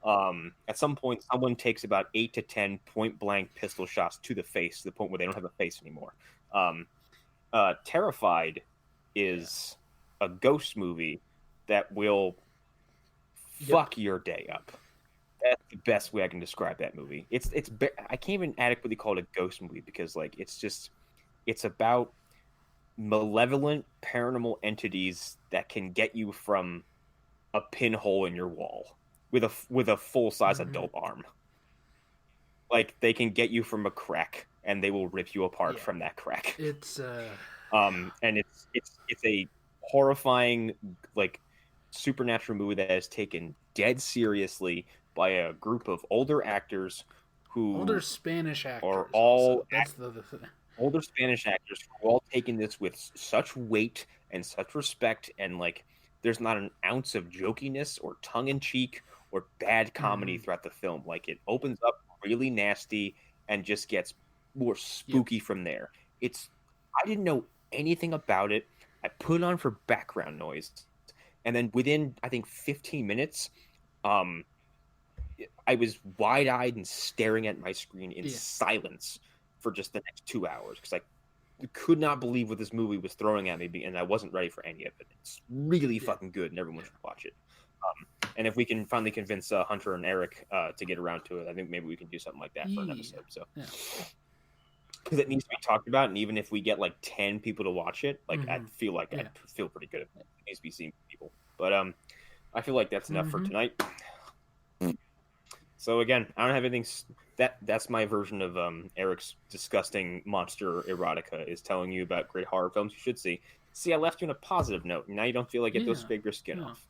At some point, someone takes about 8 to 10 point blank pistol shots to the face, to the point where they don't have a face anymore. Terrified is a ghost movie that will fuck your day up. That's the best way I can describe that movie. I can't even adequately call it a ghost movie because like it's about malevolent paranormal entities that can get you from a pinhole in your wall with a full size adult arm. Like they can get you from a crack and they will rip you apart from that crack. It's and it's a horrifying like supernatural movie that is taken dead seriously by a group of older actors who older Spanish actors. are all that's the thing. Older Spanish actors who are all taking this with such weight and such respect, and like there's not an ounce of jokiness or tongue-in-cheek or bad comedy throughout the film. Like it opens up really nasty and just gets more spooky from there. I didn't know anything about it. I put it on for background noise, and then within I think 15 minutes, I was wide-eyed and staring at my screen in silence for just the next 2 hours because I could not believe what this movie was throwing at me, and I wasn't ready for any of it. It's really fucking good, and everyone should watch it. And if we can finally convince Hunter and Eric to get around to it, I think maybe we can do something like that for an episode. So, because it needs to be talked about, and even if we get like 10 people to watch it, like I'd feel pretty good. It needs to be seen by people. But I feel like that's enough for tonight. So again, I don't have anything. That's my version of Eric's disgusting monster erotica, is telling you about great horror films you should see. See, I left you on a positive note. Now you don't feel like it does fake your skin off.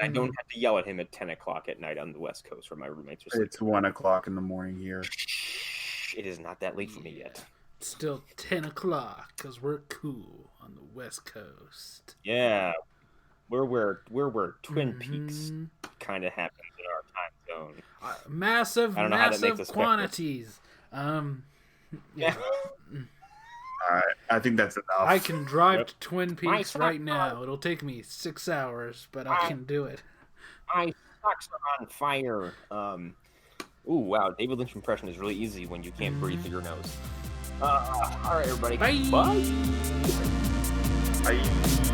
I don't have to yell at him at 10 o'clock at night on the West Coast where my roommates are sleeping. It's 1 o'clock in the morning here. It is not that late for me yet. It's still 10 o'clock because we're cool on the West Coast. Yeah, we're where Twin Peaks kind of happens in our time zone. Massive quantities. Yeah. All right, I think that's enough. I can drive to Twin Peaks right now. It'll take me 6 hours, but I can do it. My socks are on fire. Ooh, wow, David Lynch impression is really easy when you can't breathe through your nose. All right, everybody. Bye. Bye. Bye.